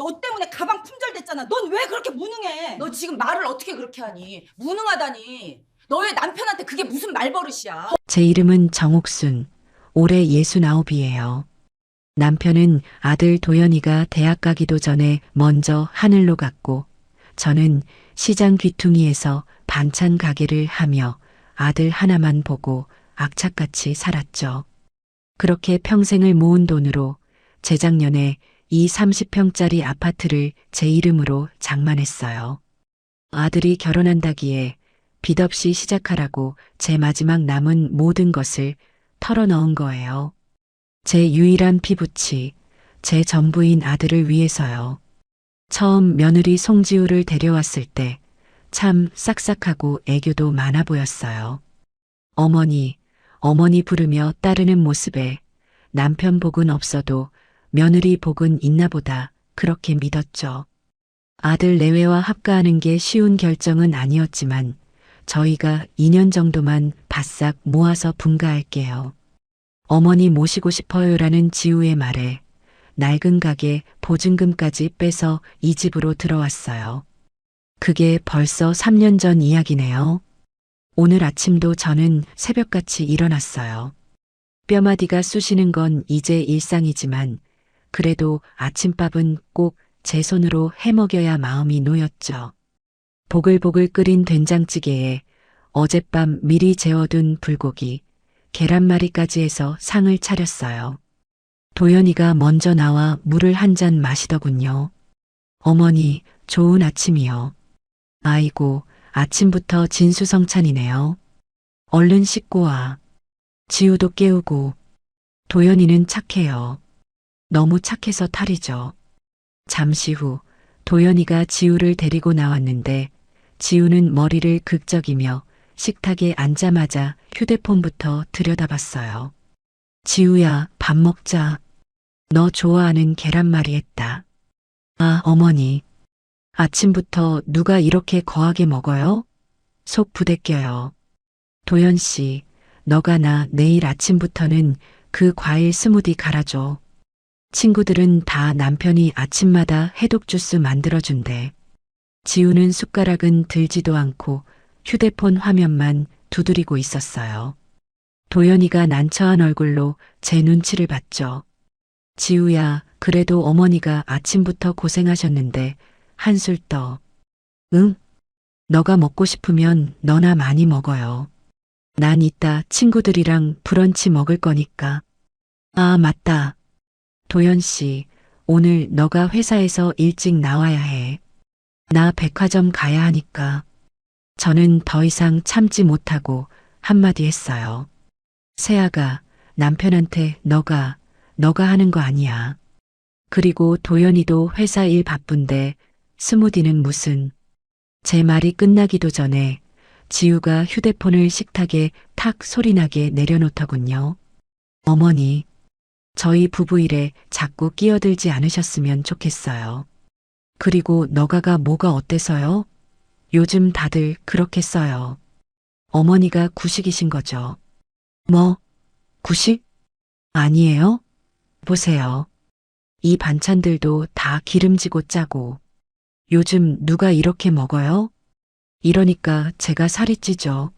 너 때문에 가방 품절됐잖아. 넌 왜 그렇게 무능해? 너 지금 말을 어떻게 그렇게 하니? 무능하다니. 너의 남편한테 그게 무슨 말버릇이야? 제 이름은 정옥순. 올해 69이에요. 남편은 아들 도연이가 대학 가기도 전에 먼저 하늘로 갔고, 저는 시장 귀퉁이에서 반찬 가게를 하며 아들 하나만 보고 악착같이 살았죠. 그렇게 평생을 모은 돈으로 재작년에 이 30평짜리 아파트를 제 이름으로 장만했어요. 아들이 결혼한다기에 빚 없이 시작하라고 제 마지막 남은 모든 것을 털어넣은 거예요. 제 유일한 피부치, 제 전부인 아들을 위해서요. 처음 며느리 송지우를 데려왔을 때 참 싹싹하고 애교도 많아 보였어요. 어머니, 어머니 부르며 따르는 모습에 남편 복은 없어도 며느리 복은 있나 보다 그렇게 믿었죠. 아들 내외와 합가하는 게 쉬운 결정은 아니었지만 저희가 2년 정도만 바싹 모아서 분가할게요. 어머니 모시고 싶어요라는 지우의 말에 낡은 가게 보증금까지 빼서 이 집으로 들어왔어요. 그게 벌써 3년 전 이야기네요. 오늘 아침도 저는 새벽같이 일어났어요. 뼈마디가 쑤시는 건 이제 일상이지만 그래도 아침밥은 꼭 제 손으로 해먹여야 마음이 놓였죠. 보글보글 끓인 된장찌개에 어젯밤 미리 재워둔 불고기, 계란말이까지 해서 상을 차렸어요. 도연이가 먼저 나와 물을 한 잔 마시더군요. 어머니, 좋은 아침이요. 아이고, 아침부터 진수성찬이네요. 얼른 씻고 와. 지우도 깨우고. 도연이는 착해요. 너무 착해서 탈이죠. 잠시 후 도연이가 지우를 데리고 나왔는데 지우는 머리를 극적이며 식탁에 앉자마자 휴대폰부터 들여다봤어요. 지우야, 밥 먹자. 너 좋아하는 계란말이 했다. 아, 어머니. 아침부터 누가 이렇게 거하게 먹어요? 속 부대껴요. 도연 씨, 너가 나 내일 아침부터는 그 과일 스무디 갈아줘. 친구들은 다 남편이 아침마다 해독 주스 만들어준대. 지우는 숟가락은 들지도 않고 휴대폰 화면만 두드리고 있었어요. 도연이가 난처한 얼굴로 제 눈치를 봤죠. 지우야, 그래도 어머니가 아침부터 고생하셨는데 한술 떠. 응? 너가 먹고 싶으면 너나 많이 먹어요. 난 이따 친구들이랑 브런치 먹을 거니까. 아, 맞다. 도연 씨, 오늘 너가 회사에서 일찍 나와야 해. 나 백화점 가야 하니까. 저는 더 이상 참지 못하고 한마디 했어요. 세아가 남편한테 너가 하는 거 아니야. 그리고 도연이도 회사 일 바쁜데 스무디는 무슨. 제 말이 끝나기도 전에 지우가 휴대폰을 식탁에 탁 소리나게 내려놓더군요. 어머니, 저희 부부 일에 자꾸 끼어들지 않으셨으면 좋겠어요. 그리고 너가가 뭐가 어때서요? 요즘 다들 그렇게 써요. 어머니가 구식이신 거죠. 뭐, 구식? 아니에요? 보세요. 이 반찬들도 다 기름지고 짜고. 요즘 누가 이렇게 먹어요? 이러니까 제가 살이 찌죠.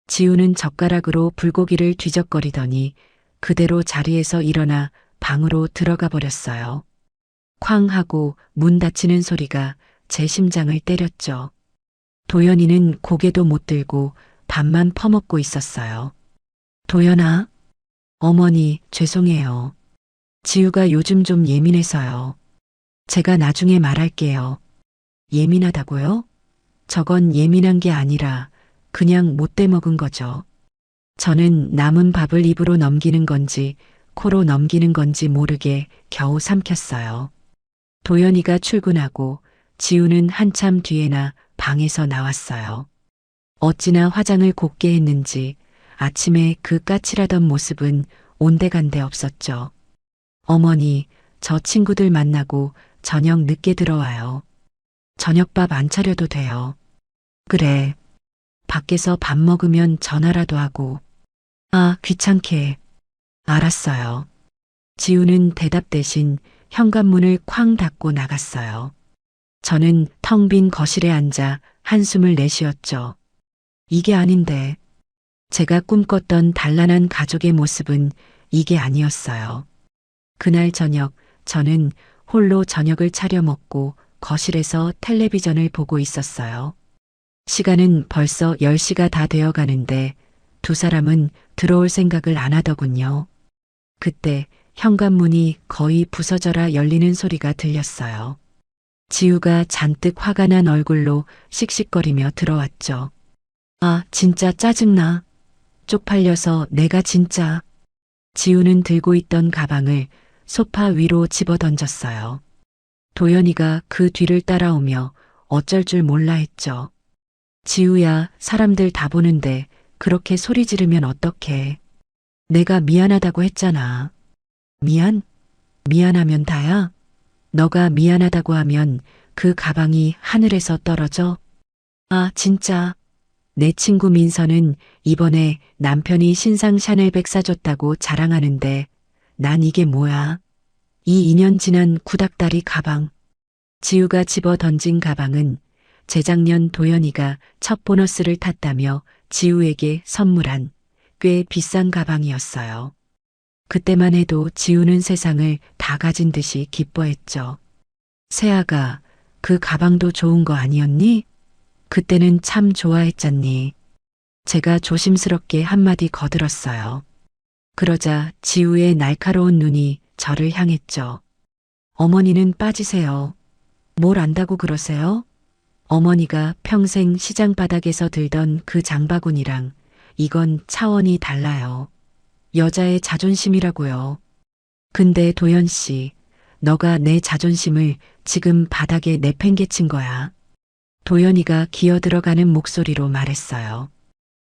지우는 젓가락으로 불고기를 뒤적거리더니 그대로 자리에서 일어나 방으로 들어가 버렸어요. 쾅 하고 문 닫히는 소리가 제 심장을 때렸죠. 도연이는 고개도 못 들고 밥만 퍼먹고 있었어요. 도연아, 어머니 죄송해요. 지우가 요즘 좀 예민해서요. 제가 나중에 말할게요. 예민하다고요? 저건 예민한 게 아니라 그냥 못돼 먹은 거죠. 저는 남은 밥을 입으로 넘기는 건지 코로 넘기는 건지 모르게 겨우 삼켰어요. 도연이가 출근하고 지우는 한참 뒤에나 방에서 나왔어요. 어찌나 화장을 곱게 했는지 아침에 그 까칠하던 모습은 온데간데 없었죠. 어머니, 저 친구들 만나고 저녁 늦게 들어와요. 저녁밥 안 차려도 돼요. 그래. 밖에서 밥 먹으면 전화라도 하고. 아, 귀찮게. 알았어요. 지우는 대답 대신 현관문을 쾅 닫고 나갔어요. 저는 텅 빈 거실에 앉아 한숨을 내쉬었죠. 이게 아닌데. 제가 꿈꿨던 단란한 가족의 모습은 이게 아니었어요. 그날 저녁 저는 홀로 저녁을 차려 먹고 거실에서 텔레비전을 보고 있었어요. 시간은 벌써 10시가 다 되어 가는데 두 사람은 들어올 생각을 안 하더군요. 그때 현관문이 거의 부서져라 열리는 소리가 들렸어요. 지우가 잔뜩 화가 난 얼굴로 씩씩거리며 들어왔죠. 아, 진짜 짜증나. 쪽팔려서 내가 진짜. 지우는 들고 있던 가방을 소파 위로 집어 던졌어요. 도연이가 그 뒤를 따라오며 어쩔 줄 몰라 했죠. 지우야, 사람들 다 보는데 그렇게 소리 지르면 어떡해. 내가 미안하다고 했잖아. 미안하면 다야? 너가 미안하다고 하면 그 가방이 하늘에서 떨어져? 아, 진짜. 내 친구 민서는 이번에 남편이 신상 샤넬백 사줬다고 자랑하는데 난 이게 뭐야. 이 2년 지난 구닥다리 가방. 지우가 집어 던진 가방은 재작년 도연이가 첫 보너스를 탔다며 지우에게 선물한 꽤 비싼 가방이었어요. 그때만 해도 지우는 세상을 다 가진 듯이 기뻐했죠. 세아가 그 가방도 좋은 거 아니었니? 그때는 참 좋아했잖니. 제가 조심스럽게 한마디 거들었어요. 그러자 지우의 날카로운 눈이 저를 향했죠. 어머니는 빠지세요. 뭘 안다고 그러세요? 어머니가 평생 시장 바닥에서 들던 그 장바구니랑 이건 차원이 달라요. 여자의 자존심이라고요. 근데 도연 씨, 너가 내 자존심을 지금 바닥에 내팽개친 거야. 도연이가 기어들어가는 목소리로 말했어요.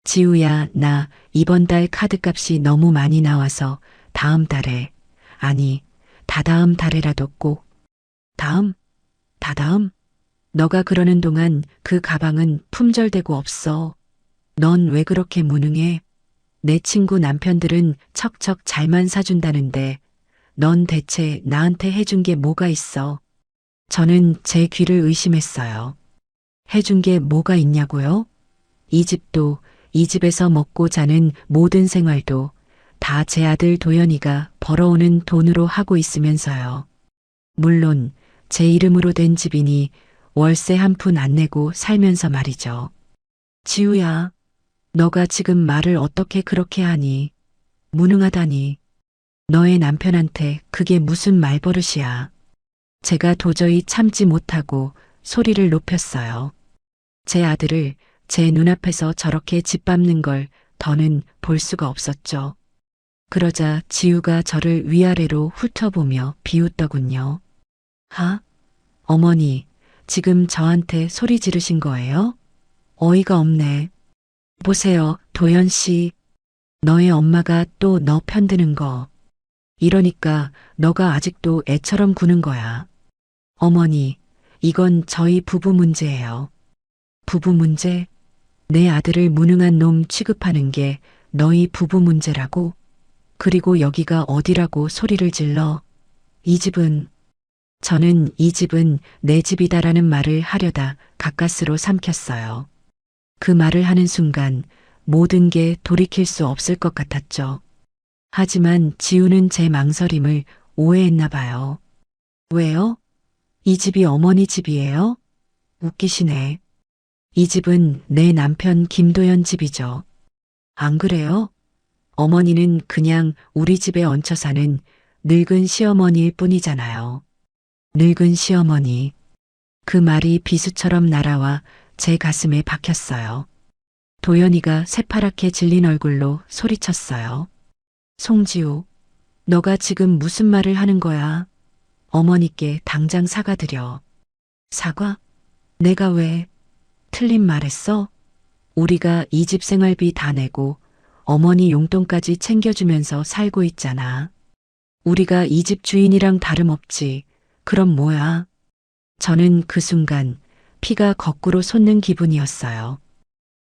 지우야, 나 이번 달 카드값이 너무 많이 나와서 다음 달에, 아니, 다다음 달에라도 꼭. 다다음? 너가 그러는 동안 그 가방은 품절되고 없어. 넌 왜 그렇게 무능해? 내 친구 남편들은 척척 잘만 사준다는데 넌 대체 나한테 해준 게 뭐가 있어? 저는 제 귀를 의심했어요. 해준 게 뭐가 있냐고요? 이 집도, 이 집에서 먹고 자는 모든 생활도 다 제 아들 도연이가 벌어오는 돈으로 하고 있으면서요. 물론 제 이름으로 된 집이니 월세 한 푼 안 내고 살면서 말이죠. 지우야, 너가 지금 말을 어떻게 그렇게 하니? 무능하다니. 너의 남편한테 그게 무슨 말버릇이야. 제가 도저히 참지 못하고 소리를 높였어요. 제 아들을 제 눈앞에서 저렇게 짓밟는 걸 더는 볼 수가 없었죠. 그러자 지우가 저를 위아래로 훑어보며 비웃더군요. 어머니, 지금 저한테 소리 지르신 거예요? 어이가 없네. 보세요, 도연 씨. 너의 엄마가 또 너 편드는 거. 이러니까 너가 아직도 애처럼 구는 거야. 어머니, 이건 저희 부부 문제예요. 부부 문제? 내 아들을 무능한 놈 취급하는 게 너희 부부 문제라고? 그리고 여기가 어디라고 소리를 질러? 저는 이 집은 내 집이다라는 말을 하려다 가까스로 삼켰어요. 그 말을 하는 순간 모든 게 돌이킬 수 없을 것 같았죠. 하지만 지우는 제 망설임을 오해했나 봐요. 왜요? 이 집이 어머니 집이에요? 웃기시네. 이 집은 내 남편 김도연 집이죠. 안 그래요? 어머니는 그냥 우리 집에 얹혀 사는 늙은 시어머니일 뿐이잖아요. 늙은 시어머니. 그 말이 비수처럼 날아와 제 가슴에 박혔어요. 도연이가 새파랗게 질린 얼굴로 소리쳤어요. 송지우, 너가 지금 무슨 말을 하는 거야? 어머니께 당장 사과드려. 사과? 내가 왜? 틀린 말했어? 우리가 이 집 생활비 다 내고 어머니 용돈까지 챙겨주면서 살고 있잖아. 우리가 이 집 주인이랑 다름없지. 그럼 뭐야? 저는 그 순간 피가 거꾸로 솟는 기분이었어요.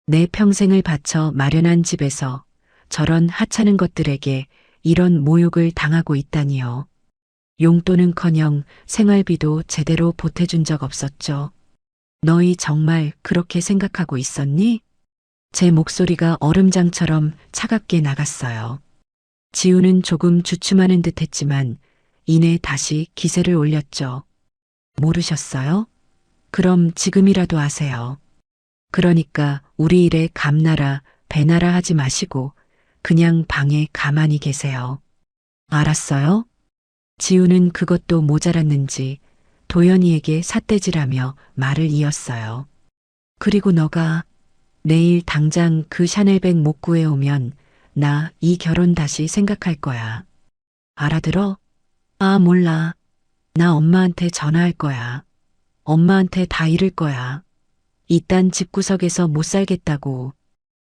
내 평생을 바쳐 마련한 집에서 저런 하찮은 것들에게 이런 모욕을 당하고 있다니요. 용돈은커녕 생활비도 제대로 보태준 적 없었죠. 너희 정말 그렇게 생각하고 있었니? 제 목소리가 얼음장처럼 차갑게 나갔어요. 지우는 조금 주춤하는 듯 했지만 이내 다시 기세를 올렸죠. 모르셨어요? 그럼 지금이라도 아세요. 그러니까 우리 일에 감나라, 배나라 하지 마시고 그냥 방에 가만히 계세요. 알았어요? 지우는 그것도 모자랐는지 도연이에게 삿대질하며 말을 이었어요. 그리고 너가 내일 당장 그 샤넬백 못 구해오면 나 이 결혼 다시 생각할 거야. 알아들어? 아, 몰라. 나 엄마한테 전화할 거야. 엄마한테 다 잃을 거야. 이딴 집구석에서 못 살겠다고.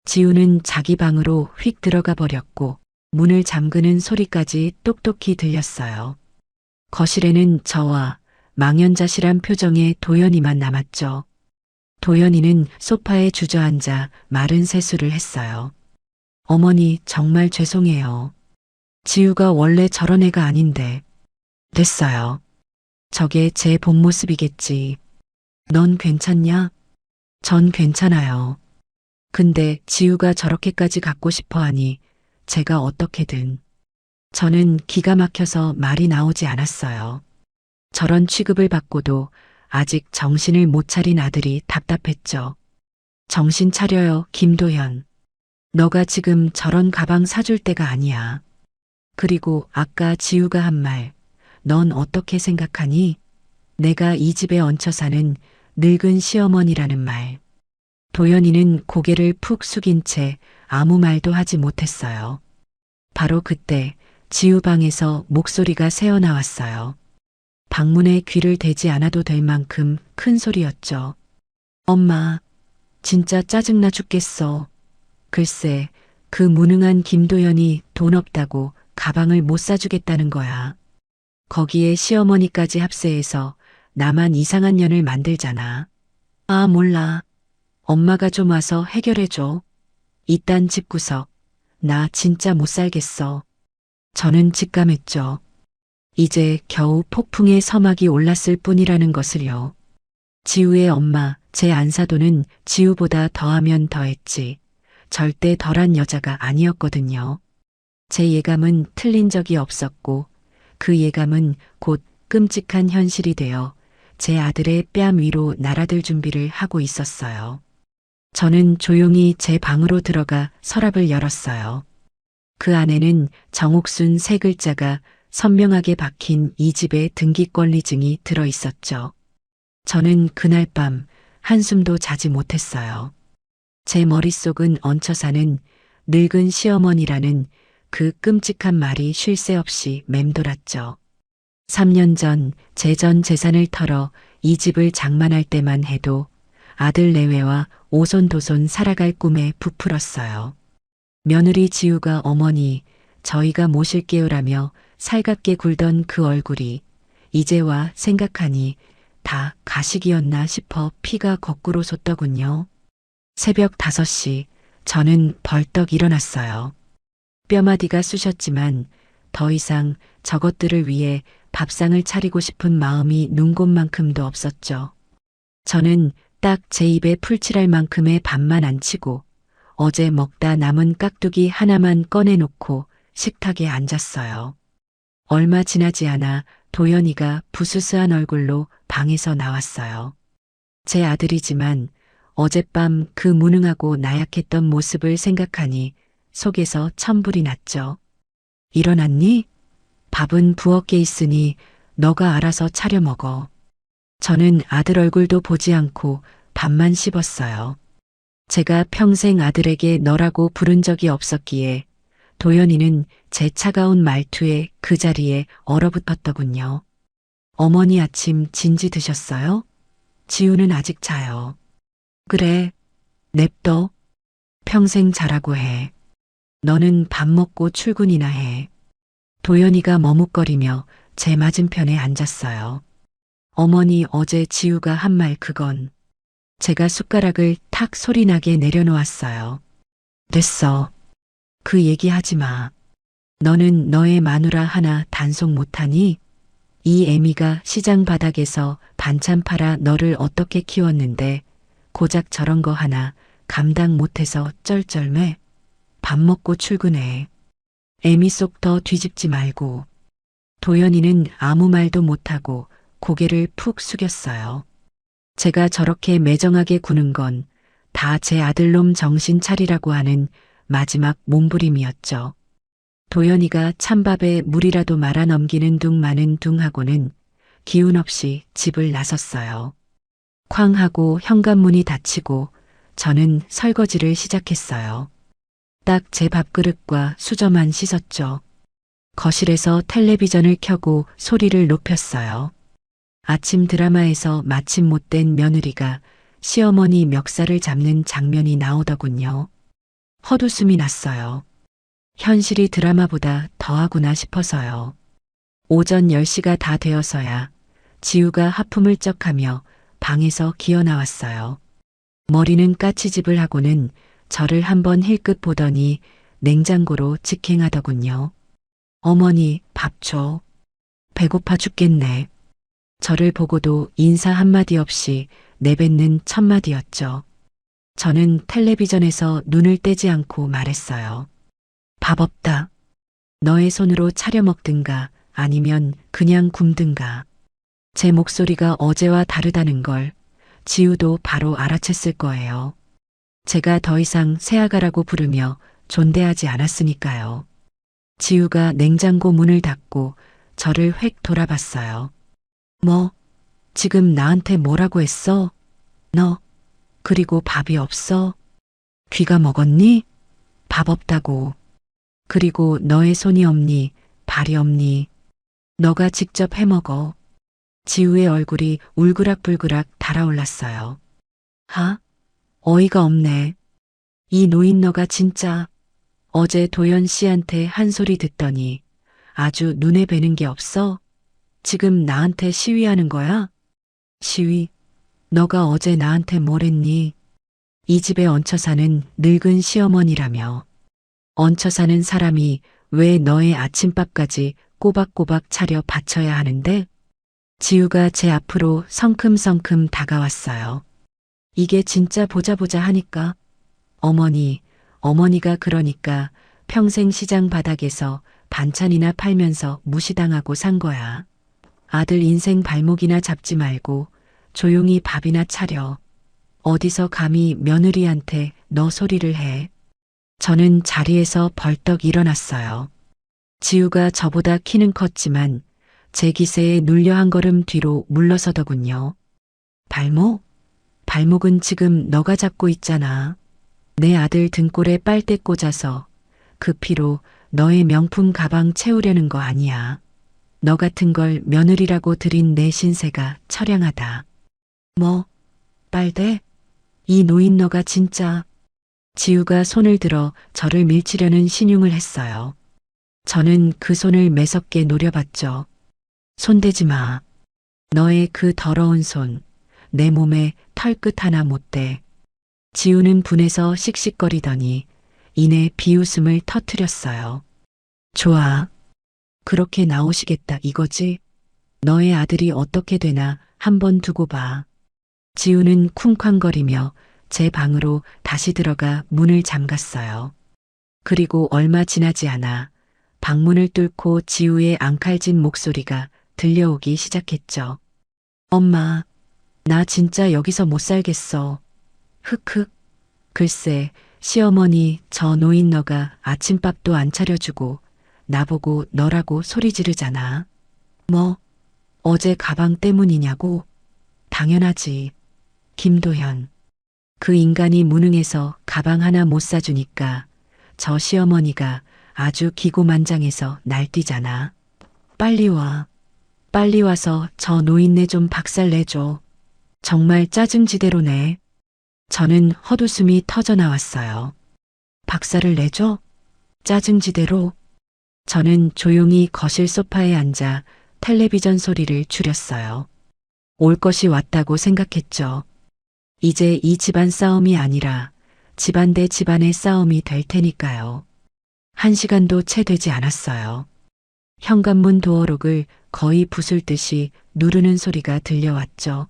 지우는 자기 방으로 휙 들어가 버렸고 문을 잠그는 소리까지 똑똑히 들렸어요. 거실에는 저와 망연자실한 표정의 도연이만 남았죠. 도연이는 소파에 주저앉아 마른 세수를 했어요. 어머니, 정말 죄송해요. 지우가 원래 저런 애가 아닌데. 됐어요. 저게 제 본 모습이겠지. 넌 괜찮냐? 전 괜찮아요. 근데 지우가 저렇게까지 갖고 싶어 하니 제가 어떻게든. 저는 기가 막혀서 말이 나오지 않았어요. 저런 취급을 받고도 아직 정신을 못 차린 아들이 답답했죠. 정신 차려요, 김도현. 너가 지금 저런 가방 사줄 때가 아니야. 그리고 아까 지우가 한 말, 넌 어떻게 생각하니? 내가 이 집에 얹혀 사는 늙은 시어머니라는 말. 도연이는 고개를 푹 숙인 채 아무 말도 하지 못했어요. 바로 그때 지우 방에서 목소리가 새어나왔어요. 방문에 귀를 대지 않아도 될 만큼 큰 소리였죠. 엄마, 진짜 짜증나 죽겠어. 글쎄, 그 무능한 김도연이 돈 없다고 가방을 못 사주겠다는 거야. 거기에 시어머니까지 합세해서 나만 이상한 년을 만들잖아. 아, 몰라. 엄마가 좀 와서 해결해줘. 이딴 집구석, 나 진짜 못 살겠어. 저는 직감했죠. 이제 겨우 폭풍의 서막이 올랐을 뿐이라는 것을요. 지우의 엄마, 제 안사도는 지우보다 더하면 더했지. 절대 덜한 여자가 아니었거든요. 제 예감은 틀린 적이 없었고 그 예감은 곧 끔찍한 현실이 되어 제 아들의 뺨 위로 날아들 준비를 하고 있었어요. 저는 조용히 제 방으로 들어가 서랍을 열었어요. 그 안에는 정옥순 세 글자가 선명하게 박힌 이 집의 등기권리증이 들어 있었죠. 저는 그날 밤 한숨도 자지 못했어요. 제 머릿속은 얹혀 사는 늙은 시어머니라는 그 끔찍한 말이 쉴 새 없이 맴돌았죠. 3년 전 제 전 재산을 털어 이 집을 장만할 때만 해도 아들 내외와 오손도손 살아갈 꿈에 부풀었어요. 며느리 지우가 어머니, 저희가 모실게요라며 살갑게 굴던 그 얼굴이 이제와 생각하니 다 가식이었나 싶어 피가 거꾸로 솟더군요. 새벽 5시 저는 벌떡 일어났어요. 뼈마디가 쑤셨지만 더 이상 저것들을 위해 밥상을 차리고 싶은 마음이 눈곱만큼도 없었죠. 저는 딱 제 입에 풀칠할 만큼의 밥만 안 치고 어제 먹다 남은 깍두기 하나만 꺼내놓고 식탁에 앉았어요. 얼마 지나지 않아 도연이가 부스스한 얼굴로 방에서 나왔어요. 제 아들이지만 어젯밤 그 무능하고 나약했던 모습을 생각하니 속에서 천불이 났죠. 일어났니? 밥은 부엌에 있으니 너가 알아서 차려 먹어. 저는 아들 얼굴도 보지 않고 밥만 씹었어요. 제가 평생 아들에게 너라고 부른 적이 없었기에 도연이는 제 차가운 말투에 그 자리에 얼어붙었더군요. 어머니 아침 진지 드셨어요? 지우는 아직 자요. 그래, 냅둬. 평생 자라고 해. 너는 밥 먹고 출근이나 해. 도연이가 머뭇거리며 제 맞은편에 앉았어요. 어머니 어제 지우가 한 말 그건. 제가 숟가락을 탁 소리나게 내려놓았어요. 됐어. 그 얘기하지 마. 너는 너의 마누라 하나 단속 못하니? 이 애미가 시장 바닥에서 반찬 팔아 너를 어떻게 키웠는데 고작 저런 거 하나 감당 못해서 쩔쩔매. 밥 먹고 출근해. 애미 속 더 뒤집지 말고. 도연이는 아무 말도 못하고 고개를 푹 숙였어요. 제가 저렇게 매정하게 구는 건 다 제 아들놈 정신 차리라고 하는 마지막 몸부림이었죠. 도연이가 찬밥에 물이라도 말아 넘기는 둥 마는 둥 하고는 기운 없이 집을 나섰어요. 쾅 하고 현관문이 닫히고 저는 설거지를 시작했어요. 딱 제 밥그릇과 수저만 씻었죠. 거실에서 텔레비전을 켜고 소리를 높였어요. 아침 드라마에서 마침 못된 며느리가 시어머니 멱살을 잡는 장면이 나오더군요. 헛웃음이 났어요. 현실이 드라마보다 더하구나 싶어서요. 오전 10시가 다 되어서야 지우가 하품을 쩍하며 방에서 기어 나왔어요. 머리는 까치집을 하고는 저를 한번 힐끗 보더니 냉장고로 직행하더군요. 어머니, 밥 줘. 배고파 죽겠네. 저를 보고도 인사 한마디 없이 내뱉는 첫마디였죠. 저는 텔레비전에서 눈을 떼지 않고 말했어요. 밥 없다. 너의 손으로 차려 먹든가 아니면 그냥 굶든가. 제 목소리가 어제와 다르다는 걸 지우도 바로 알아챘을 거예요. 제가 더 이상 새아가라고 부르며 존대하지 않았으니까요. 지우가 냉장고 문을 닫고 저를 획 돌아봤어요. 뭐, 지금 나한테 뭐라고 했어? 너, 그리고 밥이 없어? 귀가 먹었니? 밥 없다고. 그리고 너의 손이 없니? 발이 없니? 너가 직접 해먹어. 지우의 얼굴이 울그락불그락 달아올랐어요. 하? 어이가 없네. 이 노인 너가 진짜 어제 도연 씨한테 한 소리 듣더니 아주 눈에 뵈는 게 없어? 지금 나한테 시위하는 거야? 시위? 너가 어제 나한테 뭘 했니? 이 집에 얹혀 사는 늙은 시어머니라며. 얹혀 사는 사람이 왜 너의 아침밥까지 꼬박꼬박 차려 바쳐야 하는데? 지우가 제 앞으로 성큼성큼 다가왔어요. 이게 진짜 보자 하니까. 어머니가 그러니까 평생 시장 바닥에서 반찬이나 팔면서 무시당하고 산 거야. 아들 인생 발목이나 잡지 말고 조용히 밥이나 차려. 어디서 감히 며느리한테 너 소리를 해. 저는 자리에서 벌떡 일어났어요. 지우가 저보다 키는 컸지만 제 기세에 눌려 한 걸음 뒤로 물러서더군요. 발목? 발목은 지금 너가 잡고 있잖아. 내 아들 등골에 빨대 꽂아서 그 피로 너의 명품 가방 채우려는 거 아니야. 너 같은 걸 며느리라고 들인 내 신세가 처량하다. 뭐? 빨대? 이 노인 너가 진짜. 지우가 손을 들어 저를 밀치려는 신용을 했어요. 저는 그 손을 매섭게 노려봤죠. 손대지 마. 너의 그 더러운 손, 내 몸에 털끝 하나 못 대. 지우는 분해서 씩씩거리더니 이내 비웃음을 터뜨렸어요. 좋아. 그렇게 나오시겠다 이거지? 너의 아들이 어떻게 되나 한번 두고 봐. 지우는 쿵쾅거리며 제 방으로 다시 들어가 문을 잠갔어요. 그리고 얼마 지나지 않아 방문을 뚫고 지우의 앙칼진 목소리가 들려오기 시작했죠. 엄마, 나 진짜 여기서 못 살겠어. 흑흑. 글쎄, 시어머니 저 노인 너가 아침밥도 안 차려주고 나보고 너라고 소리 지르잖아. 뭐, 어제 가방 때문이냐고? 당연하지. 김도현. 그 인간이 무능해서 가방 하나 못 사주니까 저 시어머니가 아주 기고만장해서 날뛰잖아. 빨리 와. 빨리 와서 저 노인네 좀 박살내줘. 정말 짜증지대로네. 저는 헛웃음이 터져 나왔어요. 박살을 내줘? 짜증지대로? 저는 조용히 거실 소파에 앉아 텔레비전 소리를 줄였어요. 올 것이 왔다고 생각했죠. 이제 이 집안 싸움이 아니라 집안 대 집안의 싸움이 될 테니까요. 1시간도 채 되지 않았어요. 현관문 도어록을 거의 부술 듯이 누르는 소리가 들려왔죠.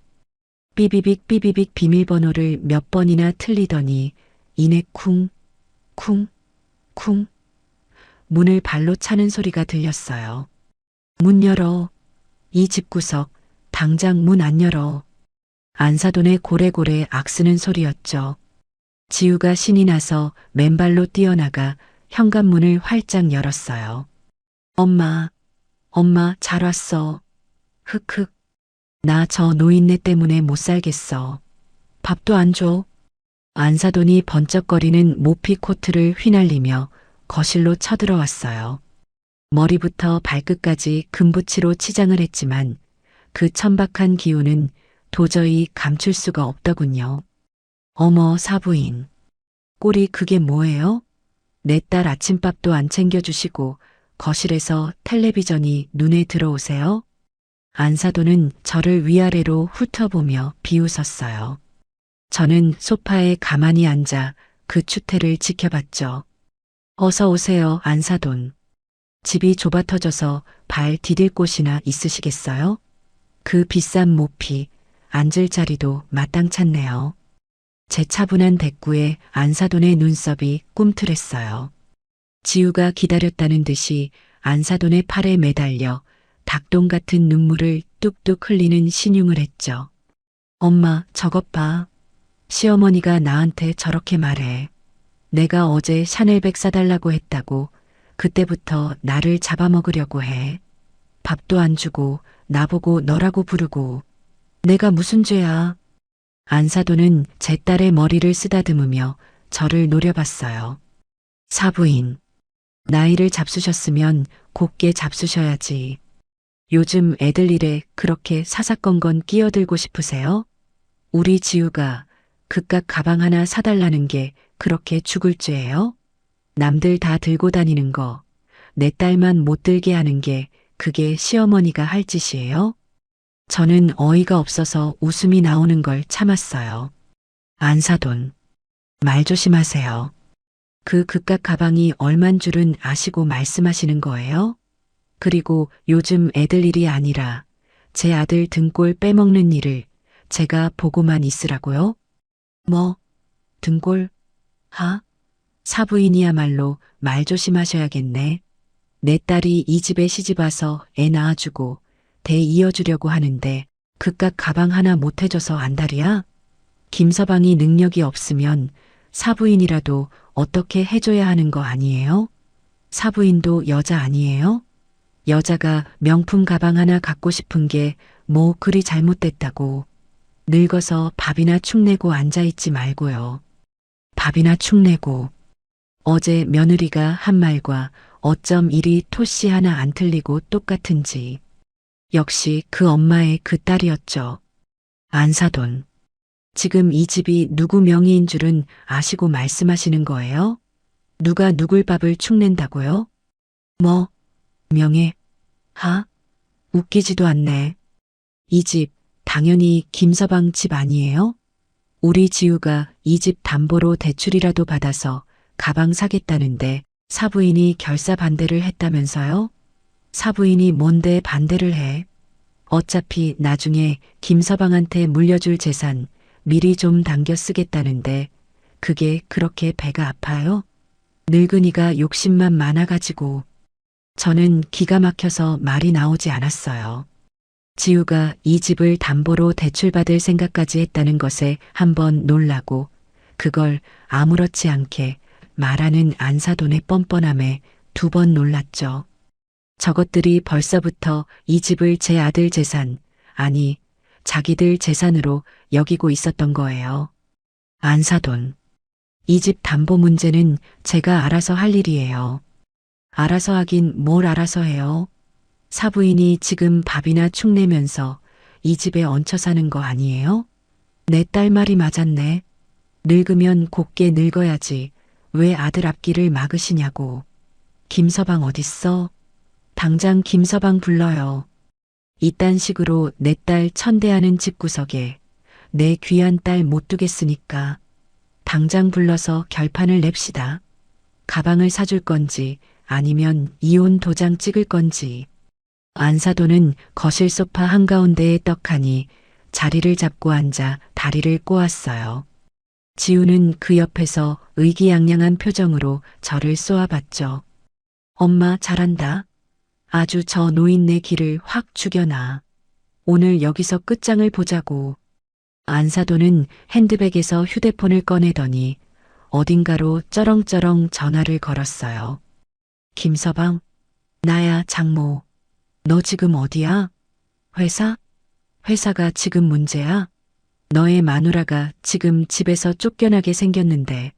삐비빅 삐비빅 비밀번호를 몇 번이나 틀리더니 이내 쿵, 쿵, 쿵. 문을 발로 차는 소리가 들렸어요. 문 열어. 이 집구석, 당장 문 안 열어. 안사돈의 고래고래 악쓰는 소리였죠. 지우가 신이 나서 맨발로 뛰어나가 현관문을 활짝 열었어요. 엄마, 엄마 잘 왔어. 흑흑. 나 저 노인네 때문에 못 살겠어. 밥도 안 줘. 안사돈이 번쩍거리는 모피 코트를 휘날리며 거실로 쳐들어왔어요. 머리부터 발끝까지 금붙이로 치장을 했지만 그 천박한 기운은 도저히 감출 수가 없더군요. 어머 사부인. 꼴이 그게 뭐예요? 내 딸 아침밥도 안 챙겨주시고 거실에서 텔레비전이 눈에 들어오세요? 안사돈은 저를 위아래로 훑어보며 비웃었어요. 저는 소파에 가만히 앉아 그 추태를 지켜봤죠. 어서 오세요, 안사돈. 집이 좁아 터져서 발 디딜 곳이나 있으시겠어요? 그 비싼 모피, 앉을 자리도 마땅찮네요. 제 차분한 대꾸에 안사돈의 눈썹이 꿈틀했어요. 지우가 기다렸다는 듯이 안사돈의 팔에 매달려 닭똥 같은 눈물을 뚝뚝 흘리는 신용을 했죠. 엄마, 저것 봐. 시어머니가 나한테 저렇게 말해. 내가 어제 샤넬백 사달라고 했다고 그때부터 나를 잡아먹으려고 해. 밥도 안 주고 나보고 너라고 부르고. 내가 무슨 죄야. 안사돈은 제 딸의 머리를 쓰다듬으며 저를 노려봤어요. 사부인. 나이를 잡수셨으면 곱게 잡수셔야지. 요즘 애들 일에 그렇게 사사건건 끼어들고 싶으세요? 우리 지우가 그깟 가방 하나 사달라는 게 그렇게 죽을 죄예요? 남들 다 들고 다니는 거, 내 딸만 못 들게 하는 게 그게 시어머니가 할 짓이에요? 저는 어이가 없어서 웃음이 나오는 걸 참았어요. 안사돈, 말 조심하세요. 그 그깟 가방이 얼만 줄은 아시고 말씀하시는 거예요? 그리고 요즘 애들 일이 아니라 제 아들 등골 빼먹는 일을 제가 보고만 있으라고요? 뭐, 등골? 하? 사부인이야말로 말 조심하셔야겠네. 내 딸이 이 집에 시집와서 애 낳아주고 대 이어주려고 하는데 그깟 가방 하나 못 해줘서 안달이야? 김서방이 능력이 없으면 사부인이라도 어떻게 해줘야 하는 거 아니에요? 사부인도 여자 아니에요? 여자가 명품 가방 하나 갖고 싶은 게 뭐 그리 잘못됐다고. 늙어서 밥이나 축내고 앉아있지 말고요. 밥이나 축내고. 어제 며느리가 한 말과 어쩜 이리 토씨 하나 안 틀리고 똑같은지. 역시 그 엄마의 그 딸이었죠. 안사돈. 지금 이 집이 누구 명의인 줄은 아시고 말씀하시는 거예요? 누가 누굴 밥을 축낸다고요? 뭐, 명예? 하? 웃기지도 않네. 이 집 당연히 김서방 집 아니에요? 우리 지우가 이 집 담보로 대출이라도 받아서 가방 사겠다는데 사부인이 결사 반대를 했다면서요? 사부인이 뭔데 반대를 해? 어차피 나중에 김서방한테 물려줄 재산 미리 좀 당겨 쓰겠다는데 그게 그렇게 배가 아파요? 늙은이가 욕심만 많아가지고. 저는 기가 막혀서 말이 나오지 않았어요. 지우가 이 집을 담보로 대출받을 생각까지 했다는 것에 한번 놀라고 그걸 아무렇지 않게 말하는 안사돈의 뻔뻔함에 두 번 놀랐죠. 저것들이 벌써부터 이 집을 제 아들 재산, 아니 자기들 재산으로 여기고 있었던 거예요. 안사돈. 이 집 담보 문제는 제가 알아서 할 일이에요. 알아서 하긴 뭘 알아서 해요. 사부인이 지금 밥이나 축내면서 이 집에 얹혀 사는 거 아니에요? 내 딸 말이 맞았네. 늙으면 곱게 늙어야지. 왜 아들 앞길을 막으시냐고. 김서방 어딨어? 당장 김서방 불러요. 이딴 식으로 내 딸 천대하는 집구석에 내 귀한 딸 못 두겠으니까 당장 불러서 결판을 냅시다. 가방을 사줄 건지 아니면 이혼 도장 찍을 건지. 안사돈은 거실 소파 한가운데에 떡하니 자리를 잡고 앉아 다리를 꼬았어요. 지우는 그 옆에서 의기양양한 표정으로 저를 쏘아봤죠. 엄마 잘한다. 아주 저 노인네 기를 확 죽여놔. 오늘 여기서 끝장을 보자고. 안사돈은 핸드백에서 휴대폰을 꺼내더니 어딘가로 쩌렁쩌렁 전화를 걸었어요. 김서방, 나야 장모. 너 지금 어디야? 회사? 회사가 지금 문제야? 너의 마누라가 지금 집에서 쫓겨나게 생겼는데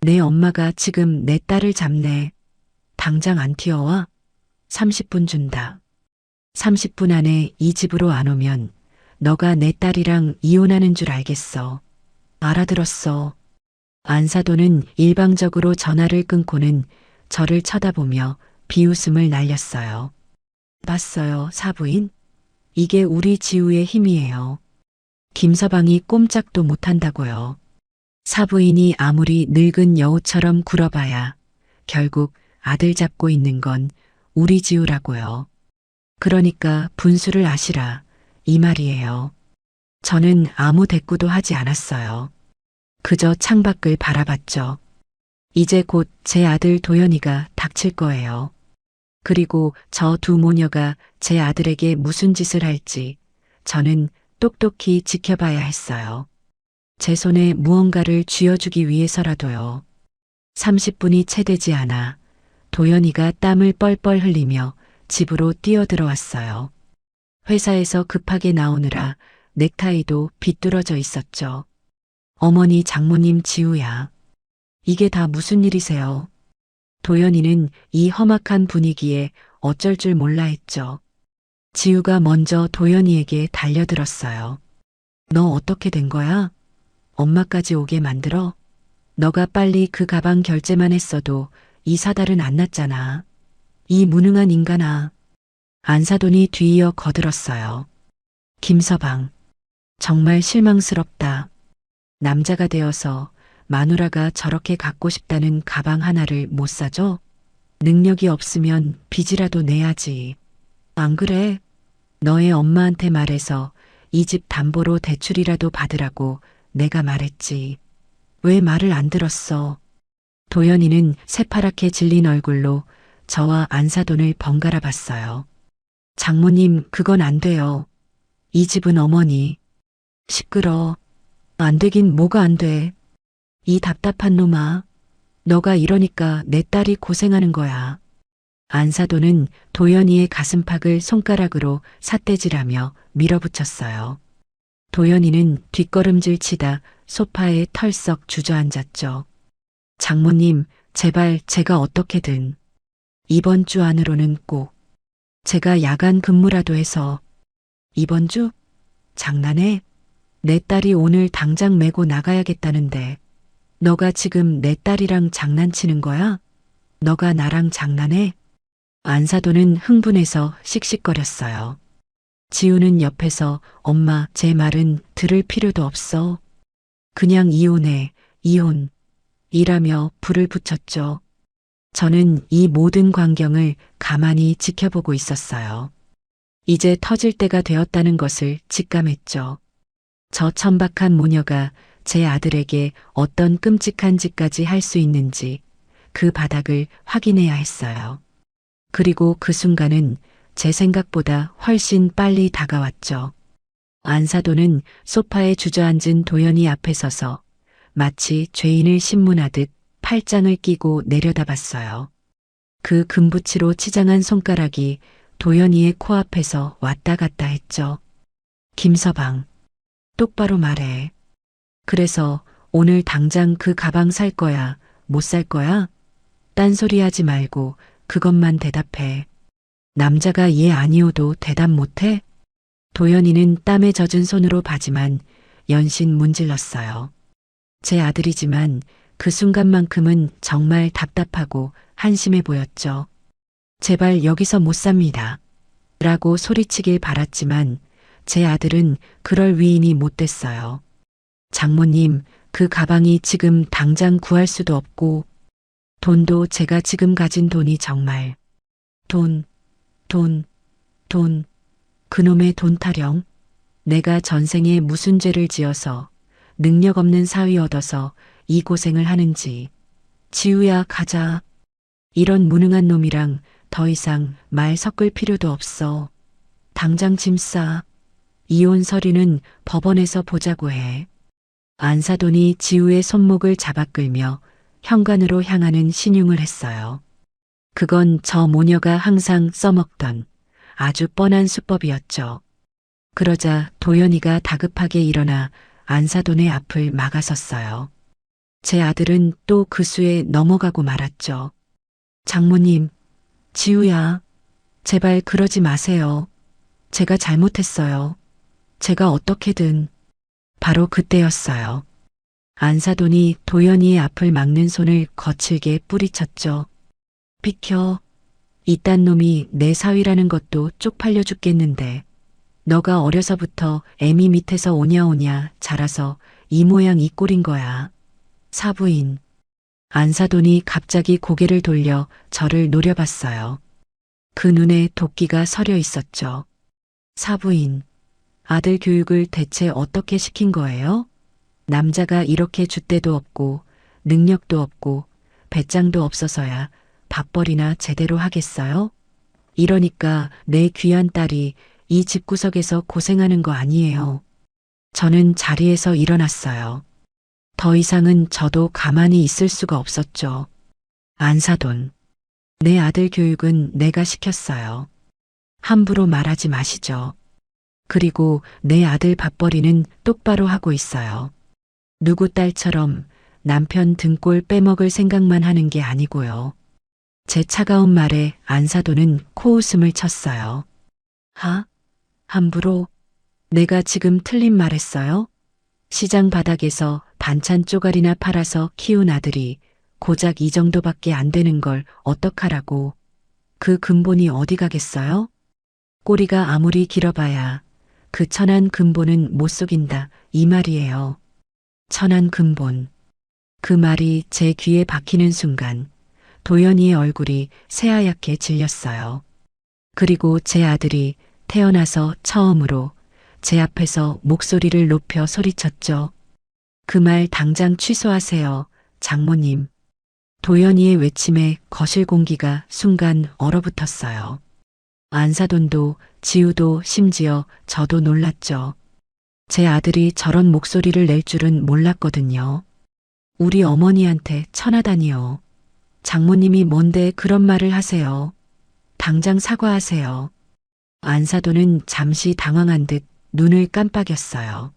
내 엄마가 지금 내 딸을 잡네. 당장 안 튀어와? 30분 준다. 30분 안에 이 집으로 안 오면 너가 내 딸이랑 이혼하는 줄 알겠어. 알아들었어. 안사돈은 일방적으로 전화를 끊고는 저를 쳐다보며 비웃음을 날렸어요. 봤어요, 사부인? 이게 우리 지우의 힘이에요. 김서방이 꼼짝도 못한다고요. 사부인이 아무리 늙은 여우처럼 굴어봐야 결국 아들 잡고 있는 건 우리 지우라고요. 그러니까 분수를 아시라 이 말이에요. 저는 아무 대꾸도 하지 않았어요. 그저 창밖을 바라봤죠. 이제 곧 제 아들 도연이가 닥칠 거예요. 그리고 저 두 모녀가 제 아들에게 무슨 짓을 할지 저는 똑똑히 지켜봐야 했어요. 제 손에 무언가를 쥐어주기 위해서라도요. 30분이 채 되지 않아 도연이가 땀을 뻘뻘 흘리며 집으로 뛰어들어왔어요. 회사에서 급하게 나오느라 넥타이도 비뚤어져 있었죠. 어머니 장모님 지우야. 이게 다 무슨 일이세요? 도연이는 이 험악한 분위기에 어쩔 줄 몰라 했죠. 지우가 먼저 도연이에게 달려들었어요. 너 어떻게 된 거야? 엄마까지 오게 만들어? 너가 빨리 그 가방 결제만 했어도 이 사달은 안 났잖아. 이 무능한 인간아. 안사돈이 뒤이어 거들었어요. 김서방. 정말 실망스럽다. 남자가 되어서 마누라가 저렇게 갖고 싶다는 가방 하나를 못 사줘? 능력이 없으면 빚이라도 내야지. 안 그래? 너의 엄마한테 말해서 이 집 담보로 대출이라도 받으라고 내가 말했지. 왜 말을 안 들었어? 도연이는 새파랗게 질린 얼굴로 저와 안사돈을 번갈아 봤어요. 장모님, 그건 안 돼요. 이 집은 어머니. 시끄러. 안 되긴 뭐가 안 돼. 이 답답한 놈아. 너가 이러니까 내 딸이 고생하는 거야. 안사돈은 도연이의 가슴팍을 손가락으로 삿대질하며 밀어붙였어요. 도연이는 뒷걸음질 치다 소파에 털썩 주저앉았죠. 장모님, 제발 제가 어떻게든. 이번 주 안으로는 꼭. 제가 야간 근무라도 해서. 이번 주? 장난해? 내 딸이 오늘 당장 메고 나가야겠다는데. 너가 지금 내 딸이랑 장난치는 거야? 너가 나랑 장난해? 안사돈은 흥분해서 씩씩거렸어요. 지우는 옆에서 엄마 제 말은 들을 필요도 없어. 그냥 이혼해, 이혼. 이라며 불을 붙였죠. 저는 이 모든 광경을 가만히 지켜보고 있었어요. 이제 터질 때가 되었다는 것을 직감했죠. 저 천박한 모녀가 제 아들에게 어떤 끔찍한 짓까지 할 수 있는지 그 바닥을 확인해야 했어요. 그리고 그 순간은 제 생각보다 훨씬 빨리 다가왔죠. 안사돈은 소파에 주저앉은 도연이 앞에 서서 마치 죄인을 신문하듯 팔짱을 끼고 내려다봤어요. 그 금붙이로 치장한 손가락이 도연이의 코앞에서 왔다 갔다 했죠. 김서방, 똑바로 말해. 그래서 오늘 당장 그 가방 살 거야, 못 살 거야? 딴소리 하지 말고 그것만 대답해. 남자가 얘 아니어도 대답 못해? 도연이는 땀에 젖은 손으로 바지만 연신 문질렀어요. 제 아들이지만 그 순간만큼은 정말 답답하고 한심해 보였죠. 제발 여기서 못 삽니다. 라고 소리치길 바랐지만 제 아들은 그럴 위인이 못 됐어요. 장모님, 그 가방이 지금 당장 구할 수도 없고 돈도 제가 지금 가진 돈이 정말 돈, 돈, 그놈의 돈 타령. 내가 전생에 무슨 죄를 지어서 능력 없는 사위 얻어서 이 고생을 하는지. 지우야, 가자. 이런 무능한 놈이랑 더 이상 말 섞을 필요도 없어. 당장 짐 싸. 이혼 서류는 법원에서 보자고 해. 안사돈이 지우의 손목을 잡아 끌며 현관으로 향하는 신용을 했어요. 그건 저 모녀가 항상 써먹던 아주 뻔한 수법이었죠. 그러자 도연이가 다급하게 일어나 안사돈의 앞을 막아섰어요. 제 아들은 또 그 수에 넘어가고 말았죠. 장모님, 지우야, 제발 그러지 마세요. 제가 잘못했어요. 제가 어떻게든. 바로 그때였어요. 안사돈이 도연이의 앞을 막는 손을 거칠게 뿌리쳤죠. 비켜. 이딴 놈이 내 사위라는 것도 쪽팔려 죽겠는데. 너가 어려서부터 애미 밑에서 오냐오냐 자라서 이 모양 이 꼴인 거야. 사부인. 안사돈이 갑자기 고개를 돌려 저를 노려봤어요. 그 눈에 도끼가 서려 있었죠. 사부인. 아들 교육을 대체 어떻게 시킨 거예요? 남자가 이렇게 줏대도 없고 능력도 없고 배짱도 없어서야 밥벌이나 제대로 하겠어요? 이러니까 내 귀한 딸이 이 집구석에서 고생하는 거 아니에요. 저는 자리에서 일어났어요. 더 이상은 저도 가만히 있을 수가 없었죠. 안사돈. 내 아들 교육은 내가 시켰어요. 함부로 말하지 마시죠. 그리고 내 아들 밥벌이는 똑바로 하고 있어요. 누구 딸처럼 남편 등골 빼먹을 생각만 하는 게 아니고요. 제 차가운 말에 안사돈은 코웃음을 쳤어요. 함부로? 내가 지금 틀린 말했어요? 시장 바닥에서 반찬 쪼가리나 팔아서 키운 아들이 고작 이 정도밖에 안 되는 걸 어떡하라고. 그 근본이 어디 가겠어요? 꼬리가 아무리 길어봐야 그 천한 근본은 못 속인다, 이 말이에요. 천한 근본. 그 말이 제 귀에 박히는 순간 도연이의 얼굴이 새하얗게 질렸어요. 그리고 제 아들이 태어나서 처음으로 제 앞에서 목소리를 높여 소리쳤죠. 그 말 당장 취소하세요, 장모님. 도연이의 외침에 거실 공기가 순간 얼어붙었어요. 안사돈도 지우도 심지어 저도 놀랐죠. 제 아들이 저런 목소리를 낼 줄은 몰랐거든요. 우리 어머니한테 천하다니요. 장모님이 뭔데 그런 말을 하세요. 당장 사과하세요. 안사돈은 잠시 당황한 듯 눈을 깜빡였어요.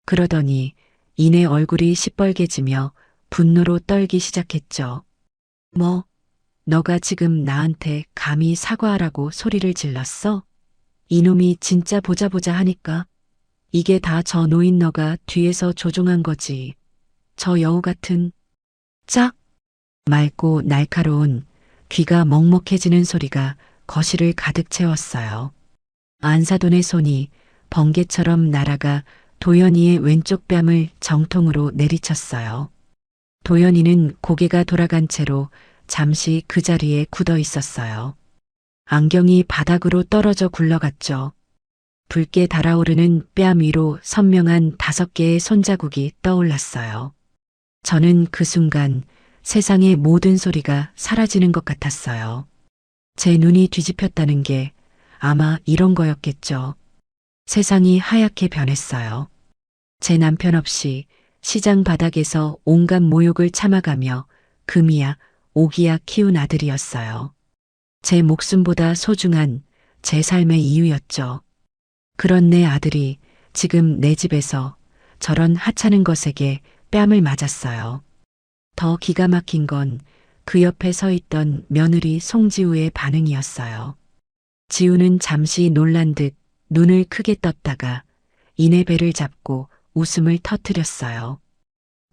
그러더니 이내 얼굴이 시뻘개지며 분노로 떨기 시작했죠. 뭐, 너가 지금 나한테 감히 사과하라고 소리를 질렀어? 이놈이 진짜 보자 하니까 이게 다 저 노인 너가 뒤에서 조종한 거지. 저 여우 같은. 짝! 맑고 날카로운 귀가 먹먹해지는 소리가 거실을 가득 채웠어요. 안사돈의 손이 번개처럼 날아가 도연이의 왼쪽 뺨을 정통으로 내리쳤어요. 도연이는 고개가 돌아간 채로 잠시 그 자리에 굳어 있었어요. 안경이 바닥으로 떨어져 굴러갔죠. 붉게 달아오르는 뺨 위로 선명한 5개의 손자국이 떠올랐어요. 저는 그 순간 세상의 모든 소리가 사라지는 것 같았어요. 제 눈이 뒤집혔다는 게 아마 이런 거였겠죠. 세상이 하얗게 변했어요. 제 남편 없이 시장 바닥에서 온갖 모욕을 참아가며 금이야 오기야 키운 아들이었어요. 제 목숨보다 소중한 제 삶의 이유였죠. 그런 내 아들이 지금 내 집에서 저런 하찮은 것에게 뺨을 맞았어요. 더 기가 막힌 건 그 옆에 서 있던 며느리 송지우의 반응이었어요. 지우는 잠시 놀란 듯 눈을 크게 떴다가 이내 배를 잡고 웃음을 터뜨렸어요.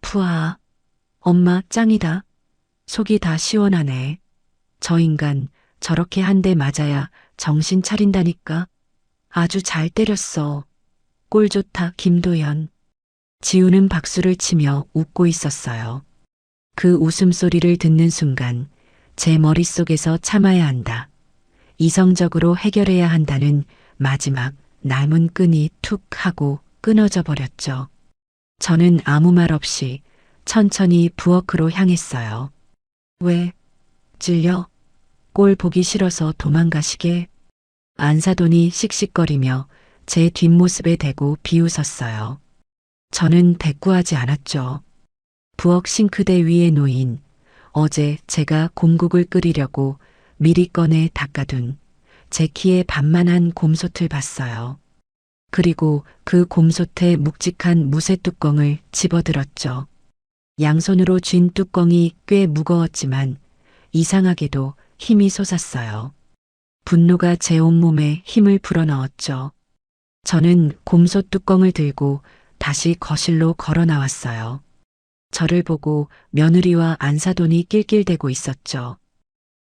푸아, 엄마 짱이다. 속이 다 시원하네. 저 인간 저렇게 한 대 맞아야 정신 차린다니까. 아주 잘 때렸어. 꼴 좋다, 김도연. 지우는 박수를 치며 웃고 있었어요. 그 웃음소리를 듣는 순간 제 머릿속에서 참아야 한다. 이성적으로 해결해야 한다는 마지막 남은 끈이 툭 하고 끊어져 버렸죠. 저는 아무 말 없이 천천히 부엌으로 향했어요. 왜? 찔려? 꼴 보기 싫어서 도망가시게? 안사돈이 씩씩거리며 제 뒷모습에 대고 비웃었어요. 저는 대꾸하지 않았죠. 부엌 싱크대 위에 놓인 어제 제가 곰국을 끓이려고 미리 꺼내 닦아둔 제 키에 반만한 곰솥을 봤어요. 그리고 그 곰솥의 묵직한 무쇠 뚜껑을 집어들었죠. 양손으로 쥔 뚜껑이 꽤 무거웠지만 이상하게도 힘이 솟았어요. 분노가 제 온몸에 힘을 불어넣었죠. 저는 곰솥 뚜껑을 들고 다시 거실로 걸어 나왔어요. 저를 보고 며느리와 안사돈이 낄낄대고 있었죠.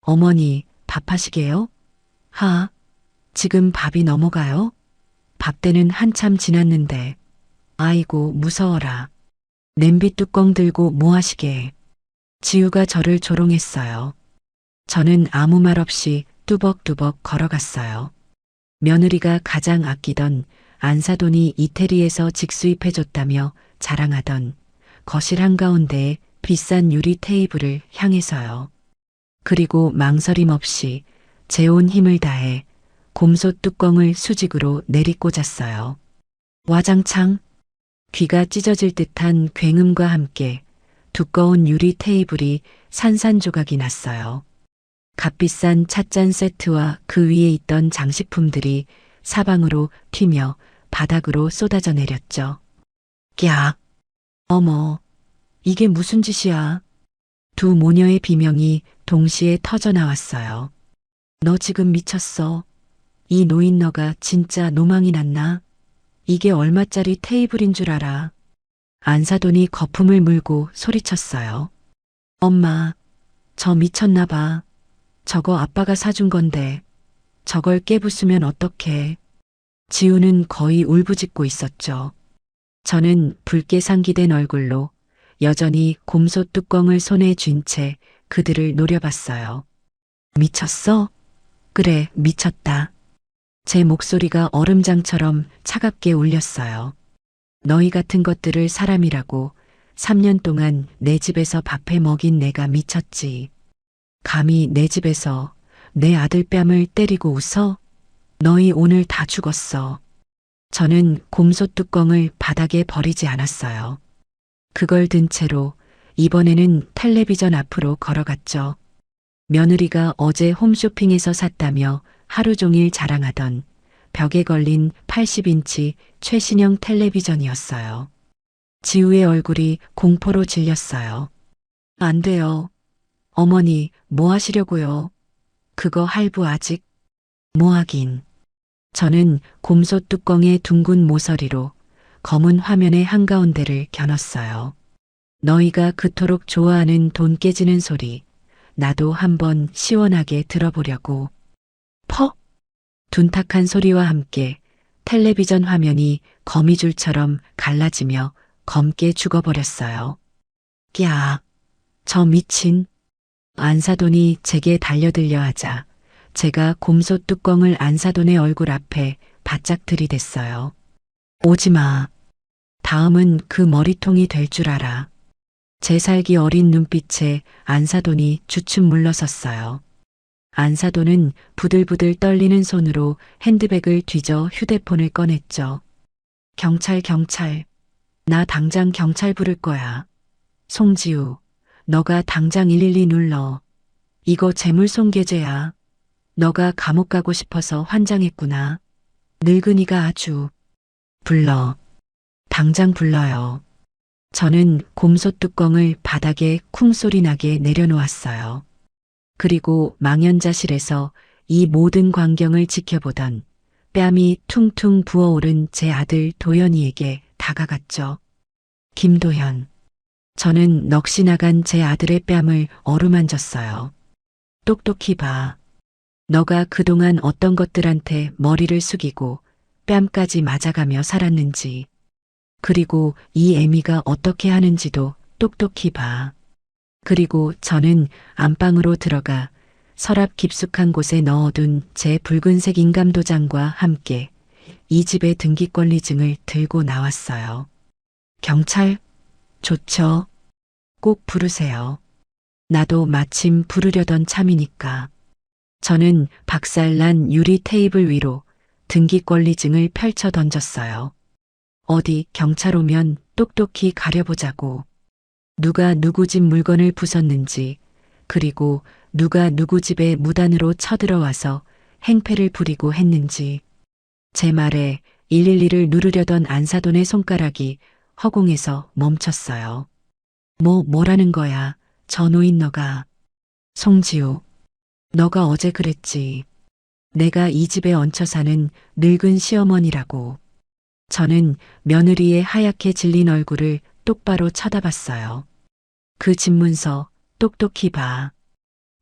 어머니, 밥하시게요? 지금 밥이 넘어가요? 밥 때는 한참 지났는데. 아이고, 무서워라. 냄비 뚜껑 들고 뭐 하시게. 지우가 저를 조롱했어요. 저는 아무 말 없이 뚜벅뚜벅 걸어갔어요. 며느리가 가장 아끼던 안사돈이 이태리에서 직수입해줬다며 자랑하던 거실 한가운데에 비싼 유리 테이블을 향해서요. 그리고 망설임 없이 제 온 힘을 다해 곰솥 뚜껑을 수직으로 내리꽂았어요. 와장창 귀가 찢어질 듯한 굉음과 함께 두꺼운 유리 테이블이 산산조각이 났어요. 값비싼 찻잔 세트와 그 위에 있던 장식품들이 사방으로 튀며 바닥으로 쏟아져 내렸죠. 꺄! 어머, 이게 무슨 짓이야? 두 모녀의 비명이 동시에 터져 나왔어요. 너 지금 미쳤어. 이 노인 너가 진짜 노망이 났나? 이게 얼마짜리 테이블인 줄 알아? 안사돈이 거품을 물고 소리쳤어요. 엄마, 저 미쳤나 봐. 저거 아빠가 사준 건데 저걸 깨부수면 어떡해. 지우는 거의 울부짖고 있었죠. 저는 붉게 상기된 얼굴로 여전히 곰솥 뚜껑을 손에 쥔 채 그들을 노려봤어요. 미쳤어? 그래, 미쳤다. 제 목소리가 얼음장처럼 차갑게 울렸어요. 너희 같은 것들을 사람이라고 3년 동안 내 집에서 밥해 먹인 내가 미쳤지. 감히 내 집에서 내 아들 뺨을 때리고 웃어? 너희 오늘 다 죽었어. 저는 곰솥 뚜껑을 바닥에 버리지 않았어요. 그걸 든 채로 이번에는 텔레비전 앞으로 걸어갔죠. 며느리가 어제 홈쇼핑에서 샀다며 하루 종일 자랑하던 벽에 걸린 80인치 최신형 텔레비전이었어요. 지우의 얼굴이 공포로 질렸어요. 안 돼요. 어머니, 뭐 하시려고요? 그거 할부 아직? 뭐 하긴. 저는 곰솥 뚜껑의 둥근 모서리로 검은 화면의 한가운데를 겨눴어요. 너희가 그토록 좋아하는 돈 깨지는 소리, 나도 한번 시원하게 들어보려고. 퍽! 둔탁한 소리와 함께 텔레비전 화면이 거미줄처럼 갈라지며 검게 죽어버렸어요. 꺄! 저 미친! 안사돈이 제게 달려들려 하자 제가 곰솥 뚜껑을 안사돈의 얼굴 앞에 바짝 들이댔어요. 오지마. 다음은 그 머리통이 될 줄 알아. 제 살기 어린 눈빛에 안사돈이 주춤 물러섰어요. 안사돈은 부들부들 떨리는 손으로 핸드백을 뒤져 휴대폰을 꺼냈죠. 경찰. 나 당장 경찰 부를 거야. 송지우, 너가 당장 112 눌러. 이거 재물손괴죄야. 너가 감옥 가고 싶어서 환장했구나. 늙은이가 아주. 불러. 당장 불러요. 저는 곰솥 뚜껑을 바닥에 쿵소리 나게 내려놓았어요. 그리고 망연자실에서 이 모든 광경을 지켜보던 뺨이 퉁퉁 부어오른 제 아들 도현이에게 다가갔죠. 김도현. 저는 넋이 나간 제 아들의 뺨을 어루만졌어요. 똑똑히 봐. 너가 그동안 어떤 것들한테 머리를 숙이고 뺨까지 맞아가며 살았는지, 그리고 이 애미가 어떻게 하는지도 똑똑히 봐. 그리고 저는 안방으로 들어가 서랍 깊숙한 곳에 넣어둔 제 붉은색 인감도장과 함께 이 집의 등기권리증을 들고 나왔어요. 경찰? 좋죠. 꼭 부르세요. 나도 마침 부르려던 참이니까. 저는 박살난 유리 테이블 위로 등기권리증을 펼쳐 던졌어요. 어디 경찰 오면 똑똑히 가려보자고. 누가 누구 집 물건을 부쉈는지, 그리고 누가 누구 집에 무단으로 쳐들어와서 행패를 부리고 했는지. 제 말에 112를 누르려던 안사돈의 손가락이 허공에서 멈췄어요. 뭐라는 거야, 저 노인 너가. 송지우, 너가 어제 그랬지. 내가 이 집에 얹혀 사는 늙은 시어머니라고. 저는 며느리의 하얗게 질린 얼굴을 똑바로 쳐다봤어요. 그 집문서 똑똑히 봐.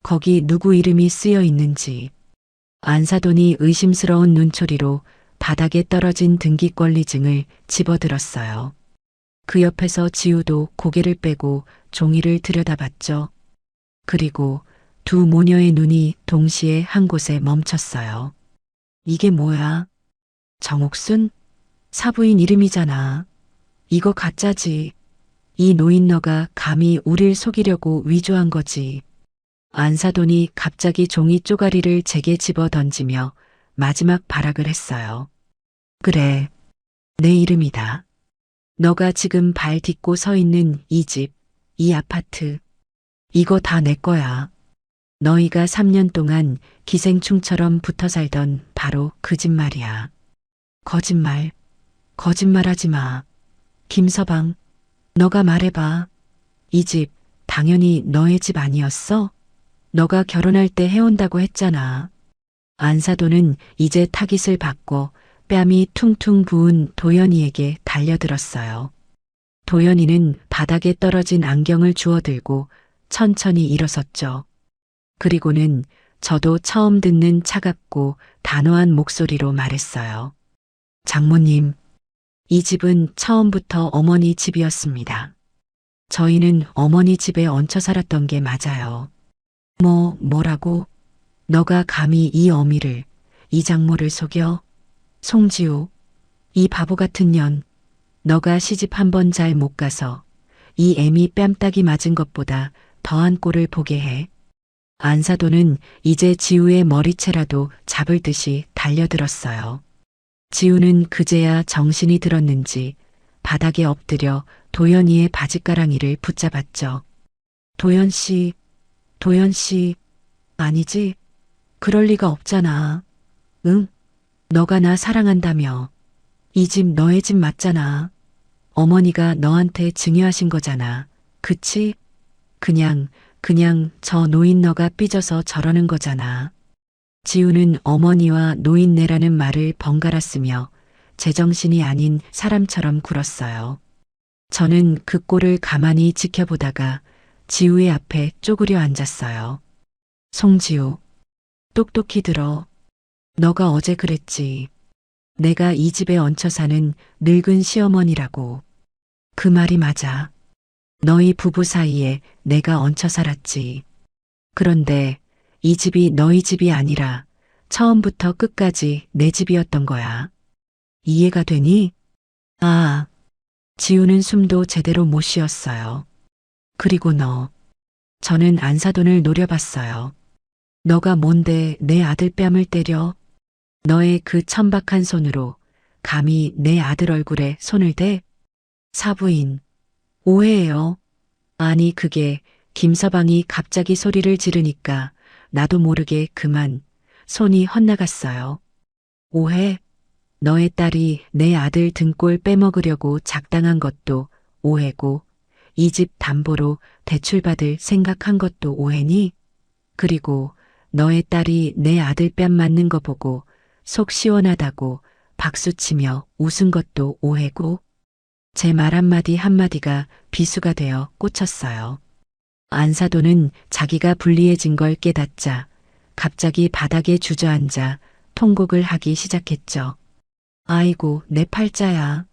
거기 누구 이름이 쓰여 있는지. 안사돈이 의심스러운 눈초리로 바닥에 떨어진 등기권리증을 집어들었어요. 그 옆에서 지우도 고개를 빼고 종이를 들여다봤죠. 그리고 두 모녀의 눈이 동시에 한 곳에 멈췄어요. 이게 뭐야? 정옥순? 사부인 이름이잖아. 이거 가짜지. 이 노인 너가 감히 우릴 속이려고 위조한 거지. 안사돈이 갑자기 종이 쪼가리를 제게 집어 던지며 마지막 발악을 했어요. 그래, 내 이름이다. 너가 지금 발 딛고 서 있는 이 집, 이 아파트. 이거 다 내 거야. 너희가 3년 동안 기생충처럼 붙어 살던 바로 그 집 말이야. 거짓말, 거짓말하지 마. 김서방, 너가 말해봐. 이 집 당연히 너의 집 아니었어? 너가 결혼할 때 해온다고 했잖아. 안사돈은 이제 타깃을 받고 뺨이 퉁퉁 부은 도연이에게 달려들었어요. 도연이는 바닥에 떨어진 안경을 주워들고 천천히 일어섰죠. 그리고는 저도 처음 듣는 차갑고 단호한 목소리로 말했어요. 장모님, 이 집은 처음부터 어머니 집이었습니다. 저희는 어머니 집에 얹혀 살았던 게 맞아요. 뭐라고? 너가 감히 이 어미를, 이 장모를 속여? 송지우, 이 바보 같은 년, 너가 시집 한 번 잘 못 가서 이 애미 뺨따기 맞은 것보다 더한 꼴을 보게 해. 안사돈은 이제 지우의 머리채라도 잡을 듯이 달려들었어요. 지우는 그제야 정신이 들었는지 바닥에 엎드려 도연이의 바짓가랑이를 붙잡았죠. 도연 씨, 아니지? 그럴 리가 없잖아. 응? 너가 나 사랑한다며. 이 집 너의 집 맞잖아. 어머니가 너한테 증여하신 거잖아. 그치? 그냥 저 노인너가 삐져서 저러는 거잖아. 지우는 어머니와 노인네라는 말을 번갈아 쓰며 제정신이 아닌 사람처럼 굴었어요. 저는 그 꼴을 가만히 지켜보다가 지우의 앞에 쪼그려 앉았어요. 송지우, 똑똑히 들어. 너가 어제 그랬지. 내가 이 집에 얹혀 사는 늙은 시어머니라고. 그 말이 맞아. 너희 부부 사이에 내가 얹혀 살았지. 그런데 이 집이 너희 집이 아니라 처음부터 끝까지 내 집이었던 거야. 이해가 되니? 아, 지우는 숨도 제대로 못 쉬었어요. 그리고 너. 저는 안사돈을 노려봤어요. 너가 뭔데 내 아들 뺨을 때려? 너의 그 천박한 손으로 감히 내 아들 얼굴에 손을 대? 사부인, 오해예요. 아니 그게 김서방이 갑자기 소리를 지르니까 나도 모르게 그만 손이 헛나갔어요. 오해? 너의 딸이 내 아들 등골 빼먹으려고 작당한 것도 오해고 이 집 담보로 대출받을 생각한 것도 오해니? 그리고 너의 딸이 내 아들 뺨 맞는 거 보고 속 시원하다고 박수치며 웃은 것도 오해고 제 말 한마디 한마디가 비수가 되어 꽂혔어요. 안사돈은 자기가 불리해진 걸 깨닫자 갑자기 바닥에 주저앉아 통곡을 하기 시작했죠. 아이고 내 팔자야.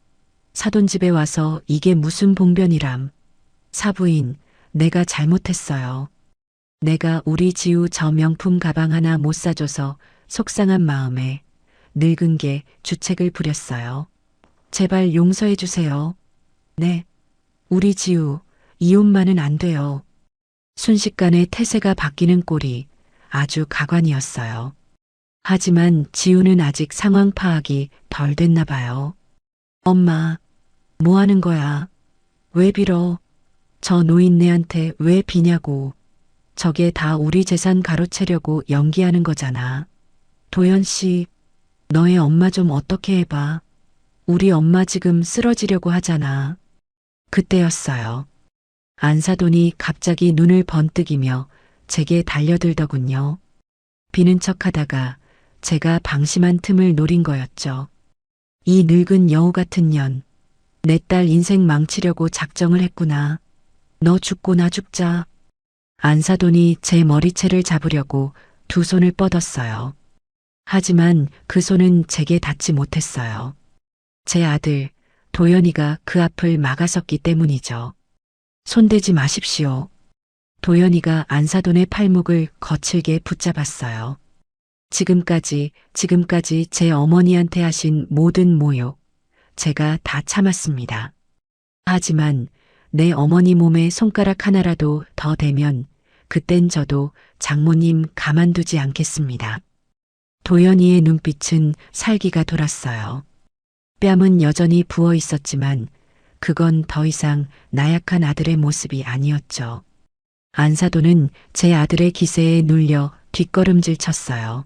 사돈집에 와서 이게 무슨 봉변이람. 사부인, 내가 잘못했어요. 내가 우리 지우 저 명품 가방 하나 못 사줘서 속상한 마음에 늙은 게 주책을 부렸어요. 제발 용서해 주세요. 네. 우리 지우 이혼만은 안 돼요. 순식간에 태세가 바뀌는 꼴이 아주 가관이었어요. 하지만 지우는 아직 상황 파악이 덜 됐나 봐요. 엄마, 뭐 하는 거야? 왜 빌어? 저 노인네한테 왜 비냐고. 저게 다 우리 재산 가로채려고 연기하는 거잖아. 도연 씨, 너의 엄마 좀 어떻게 해봐. 우리 엄마 지금 쓰러지려고 하잖아. 그때였어요. 안사돈이 갑자기 눈을 번뜩이며 제게 달려들더군요. 비는 척하다가 제가 방심한 틈을 노린 거였죠. 이 늙은 여우 같은 년, 내 딸 인생 망치려고 작정을 했구나. 너 죽고 나 죽자. 안사돈이 제 머리채를 잡으려고 두 손을 뻗었어요. 하지만 그 손은 제게 닿지 못했어요. 제 아들 도연이가 그 앞을 막아섰기 때문이죠. 손대지 마십시오. 도연이가 안사돈의 팔목을 거칠게 붙잡았어요. 지금까지 제 어머니한테 하신 모든 모욕, 제가 다 참았습니다. 하지만 내 어머니 몸에 손가락 하나라도 더 대면 그땐 저도 장모님 가만두지 않겠습니다. 도연이의 눈빛은 살기가 돌았어요. 뺨은 여전히 부어 있었지만 그건 더 이상 나약한 아들의 모습이 아니었죠. 안사돈은 제 아들의 기세에 눌려 뒷걸음질 쳤어요.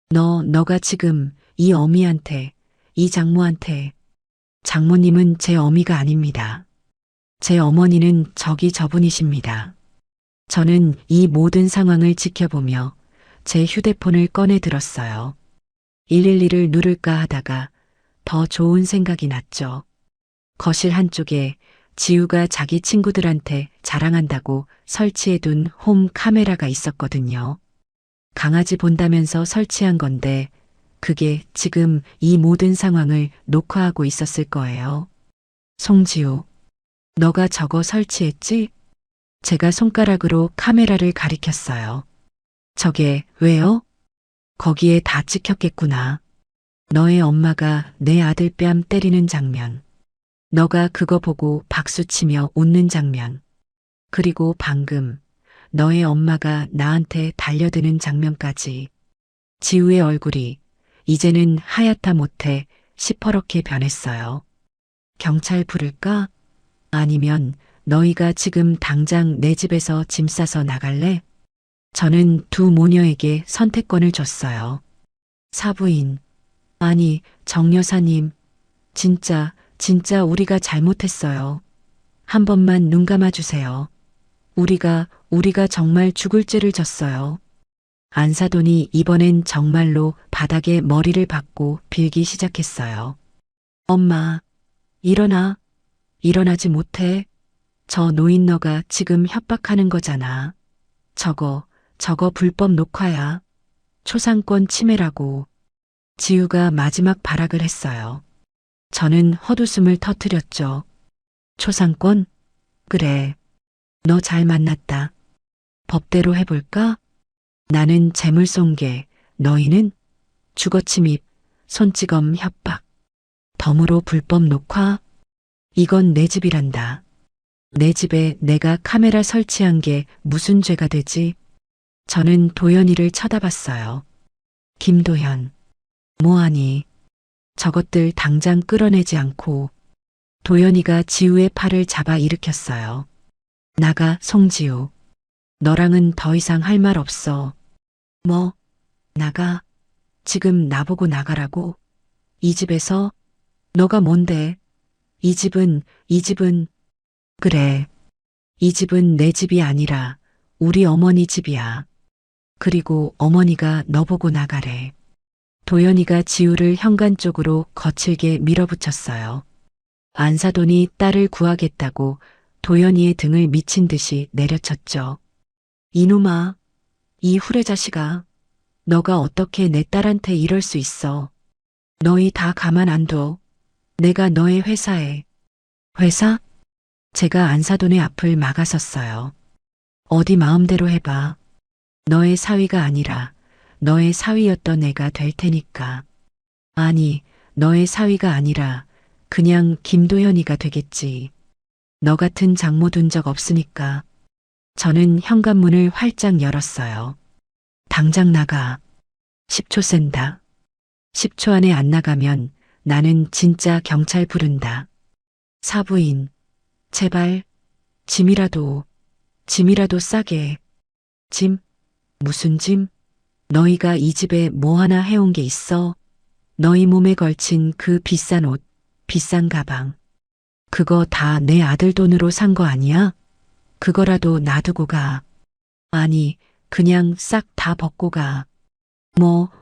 너가 지금 이 어미한테, 이 장모한테, 장모님은 제 어미가 아닙니다. 제 어머니는 저분이십니다. 저는 이 모든 상황을 지켜보며 제 휴대폰을 꺼내 들었어요. 112를 누를까 하다가 더 좋은 생각이 났죠. 거실 한쪽에 지우가 자기 친구들한테 자랑한다고 설치해둔 홈 카메라가 있었거든요. 강아지 본다면서 설치한 건데 그게 지금 이 모든 상황을 녹화하고 있었을 거예요. 송지우, 너가 저거 설치했지? 제가 손가락으로 카메라를 가리켰어요. 저게 왜요? 거기에 다 찍혔겠구나. 너의 엄마가 내 아들 뺨 때리는 장면. 너가 그거 보고 박수치며 웃는 장면. 그리고 방금 너의 엄마가 나한테 달려드는 장면까지. 지우의 얼굴이 이제는 하얗다 못해 시퍼렇게 변했어요. 경찰 부를까? 아니면 너희가 지금 당장 내 집에서 짐 싸서 나갈래? 저는 두 모녀에게 선택권을 줬어요. 사부인, 아니 정 여사님, 진짜 우리가 잘못했어요. 한 번만 눈 감아주세요. 우리가 정말 죽을 죄를 졌어요. 안사돈이 이번엔 정말로 바닥에 머리를 박고 빌기 시작했어요. 엄마, 일어나. 일어나지 못해. 저 노인너가 지금 협박하는 거잖아. 저거 불법 녹화야. 초상권 침해라고. 지우가 마지막 발악을 했어요. 저는 헛웃음을 터뜨렸죠. 초상권? 그래. 너 잘 만났다. 법대로 해볼까? 나는 재물손괴, 너희는 주거침입, 손찌검 협박, 덤으로 불법 녹화? 이건 내 집이란다. 내 집에 내가 카메라 설치한 게 무슨 죄가 되지? 저는 도연이를 쳐다봤어요. 김도현, 뭐하니? 저것들 당장 끌어내지 않고. 도연이가 지우의 팔을 잡아 일으켰어요. 나가, 송지우. 너랑은 더 이상 할 말 없어. 뭐? 나가? 지금 나보고 나가라고? 이 집에서? 너가 뭔데? 이 집은, 그래. 이 집은 내 집이 아니라 우리 어머니 집이야. 그리고 어머니가 너 보고 나가래. 도연이가 지우를 현관 쪽으로 거칠게 밀어붙였어요. 안사돈이 딸을 구하겠다고 도연이의 등을 미친 듯이 내려쳤죠. 이놈아, 이 후레자식아, 너가 어떻게 내 딸한테 이럴 수 있어. 너희 다 가만 안 둬. 내가 너의 회사에. 회사? 제가 안사돈의 앞을 막아섰어요. 어디 마음대로 해봐. 너의 사위가 아니라 너의 사위였던 애가 될 테니까. 아니, 너의 사위가 아니라 그냥 김도현이가 되겠지. 너 같은 장모 둔 적 없으니까. 저는 현관문을 활짝 열었어요. 당장 나가. 10초 센다. 10초 안에 안 나가면 나는 진짜 경찰 부른다. 사부인, 제발, 짐이라도 싸게. 짐? 무슨 짐? 너희가 이 집에 뭐 하나 해온 게 있어? 너희 몸에 걸친 그 비싼 옷, 비싼 가방. 그거 다 내 아들 돈으로 산 거 아니야? 그거라도 놔두고 가. 아니, 그냥 싹 다 벗고 가.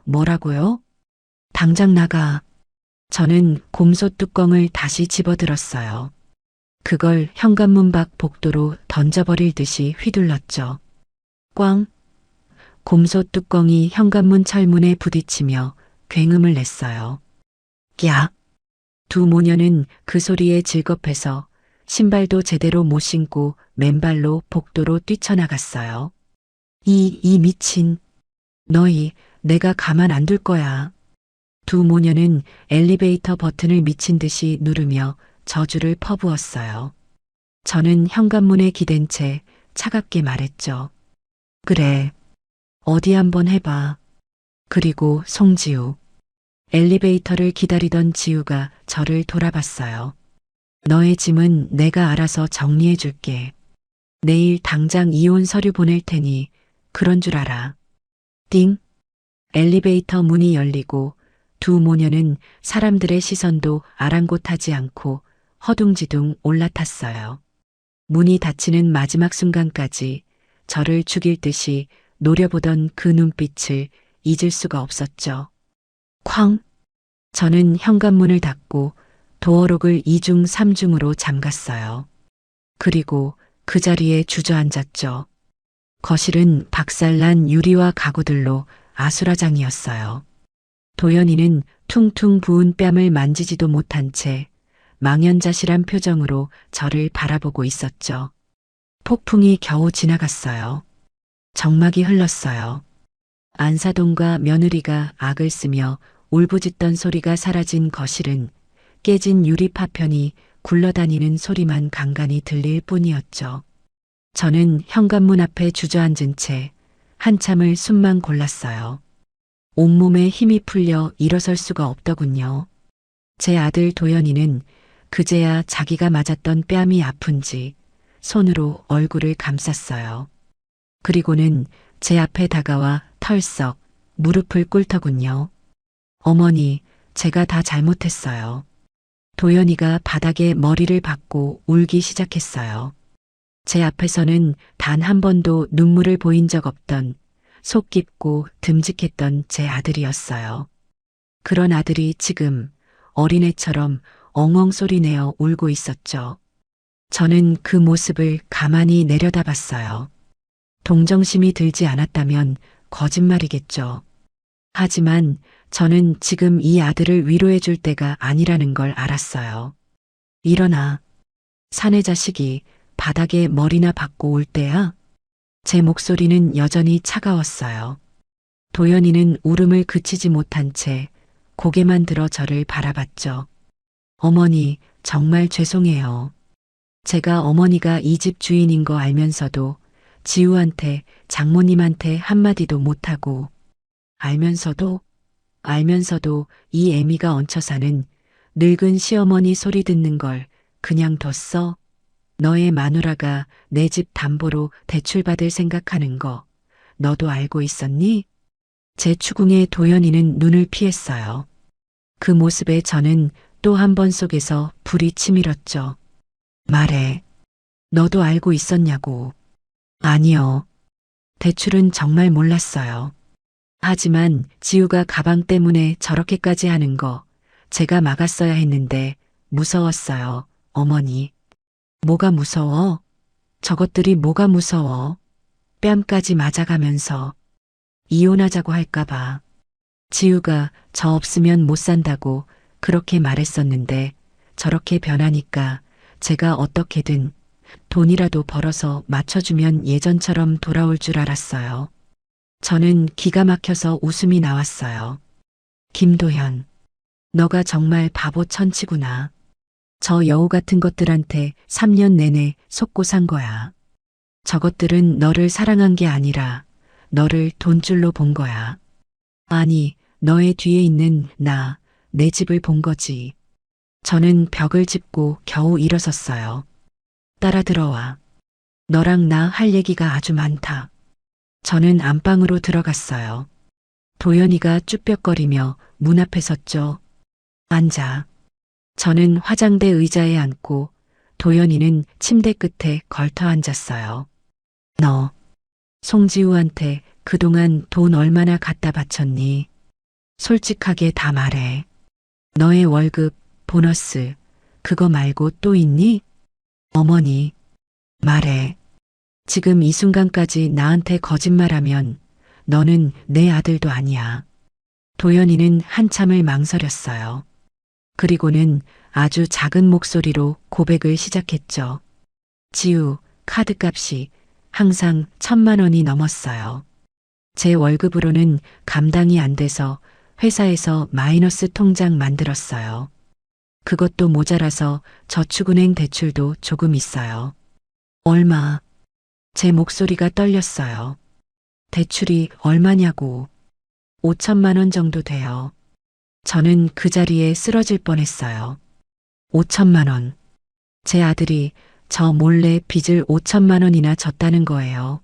뭐라고요? 당장 나가. 저는 곰소 뚜껑을 다시 집어들었어요. 그걸 현관문 밖 복도로 던져버릴 듯이 휘둘렀죠. 꽝! 곰소 뚜껑이 현관문 철문에 부딪히며 굉음을 냈어요. 야! 두 모녀는 그 소리에 질겁해서 신발도 제대로 못 신고 맨발로 복도로 뛰쳐나갔어요. 이 미친. 너희, 내가 가만 안 둘 거야. 두 모녀는 엘리베이터 버튼을 미친 듯이 누르며 저주를 퍼부었어요. 저는 현관문에 기댄 채 차갑게 말했죠. 그래. 어디 한번 해봐. 그리고 송지우. 엘리베이터를 기다리던 지우가 저를 돌아봤어요. 너의 짐은 내가 알아서 정리해 줄게. 내일 당장 이혼 서류 보낼 테니 그런 줄 알아. 띵. 엘리베이터 문이 열리고 두 모녀는 사람들의 시선도 아랑곳하지 않고 허둥지둥 올라탔어요. 문이 닫히는 마지막 순간까지 저를 죽일 듯이 노려보던 그 눈빛을 잊을 수가 없었죠. 쾅! 저는 현관문을 닫고 도어록을 2중 3중으로 잠갔어요. 그리고 그 자리에 주저앉았죠. 거실은 박살난 유리와 가구들로 아수라장이었어요. 도연이는 퉁퉁 부은 뺨을 만지지도 못한 채 망연자실한 표정으로 저를 바라보고 있었죠. 폭풍이 겨우 지나갔어요. 정막이 흘렀어요. 안사돈과 며느리가 악을 쓰며 울부짖던 소리가 사라진 거실은 깨진 유리 파편이 굴러다니는 소리만 간간히 들릴 뿐이었죠. 저는 현관문 앞에 주저앉은 채 한참을 숨만 골랐어요. 온몸에 힘이 풀려 일어설 수가 없더군요. 제 아들 도연이는 그제야 자기가 맞았던 뺨이 아픈지 손으로 얼굴을 감쌌어요. 그리고는 제 앞에 다가와 털썩 무릎을 꿇더군요. 어머니, 제가 다 잘못했어요. 도연이가 바닥에 머리를 박고 울기 시작했어요. 제 앞에서는 단 한 번도 눈물을 보인 적 없던 속 깊고 듬직했던 제 아들이었어요. 그런 아들이 지금 어린애처럼 엉엉 소리내어 울고 있었죠. 저는 그 모습을 가만히 내려다봤어요. 동정심이 들지 않았다면 거짓말이겠죠. 하지만 저는 지금 이 아들을 위로해 줄 때가 아니라는 걸 알았어요. 일어나. 사내 자식이 바닥에 머리나 박고 울 때야? 제 목소리는 여전히 차가웠어요. 도연이는 울음을 그치지 못한 채 고개만 들어 저를 바라봤죠. 어머니, 정말 죄송해요. 제가 어머니가 이 집 주인인 거 알면서도 지우한테, 장모님한테 한마디도 못하고, 알면서도 이 애미가 얹혀 사는 늙은 시어머니 소리 듣는 걸 그냥 뒀어? 너의 마누라가 내 집 담보로 대출받을 생각하는 거 너도 알고 있었니? 제 추궁에 도연이는 눈을 피했어요. 그 모습에 저는 또 한 번 속에서 불이 치밀었죠. 말해. 너도 알고 있었냐고. 아니요. 대출은 정말 몰랐어요. 하지만 지우가 가방 때문에 저렇게까지 하는 거 제가 막았어야 했는데 무서웠어요, 어머니. 뭐가 무서워? 저것들이 뭐가 무서워? 뺨까지 맞아가면서 이혼하자고 할까봐. 지우가 저 없으면 못 산다고 그렇게 말했었는데 저렇게 변하니까 제가 어떻게든 돈이라도 벌어서 맞춰주면 예전처럼 돌아올 줄 알았어요. 저는 기가 막혀서 웃음이 나왔어요. 김도현, 너가 정말 바보 천치구나. 저 여우 같은 것들한테 3년 내내 속고 산 거야. 저것들은 너를 사랑한 게 아니라 너를 돈줄로 본 거야. 아니, 너의 뒤에 있는 나, 내 집을 본 거지. 저는 벽을 짚고 겨우 일어섰어요. 따라 들어와. 너랑 나 할 얘기가 아주 많다. 저는 안방으로 들어갔어요. 도연이가 쭈뼛거리며 문 앞에 섰죠. 앉아. 저는 화장대 의자에 앉고 도연이는 침대 끝에 걸터 앉았어요. 너, 송지우한테 그동안 돈 얼마나 갖다 바쳤니? 솔직하게 다 말해. 너의 월급, 보너스, 그거 말고 또 있니? 어머니, 말해. 지금 이 순간까지 나한테 거짓말하면 너는 내 아들도 아니야. 도연이는 한참을 망설였어요. 그리고는 아주 작은 목소리로 고백을 시작했죠. 지우, 카드값이 항상 1,000만 원이 넘었어요. 제 월급으로는 감당이 안 돼서 회사에서 마이너스 통장 만들었어요. 그것도 모자라서 저축은행 대출도 조금 있어요. 얼마? 제 목소리가 떨렸어요. 대출이 얼마냐고. 5천만 원 정도 돼요. 저는 그 자리에 쓰러질 뻔했어요. 5천만 원. 제 아들이 저 몰래 빚을 5천만 원이나 졌다는 거예요.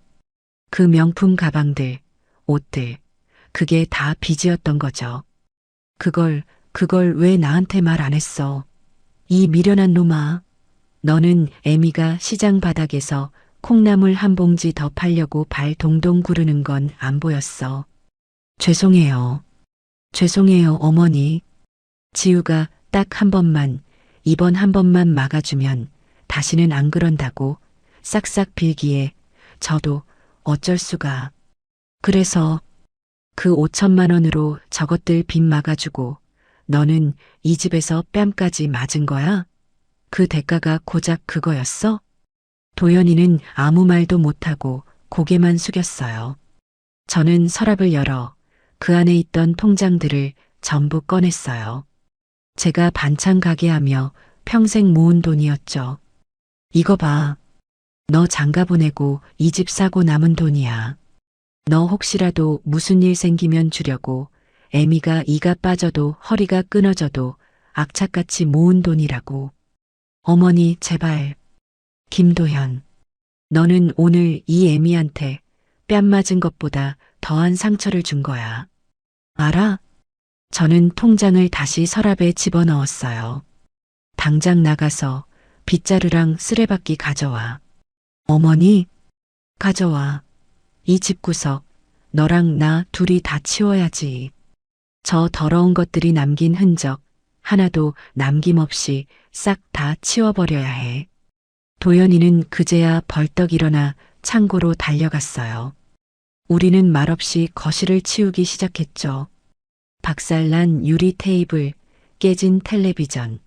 그 명품 가방들, 옷들, 그게 다 빚이었던 거죠. 그걸 왜 나한테 말 안 했어? 이 미련한 놈아. 너는 애미가 시장 바닥에서 콩나물 한 봉지 더 팔려고 발 동동 구르는 건 안 보였어. 죄송해요. 죄송해요, 어머니. 지우가 딱 한 번만, 이번 한 번만 막아주면 다시는 안 그런다고 싹싹 빌기에 저도 어쩔 수가. 그래서 그 5천만 원으로 저것들 빚 막아주고 너는 이 집에서 뺨까지 맞은 거야? 그 대가가 고작 그거였어? 도연이는 아무 말도 못하고 고개만 숙였어요. 저는 서랍을 열어 그 안에 있던 통장들을 전부 꺼냈어요. 제가 반찬 가게 하며 평생 모은 돈이었죠. 이거 봐. 너 장가 보내고 이 집 사고 남은 돈이야. 너 혹시라도 무슨 일 생기면 주려고 애미가 이가 빠져도 허리가 끊어져도 악착같이 모은 돈이라고. 어머니 제발. 김도현. 너는 오늘 이 애미한테 뺨 맞은 것보다 더한 상처를 준 거야. 알아? 저는 통장을 다시 서랍에 집어넣었어요. 당장 나가서 빗자루랑 쓰레받기 가져와. 어머니? 가져와. 이 집구석 너랑 나 둘이 다 치워야지. 저 더러운 것들이 남긴 흔적 하나도 남김없이 싹 다 치워버려야 해. 도연이는 그제야 벌떡 일어나 창고로 달려갔어요. 우리는 말없이 거실을 치우기 시작했죠. 박살난 유리 테이블, 깨진 텔레비전,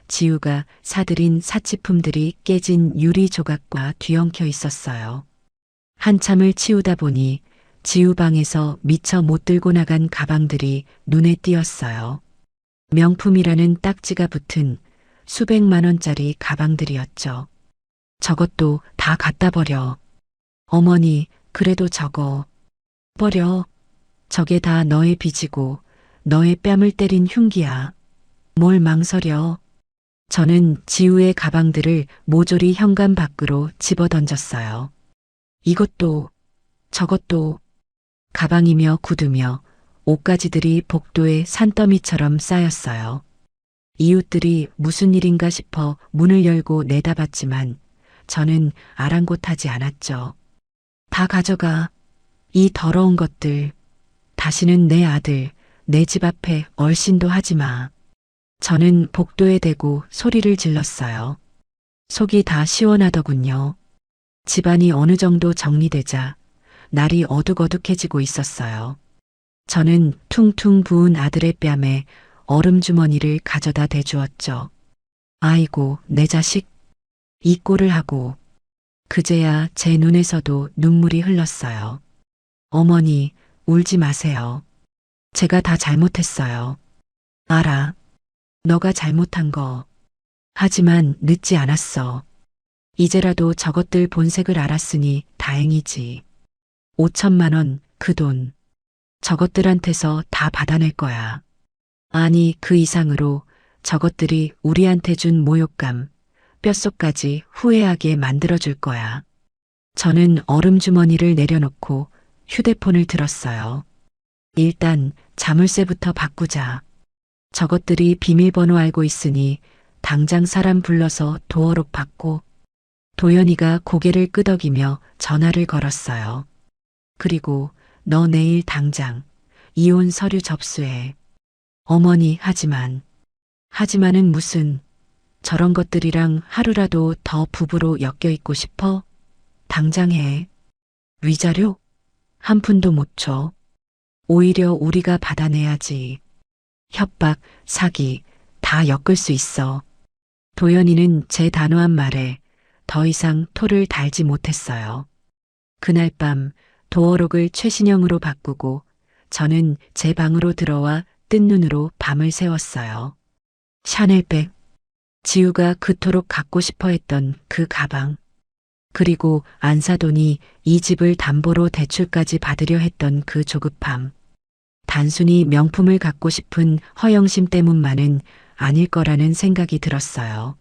지우가 사들인 사치품들이 깨진 유리 조각과 뒤엉켜 있었어요. 한참을 치우다 보니 지우 방에서 미처 못 들고 나간 가방들이 눈에 띄었어요. 명품이라는 딱지가 붙은 수백만 원짜리 가방들이었죠. 저것도 다 갖다 버려. 어머니, 그래도 저거 버려. 저게 다 너의 빚이고 너의 뺨을 때린 흉기야. 뭘 망설여. 저는 지우의 가방들을 모조리 현관 밖으로 집어던졌어요. 이것도 저것도 가방이며 구두며 옷가지들이 복도에 산더미처럼 쌓였어요. 이웃들이 무슨 일인가 싶어 문을 열고 내다봤지만 저는 아랑곳하지 않았죠. 다 가져가. 이 더러운 것들. 다시는 내 아들, 내 집 앞에 얼씬도 하지 마. 저는 복도에 대고 소리를 질렀어요. 속이 다 시원하더군요. 집안이 어느 정도 정리되자 날이 어둑어둑해지고 있었어요. 저는 퉁퉁 부은 아들의 뺨에 얼음 주머니를 가져다 대주었죠. 아이고, 내 자식. 이 꼴을 하고. 그제야 제 눈에서도 눈물이 흘렀어요. 어머니, 울지 마세요. 제가 다 잘못했어요. 알아. 너가 잘못한 거. 하지만 늦지 않았어. 이제라도 저것들 본색을 알았으니 다행이지. 5천만 원, 그 돈. 저것들한테서 다 받아낼 거야. 아니, 그 이상으로 저것들이 우리한테 준 모욕감, 뼛속까지 후회하게 만들어줄 거야. 저는 얼음주머니를 내려놓고 휴대폰을 들었어요. 일단 자물쇠부터 바꾸자. 저것들이 비밀번호 알고 있으니 당장 사람 불러서 도어록 받고. 도연이가 고개를 끄덕이며 전화를 걸었어요. 그리고 너 내일 당장 이혼 서류 접수해. 어머니, 하지만은 무슨, 저런 것들이랑 하루라도 더 부부로 엮여 있고 싶어? 당장 해. 위자료? 한 푼도 못 줘. 오히려 우리가 받아내야지. 협박, 사기, 다 엮을 수 있어. 도연이는 제 단호한 말에 더 이상 토를 달지 못했어요. 그날 밤 도어록을 최신형으로 바꾸고 저는 제 방으로 들어와 뜬 눈으로 밤을 새웠어요. 샤넬백, 지우가 그토록 갖고 싶어 했던 그 가방, 그리고 안사돈이 이 집을 담보로 대출까지 받으려 했던 그 조급함. 단순히 명품을 갖고 싶은 허영심 때문만은 아닐 거라는 생각이 들었어요.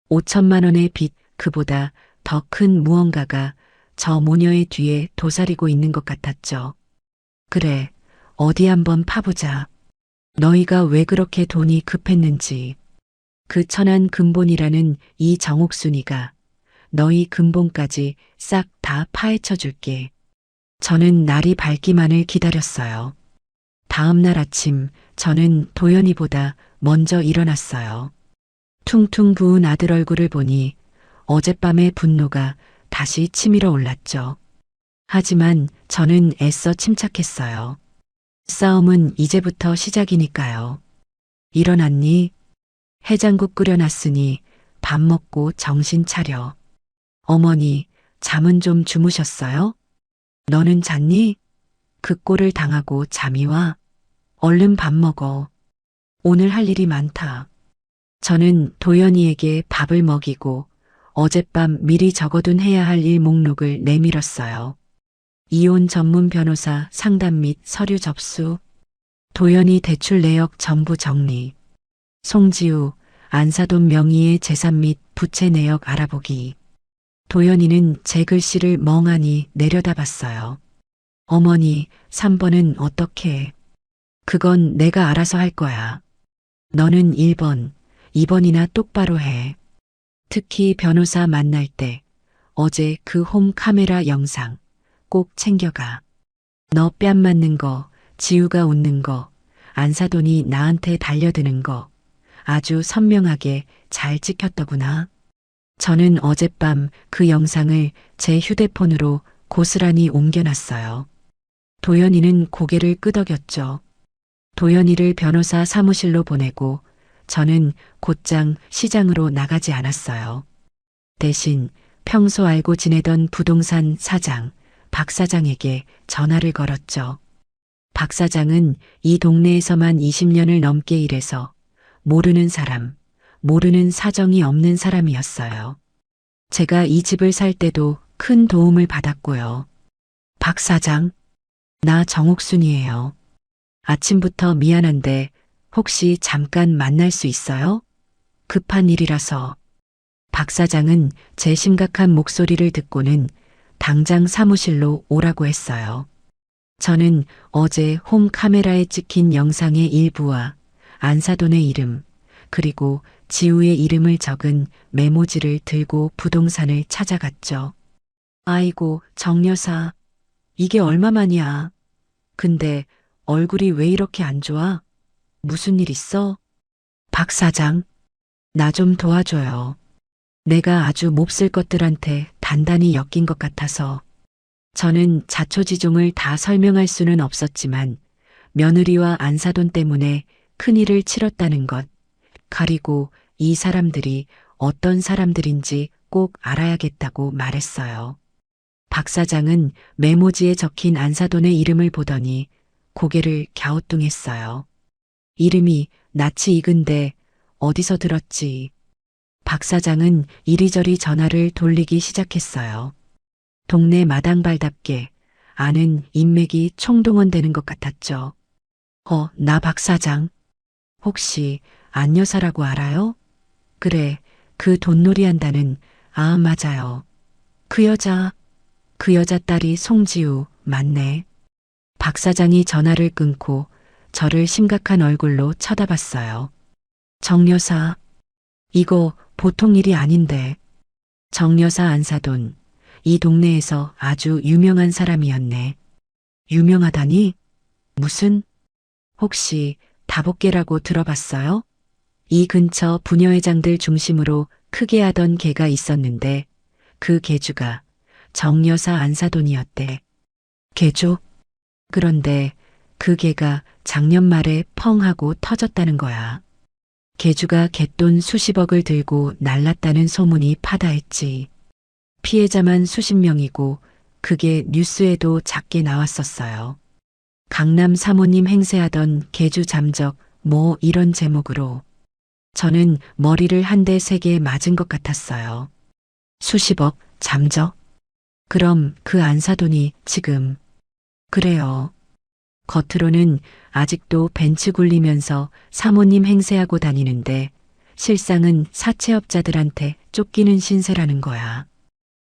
5천만 원의 빚, 그보다 더 큰 무언가가 저 모녀의 뒤에 도사리고 있는 것 같았죠. 그래, 어디 한번 파보자. 너희가 왜 그렇게 돈이 급했는지. 그 천한 근본이라는 이 정옥순이가 너희 근본까지 싹 다 파헤쳐 줄게. 저는 날이 밝기만을 기다렸어요. 다음 날 아침 저는 도연이보다 먼저 일어났어요. 퉁퉁 부은 아들 얼굴을 보니 어젯밤의 분노가 다시 치밀어 올랐죠. 하지만 저는 애써 침착했어요. 싸움은 이제부터 시작이니까요. 일어났니? 해장국 끓여놨으니 밥 먹고 정신 차려. 어머니, 잠은 좀 주무셨어요? 너는 잤니? 그 꼴을 당하고 잠이 와? 얼른 밥 먹어. 오늘 할 일이 많다. 저는 도연이에게 밥을 먹이고 어젯밤 미리 적어둔 해야 할 일 목록을 내밀었어요. 이혼 전문 변호사 상담 및 서류 접수, 도연이 대출 내역 전부 정리, 송지우, 안사돈 명의의 재산 및 부채 내역 알아보기. 도연이는 제 글씨를 멍하니 내려다봤어요. 어머니, 3번은 어떻게? 그건 내가 알아서 할 거야. 너는 1번, 2번이나 똑바로 해. 특히 변호사 만날 때 어제 그 홈 카메라 영상 꼭 챙겨가. 너 뺨 맞는 거, 지우가 웃는 거, 안사돈이 나한테 달려드는 거 아주 선명하게 잘 찍혔더구나. 저는 어젯밤 그 영상을 제 휴대폰으로 고스란히 옮겨놨어요. 도연이는 고개를 끄덕였죠. 도연이를 변호사 사무실로 보내고 저는 곧장 시장으로 나가지 않았어요. 대신 평소 알고 지내던 부동산 사장, 박 사장에게 전화를 걸었죠. 박 사장은 이 동네에서만 20년을 넘게 일해서 모르는 사람, 모르는 사정이 없는 사람이었어요. 제가 이 집을 살 때도 큰 도움을 받았고요. 박 사장, 나 정옥순이에요. 아침부터 미안한데 혹시 잠깐 만날 수 있어요? 급한 일이라서. 박 사장은 제 심각한 목소리를 듣고는 당장 사무실로 오라고 했어요. 저는 어제 홈 카메라에 찍힌 영상의 일부와 안사돈의 이름, 그리고 지우의 이름을 적은 메모지를 들고 부동산을 찾아갔죠. 아이고, 정 여사, 이게 얼마만이야. 근데 얼굴이 왜 이렇게 안 좋아? 무슨 일 있어? 박 사장, 나 좀 도와줘요. 내가 아주 몹쓸 것들한테 단단히 엮인 것 같아서. 저는 자초지종을 다 설명할 수는 없었지만 며느리와 안사돈 때문에 큰일을 치렀다는 것, 그리고 이 사람들이 어떤 사람들인지 꼭 알아야겠다고 말했어요. 박 사장은 메모지에 적힌 안사돈의 이름을 보더니 고개를 갸우뚱했어요. 이름이 낯이 익은데 어디서 들었지? 박 사장은 이리저리 전화를 돌리기 시작했어요. 동네 마당발답게 아는 인맥이 총동원되는 것 같았죠. 나 박 사장. 혹시 안 여사라고 알아요? 그래, 그 돈놀이 한다는, 맞아요. 그 여자 딸이 송지우, 맞네. 박 사장이 전화를 끊고 저를 심각한 얼굴로 쳐다봤어요. 정 여사, 이거 보통 일이 아닌데. 정 여사 안사돈, 이 동네에서 아주 유명한 사람이었네. 유명하다니? 무슨? 혹시 다복계라고 들어봤어요? 이 근처 부녀회장들 중심으로 크게 하던 개가 있었는데 그 개주가 정 여사 안사돈이었대. 개주? 그런데 그 개가 작년 말에 펑 하고 터졌다는 거야. 개주가 갯돈 수십억을 들고 날랐다는 소문이 파다했지. 피해자만 수십 명이고 그게 뉴스에도 작게 나왔었어요. 강남 사모님 행세하던 개주 잠적 뭐 이런 제목으로. 저는 머리를 한 대 세게 맞은 것 같았어요. 수십억 잠적? 그럼 그 안사돈이 지금. 그래요. 겉으로는 아직도 벤츠 굴리면서 사모님 행세하고 다니는데 실상은 사채업자들한테 쫓기는 신세라는 거야.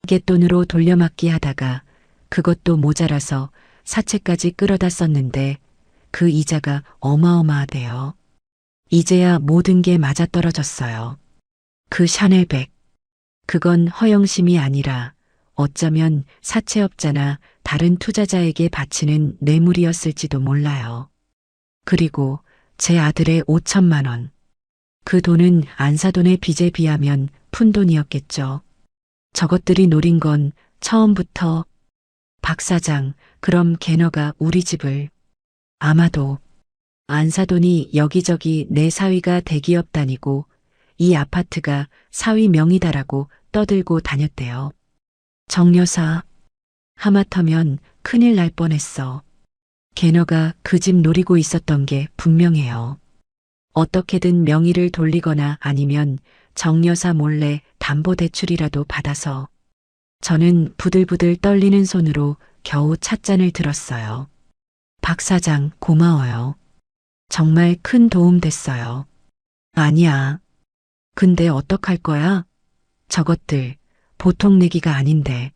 갯돈으로 돌려막기 하다가 그것도 모자라서 사채까지 끌어다 썼는데 그 이자가 어마어마하대요. 이제야 모든 게 맞아떨어졌어요. 그 샤넬백. 그건 허영심이 아니라 어쩌면 사채업자나 다른 투자자에게 바치는 뇌물이었을지도 몰라요. 그리고 제 아들의 5천만 원. 그 돈은 안사돈의 빚에 비하면 푼돈이었겠죠. 저것들이 노린 건 처음부터. 박 사장, 그럼 걔너가 우리 집을. 아마도. 안사돈이 여기저기 내 사위가 대기업 다니고 이 아파트가 사위 명의다라고 떠들고 다녔대요. 정 여사, 하마터면 큰일 날 뻔했어. 걔너가 그 집 노리고 있었던 게 분명해요. 어떻게든 명의를 돌리거나 아니면 정 여사 몰래 담보대출이라도 받아서. 저는 부들부들 떨리는 손으로 겨우 찻잔을 들었어요. 박 사장, 고마워요. 정말 큰 도움 됐어요. 아니야. 근데 어떡할 거야? 저것들 보통 내기가 아닌데.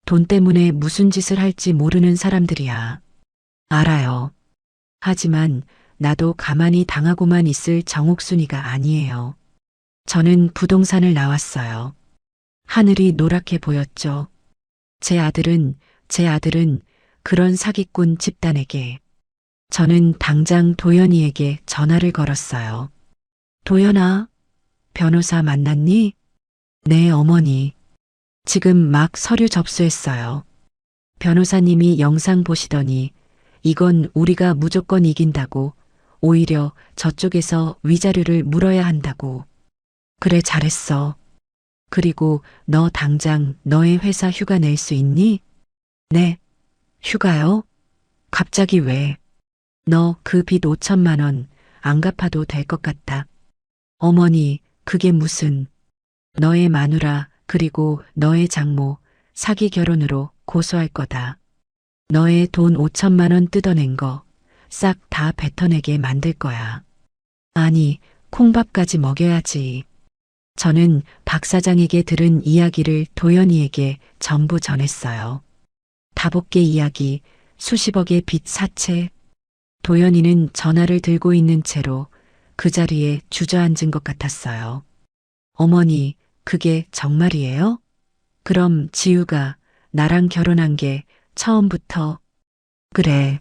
돈 때문에 무슨 짓을 할지 모르는 사람들이야. 알아요. 하지만 나도 가만히 당하고만 있을 정옥순이가 아니에요. 저는 부동산을 나왔어요. 하늘이 노랗게 보였죠. 제 아들은 그런 사기꾼 집단에게. 저는 당장 도연이에게 전화를 걸었어요. 도연아, 변호사 만났니? 네, 어머니. 지금 막 서류 접수했어요. 변호사님이 영상 보시더니 이건 우리가 무조건 이긴다고, 오히려 저쪽에서 위자료를 물어야 한다고. 그래, 잘했어. 그리고 너 당장 너의 회사 휴가 낼 수 있니? 네. 휴가요? 갑자기 왜? 너 그 빚 5천만 원 안 갚아도 될 것 같다. 어머니, 그게 무슨. 너의 마누라 그리고 너의 장모 사기 결혼으로 고소할 거다. 너의 돈 5천만 원 뜯어낸 거 싹 다 뱉어내게 만들 거야. 아니, 콩밥까지 먹여야지. 저는 박 사장에게 들은 이야기를 도연이에게 전부 전했어요. 다복계 이야기, 수십억의 빚 사채. 도연이는 전화를 들고 있는 채로 그 자리에 주저앉은 것 같았어요. 어머니, 그게 정말이에요? 그럼 지우가 나랑 결혼한 게 처음부터. 그래.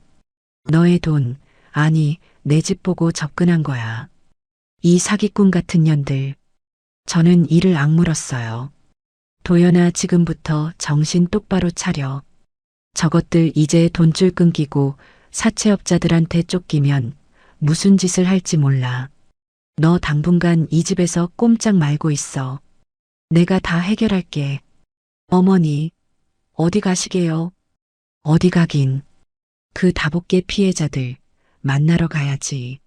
너의 돈, 아니, 내 집 보고 접근한 거야. 이 사기꾼 같은 년들. 저는 이를 악물었어요. 도연아, 지금부터 정신 똑바로 차려. 저것들 이제 돈줄 끊기고 사채업자들한테 쫓기면 무슨 짓을 할지 몰라. 너 당분간 이 집에서 꼼짝 말고 있어. 내가 다 해결할게. 어머니, 어디 가시게요? 어디 가긴. 그 다복계 피해자들 만나러 가야지.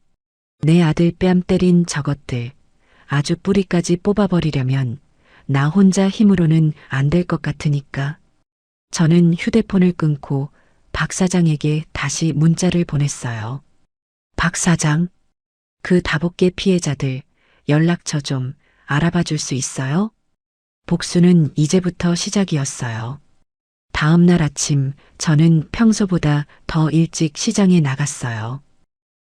내 아들 뺨 때린 저것들 아주 뿌리까지 뽑아버리려면 나 혼자 힘으로는 안 될 것 같으니까. 저는 휴대폰을 끊고 박 사장에게 다시 문자를 보냈어요. 박 사장, 그 다복계 피해자들 연락처 좀 알아봐 줄 수 있어요? 복수는 이제부터 시작이었어요. 다음 날 아침 저는 평소보다 더 일찍 시장에 나갔어요.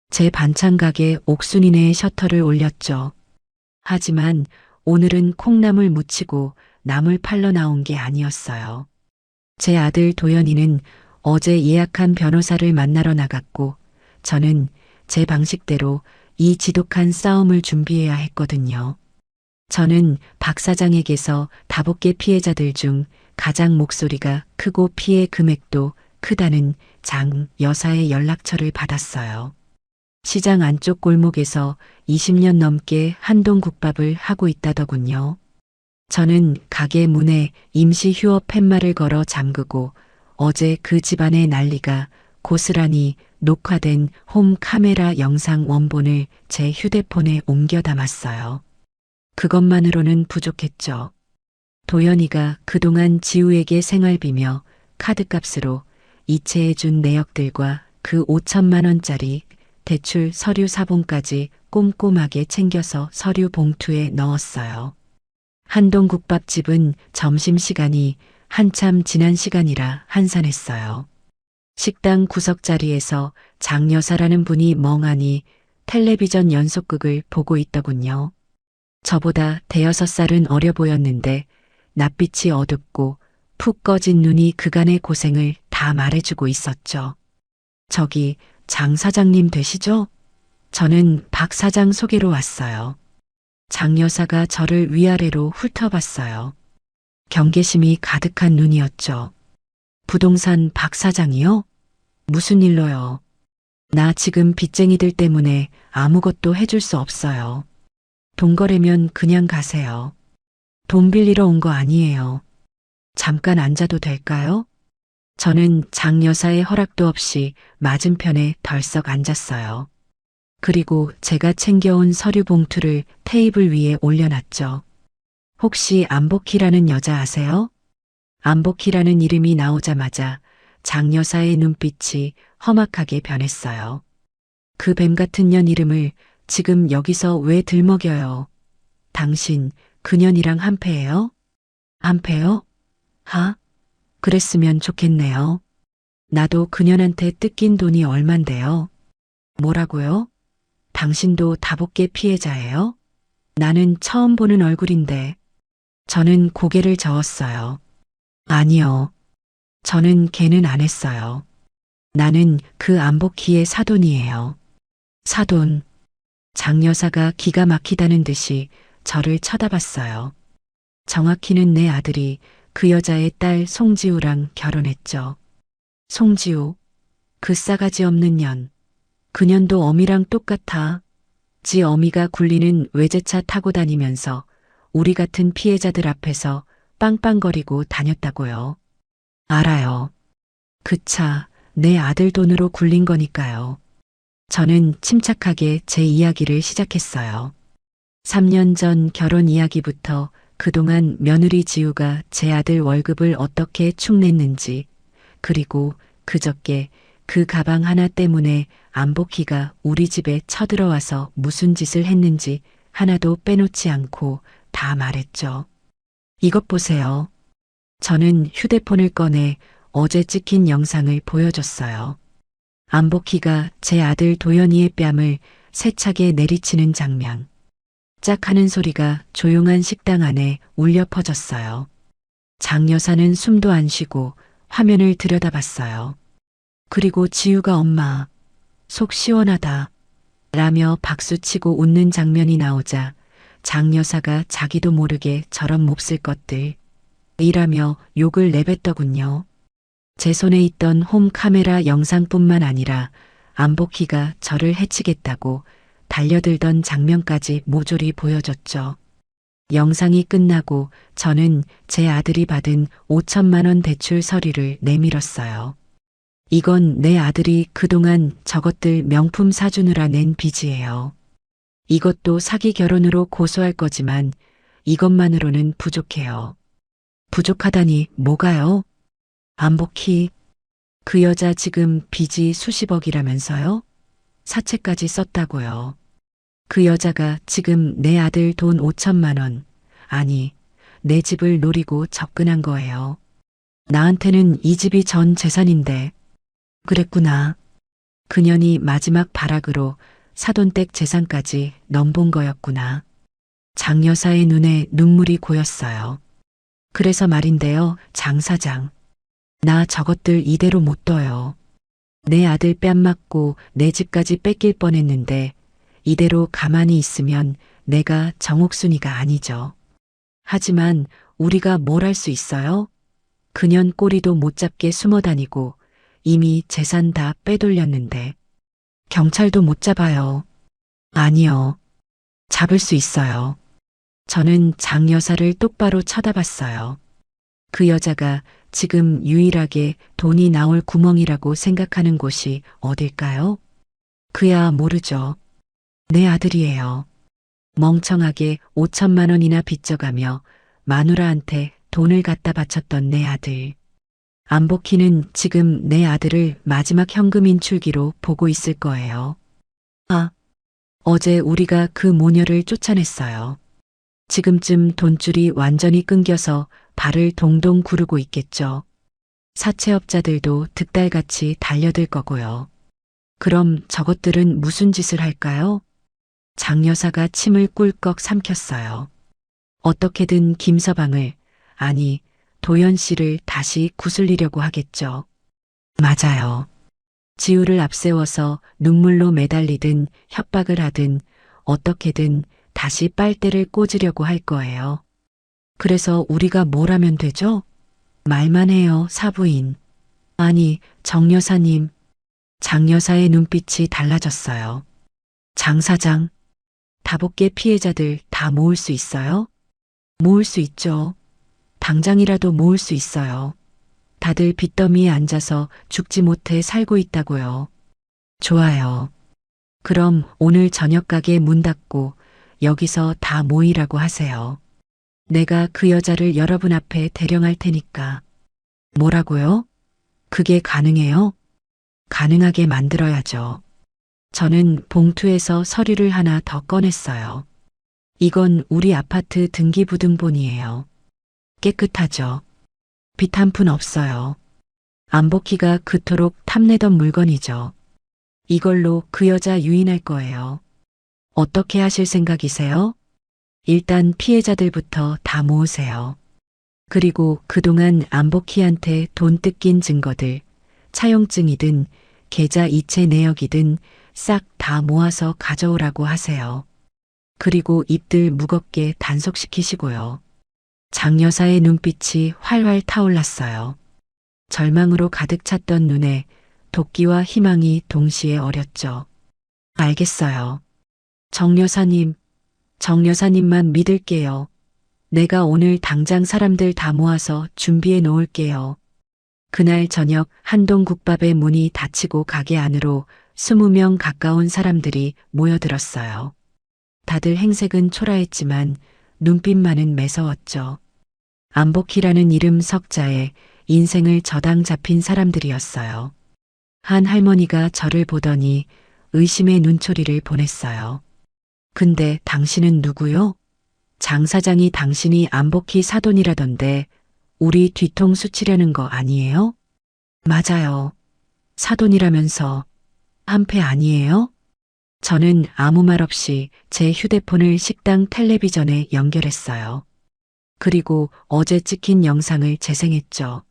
제 반찬 가게 옥순이네 셔터를 올렸죠. 하지만 오늘은 콩나물 무치고 나물 팔러 나온 게 아니었어요. 제 아들 도연이는 어제 예약한 변호사를 만나러 나갔고 저는 제 방식대로 이 지독한 싸움을 준비해야 했거든요. 저는 박 사장에게서 다복계 피해자들 중 가장 목소리가 크고 피해 금액도 크다는 장 여사의 연락처를 받았어요. 시장 안쪽 골목에서 20년 넘게 한동국밥을 하고 있다더군요. 저는 가게 문에 임시 휴업 팻말을 걸어 잠그고 어제 그 집안의 난리가 고스란히 녹화된 홈 카메라 영상 원본을 제 휴대폰에 옮겨 담았어요. 그것만으로는 부족했죠. 도연이가 그동안 지우에게 생활비며 카드값으로 이체해준 내역들과 그 5천만 원짜리 대출 서류 사본까지 꼼꼼하게 챙겨서 서류 봉투에 넣었어요. 한동국밥집은 점심시간이 한참 지난 시간이라 한산했어요. 식당 구석자리에서 장 여사라는 분이 멍하니 텔레비전 연속극을 보고 있더군요. 저보다 대여섯 살은 어려 보였는데 낯빛이 어둡고 푹 꺼진 눈이 그간의 고생을 다 말해주고 있었죠. 저기 장 사장님 되시죠? 저는 박 사장 소개로 왔어요. 장 여사가 저를 위아래로 훑어봤어요. 경계심이 가득한 눈이었죠. 부동산 박 사장이요? 무슨 일로요? 나 지금 빚쟁이들 때문에 아무것도 해줄 수 없어요. 돈 거래면 그냥 가세요. 돈 빌리러 온 거 아니에요. 잠깐 앉아도 될까요? 저는 장 여사의 허락도 없이 맞은편에 덜썩 앉았어요. 그리고 제가 챙겨온 서류 봉투를 테이블 위에 올려놨죠. 혹시 안복희라는 여자 아세요? 안복희라는 이름이 나오자마자 장 여사의 눈빛이 험악하게 변했어요. 그 뱀 같은 년 이름을 지금 여기서 왜 들먹여요? 당신 그년이랑 한패예요? 한패요? 하? 그랬으면 좋겠네요. 나도 그년한테 뜯긴 돈이 얼만데요. 뭐라고요? 당신도 다복계 피해자예요? 나는 처음 보는 얼굴인데. 저는 고개를 저었어요. 아니요. 저는 걔는 안 했어요. 나는 그 안복희의 사돈이에요. 사돈. 장 여사가 기가 막히다는 듯이 저를 쳐다봤어요. 정확히는 내 아들이 그 여자의 딸 송지우랑 결혼했죠. 송지우. 그 싸가지 없는 년. 그년도 어미랑 똑같아. 지 어미가 굴리는 외제차 타고 다니면서 우리 같은 피해자들 앞에서 빵빵거리고 다녔다고요. 알아요. 그 차 내 아들 돈으로 굴린 거니까요. 저는 침착하게 제 이야기를 시작했어요. 3년 전 결혼 이야기부터 그동안 며느리 지우가 제 아들 월급을 어떻게 축냈는지, 그리고 그저께 그 가방 하나 때문에 안복희가 우리 집에 쳐들어와서 무슨 짓을 했는지 하나도 빼놓지 않고 다 말했죠. 이것 보세요. 저는 휴대폰을 꺼내 어제 찍힌 영상을 보여줬어요. 안복희가 제 아들 도연이의 뺨을 세차게 내리치는 장면. 짝 하는 소리가 조용한 식당 안에 울려 퍼졌어요. 장 여사는 숨도 안 쉬고 화면을 들여다봤어요. 그리고 지우가 엄마, 속 시원하다 라며 박수치고 웃는 장면이 나오자 장 여사가 자기도 모르게 저런 몹쓸 것들 이라며 욕을 내뱉더군요. 제 손에 있던 홈 카메라 영상뿐만 아니라 안복희가 저를 해치겠다고 달려들던 장면까지 모조리 보여줬죠. 영상이 끝나고 저는 제 아들이 받은 5천만 원 대출 서류를 내밀었어요. 이건 내 아들이 그동안 저것들 명품 사주느라 낸 빚이에요. 이것도 사기 결혼으로 고소할 거지만 이것만으로는 부족해요. 부족하다니 뭐가요? 안복희, 그 여자 지금 빚이 수십억이라면서요? 사채까지 썼다고요. 그 여자가 지금 내 아들 돈 5천만 원, 아니, 내 집을 노리고 접근한 거예요. 나한테는 이 집이 전 재산인데. 그랬구나. 그년이 마지막 발악으로 사돈댁 재산까지 넘본 거였구나. 장 여사의 눈에 눈물이 고였어요. 그래서 말인데요, 장 사장. 나 저것들 이대로 못 둬요. 내 아들 뺨 맞고 내 집까지 뺏길 뻔했는데 이대로 가만히 있으면 내가 정옥순이가 아니죠. 하지만 우리가 뭘 할 수 있어요? 그년 꼬리도 못 잡게 숨어 다니고 이미 재산 다 빼돌렸는데 경찰도 못 잡아요. 아니요. 잡을 수 있어요. 저는 장 여사를 똑바로 쳐다봤어요. 그 여자가 지금 유일하게 돈이 나올 구멍이라고 생각하는 곳이 어딜까요? 그야 모르죠. 내 아들이에요. 멍청하게 5천만 원이나 빚져가며 마누라한테 돈을 갖다 바쳤던 내 아들. 안복희는 지금 내 아들을 마지막 현금 인출기로 보고 있을 거예요. 아, 어제 우리가 그 모녀를 쫓아냈어요. 지금쯤 돈줄이 완전히 끊겨서 발을 동동 구르고 있겠죠. 사채업자들도 득달같이 달려들 거고요. 그럼 저것들은 무슨 짓을 할까요? 장 여사가 침을 꿀꺽 삼켰어요. 어떻게든 김서방을, 아니 도연 씨를 다시 구슬리려고 하겠죠. 맞아요. 지우를 앞세워서 눈물로 매달리든 협박을 하든 어떻게든 다시 빨대를 꽂으려고 할 거예요. 그래서 우리가 뭘 하면 되죠? 말만 해요, 사부인. 아니, 정 여사님. 장 여사의 눈빛이 달라졌어요. 장 사장, 다복계 피해자들 다 모을 수 있어요? 모을 수 있죠. 당장이라도 모을 수 있어요. 다들 빚더미에 앉아서 죽지 못해 살고 있다고요. 좋아요. 그럼 오늘 저녁 가게 문 닫고 여기서 다 모이라고 하세요. 내가 그 여자를 여러분 앞에 대령할 테니까. 뭐라고요? 그게 가능해요? 가능하게 만들어야죠. 저는 봉투에서 서류를 하나 더 꺼냈어요. 이건 우리 아파트 등기부등본이에요. 깨끗하죠. 빚 한 푼 없어요. 안복희가 그토록 탐내던 물건이죠. 이걸로 그 여자 유인할 거예요. 어떻게 하실 생각이세요? 일단 피해자들부터 다 모으세요. 그리고 그동안 안복희한테 돈 뜯긴 증거들, 차용증이든 계좌 이체 내역이든 싹 다 모아서 가져오라고 하세요. 그리고 입들 무겁게 단속시키시고요. 장 여사의 눈빛이 활활 타올랐어요. 절망으로 가득 찼던 눈에 도끼와 희망이 동시에 어렸죠. 알겠어요. 정 여사님, 정 여사님만 믿을게요. 내가 오늘 당장 사람들 다 모아서 준비해 놓을게요. 그날 저녁 한동 국밥의 문이 닫히고 가게 안으로 20명 가까운 사람들이 모여들었어요. 다들 행색은 초라했지만 눈빛만은 매서웠죠. 안복희라는 이름 석자에 인생을 저당 잡힌 사람들이었어요. 한 할머니가 저를 보더니 의심의 눈초리를 보냈어요. 근데 당신은 누구요? 장 사장이 당신이 안복희 사돈이라던데 우리 뒤통수 치려는 거 아니에요? 맞아요. 사돈이라면서 한패 아니에요? 저는 아무 말 없이 제 휴대폰을 식당 텔레비전에 연결했어요. 그리고 어제 찍힌 영상을 재생했죠.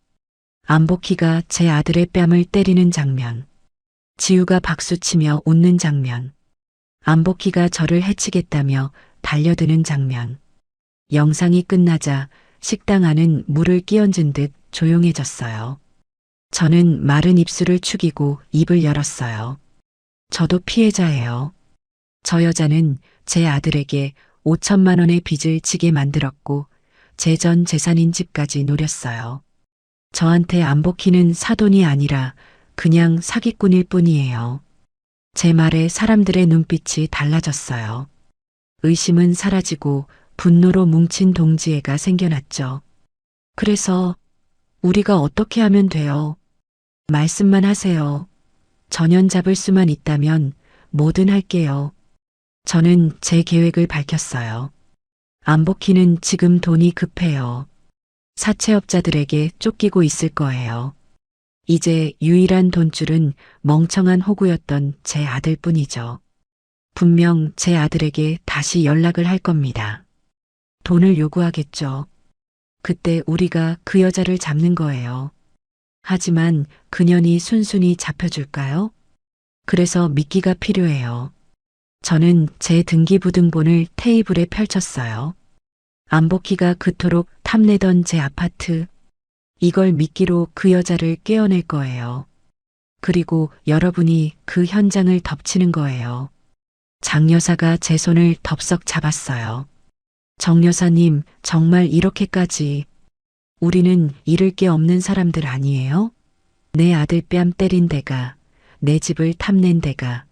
안복희가 제 아들의 뺨을 때리는 장면. 지우가 박수치며 웃는 장면. 안복희가 저를 해치겠다며 달려드는 장면. 영상이 끝나자 식당 안은 물을 끼얹은 듯 조용해졌어요. 저는 마른 입술을 축이고 입을 열었어요. 저도 피해자예요. 저 여자는 제 아들에게 5천만 원의 빚을 지게 만들었고 제 전 재산인 집까지 노렸어요. 저한테 안 먹히는 사돈이 아니라 그냥 사기꾼일 뿐이에요. 제 말에 사람들의 눈빛이 달라졌어요. 의심은 사라지고 분노로 뭉친 동지애가 생겨났죠. 그래서 우리가 어떻게 하면 돼요? 말씀만 하세요. 전연 잡을 수만 있다면 뭐든 할게요. 저는 제 계획을 밝혔어요. 안복희는 지금 돈이 급해요. 사채업자들에게 쫓기고 있을 거예요. 이제 유일한 돈줄은 멍청한 호구였던 제 아들뿐이죠. 분명 제 아들에게 다시 연락을 할 겁니다. 돈을 요구하겠죠. 그때 우리가 그 여자를 잡는 거예요. 하지만 그년이 순순히 잡혀줄까요? 그래서 미끼가 필요해요. 저는 제 등기부등본을 테이블에 펼쳤어요. 안복희가 그토록 탐내던 제 아파트. 이걸 미끼로 그 여자를 꿰어낼 거예요. 그리고 여러분이 그 현장을 덮치는 거예요. 장 여사가 제 손을 덥석 잡았어요. 정 여사님, 정말 이렇게까지. 우리는 잃을 게 없는 사람들 아니에요? 내 아들 뺨 때린 데가, 내 집을 탐낸 데가,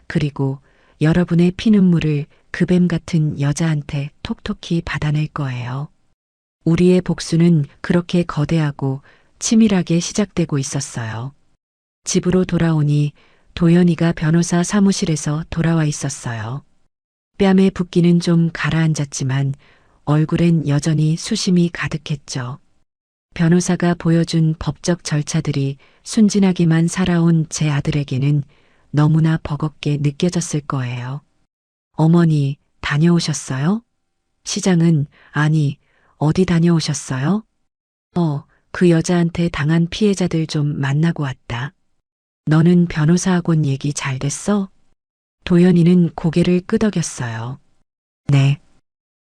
그리고 여러분의 피눈물을 그 뱀 같은 여자한테 톡톡히 받아낼 거예요. 우리의 복수는 그렇게 거대하고 치밀하게 시작되고 있었어요. 집으로 돌아오니 도연이가 변호사 사무실에서 돌아와 있었어요. 뺨에 붓기는 좀 가라앉았지만 얼굴엔 여전히 수심이 가득했죠. 변호사가 보여준 법적 절차들이 순진하게만 살아온 제 아들에게는 너무나 버겁게 느껴졌을 거예요. 어머니, 다녀오셨어요? 시장은, 아니, 어디 다녀오셨어요? 그 여자한테 당한 피해자들 좀 만나고 왔다. 너는 변호사하고는 얘기 잘 됐어? 도연이는 고개를 끄덕였어요. 네.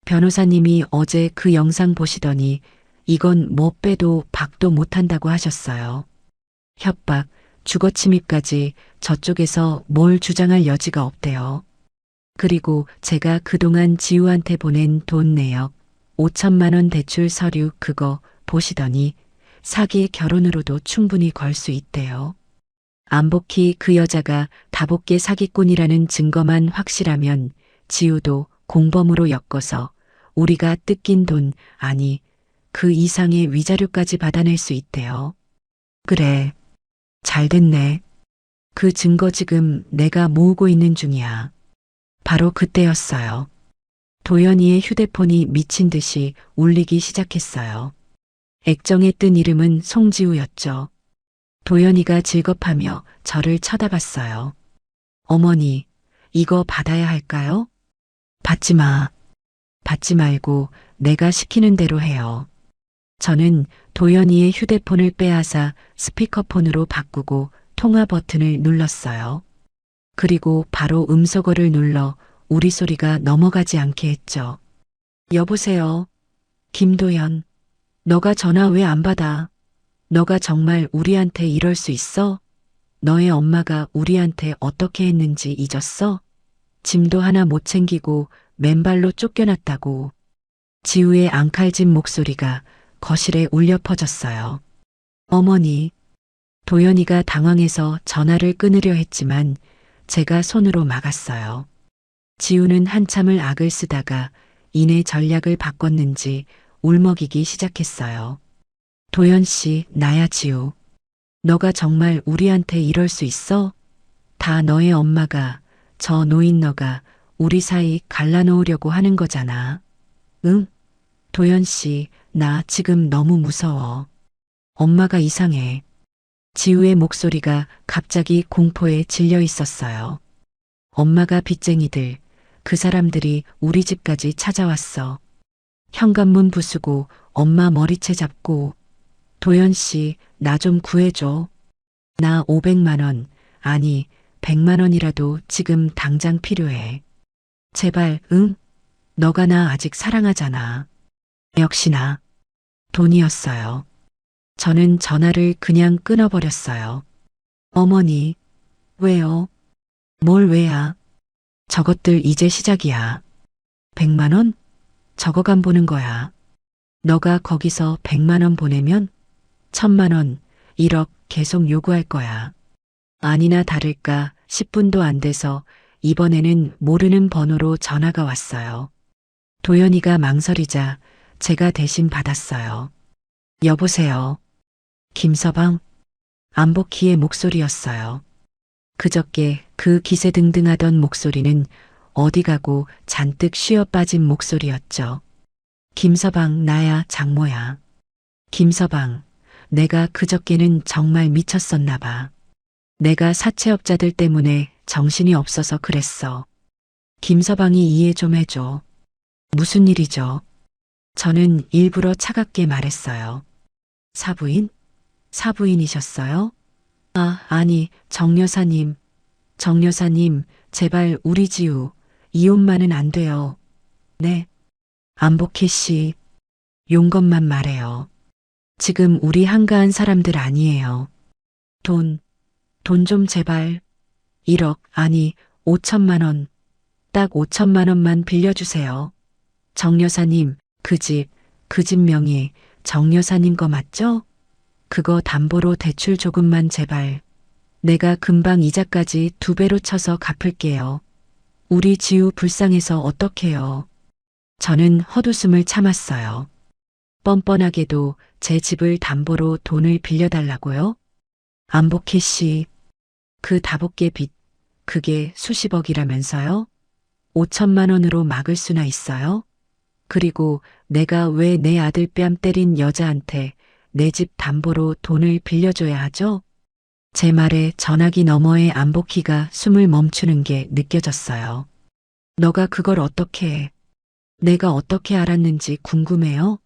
변호사님이 어제 그 영상 보시더니 이건 뭐 빼도 박도 못한다고 하셨어요. 협박, 주거침입까지 저쪽에서 뭘 주장할 여지가 없대요. 그리고 제가 그동안 지우한테 보낸 돈 내역, 5천만 원 대출 서류 그거 보시더니 사기 결혼으로도 충분히 걸 수 있대요. 안복희 그 여자가 다복계 사기꾼이라는 증거만 확실하면 지우도 공범으로 엮어서 우리가 뜯긴 돈, 아니 그 이상의 위자료까지 받아낼 수 있대요. 그래, 잘 됐네. 그 증거 지금 내가 모으고 있는 중이야. 바로 그때였어요. 도연이의 휴대폰이 미친 듯이 울리기 시작했어요. 액정에 뜬 이름은 송지우였죠. 도연이가 질겁하며 저를 쳐다봤어요. 어머니, 이거 받아야 할까요? 받지 마. 받지 말고 내가 시키는 대로 해요. 저는 도연이의 휴대폰을 빼앗아 스피커폰으로 바꾸고 통화 버튼을 눌렀어요. 그리고 바로 음소거를 눌러 우리 소리가 넘어가지 않게 했죠. 여보세요. 김도연. 너가 전화 왜 안 받아? 너가 정말 우리한테 이럴 수 있어? 너의 엄마가 우리한테 어떻게 했는지 잊었어? 짐도 하나 못 챙기고 맨발로 쫓겨났다고. 지우의 앙칼진 목소리가 거실에 울려 퍼졌어요. 어머니. 도연이가 당황해서 전화를 끊으려 했지만 제가 손으로 막았어요. 지우는 한참을 악을 쓰다가 이내 전략을 바꿨는지 울먹이기 시작했어요. 도연 씨, 나야 지우. 너가 정말 우리한테 이럴 수 있어? 다 너의 엄마가, 저 노인 너가 우리 사이 갈라놓으려고 하는 거잖아. 응? 도연 씨, 나 지금 너무 무서워. 엄마가 이상해. 지우의 목소리가 갑자기 공포에 질려 있었어요. 엄마가 빚쟁이들, 그 사람들이 우리 집까지 찾아왔어. 현관문 부수고 엄마 머리채 잡고. 도연 씨, 나 좀 구해줘. 나 500만 원, 아니 100만 원이라도 지금 당장 필요해. 제발, 응? 너가 나 아직 사랑하잖아. 역시나 돈이었어요. 저는 전화를 그냥 끊어버렸어요. 어머니, 왜요? 뭘 왜야? 저것들 이제 시작이야. 100만 원? 저거 간 보는 거야. 너가 거기서 100만 원 보내면 1000만 원, 1억 계속 요구할 거야. 아니나 다를까 10분도 안 돼서 이번에는 모르는 번호로 전화가 왔어요. 도연이가 망설이자 제가 대신 받았어요. 여보세요. 김서방? 안복희의 목소리였어요. 그저께 그 기세등등하던 목소리는 어디 가고 잔뜩 쉬어 빠진 목소리였죠. 김서방, 나야, 장모야. 김서방, 내가 그저께는 정말 미쳤었나 봐. 내가 사채업자들 때문에 정신이 없어서 그랬어. 김서방이 이해 좀 해줘. 무슨 일이죠? 저는 일부러 차갑게 말했어요. 사부인? 사부인이셨어요? 아니, 정 여사님. 정 여사님, 제발 우리 지우, 이혼만은 안 돼요. 네. 안복희 씨, 용건만 말해요. 지금 우리 한가한 사람들 아니에요. 돈 좀 제발. 1억, 아니, 5천만 원. 딱 5천만 원만 빌려주세요. 정 여사님, 그 집 명의 정 여사님 거 맞죠? 그거 담보로 대출 조금만 제발. 내가 금방 이자까지 2배로 쳐서 갚을게요. 우리 지우 불쌍해서 어떡해요. 저는 헛웃음을 참았어요. 뻔뻔하게도 제 집을 담보로 돈을 빌려달라고요? 안복희 씨, 그 다복계 빚, 그게 수십억이라면서요? 5천만 원으로 막을 수나 있어요? 그리고 내가 왜 내 아들 뺨 때린 여자한테 내 집 담보로 돈을 빌려줘야 하죠? 제 말에 전화기 너머의 안복희가 숨을 멈추는 게 느껴졌어요. 너가 그걸 어떻게 해? 내가 어떻게 알았는지 궁금해요?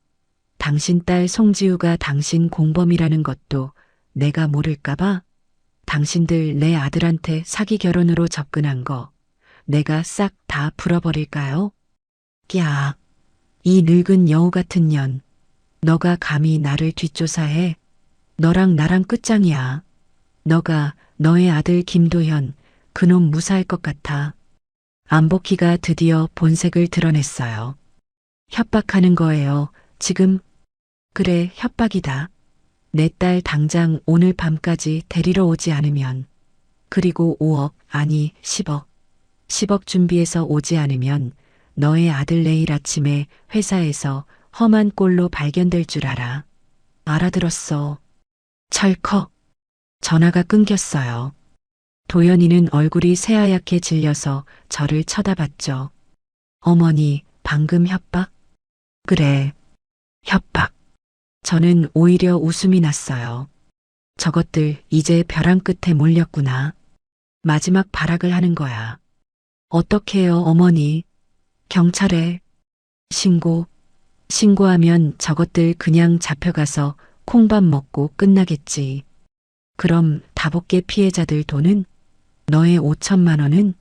당신 딸 송지우가 당신 공범이라는 것도 내가 모를까봐? 당신들 내 아들한테 사기 결혼으로 접근한 거 내가 싹 다 풀어버릴까요? 야, 이 늙은 여우 같은 년. 너가 감히 나를 뒷조사해? 너랑 나랑 끝장이야. 너가 너의 아들 김도현 그놈 무사할 것 같아. 안복희가 드디어 본색을 드러냈어요. 협박하는 거예요. 지금? 그래, 협박이다. 내 딸 당장 오늘 밤까지 데리러 오지 않으면. 그리고 5억, 아니 10억. 10억 준비해서 오지 않으면 너의 아들 내일 아침에 회사에서 험한 꼴로 발견될 줄 알아. 알아들었어. 철컥. 전화가 끊겼어요. 도연이는 얼굴이 새하얗게 질려서 저를 쳐다봤죠. 어머니, 방금 협박? 그래, 협박. 저는 오히려 웃음이 났어요. 저것들 이제 벼랑 끝에 몰렸구나. 마지막 발악을 하는 거야. 어떡해요, 어머니? 경찰에 신고하면 저것들 그냥 잡혀가서 콩밥 먹고 끝나겠지. 그럼 다복계 피해자들 돈은? 너의 5천만 원은?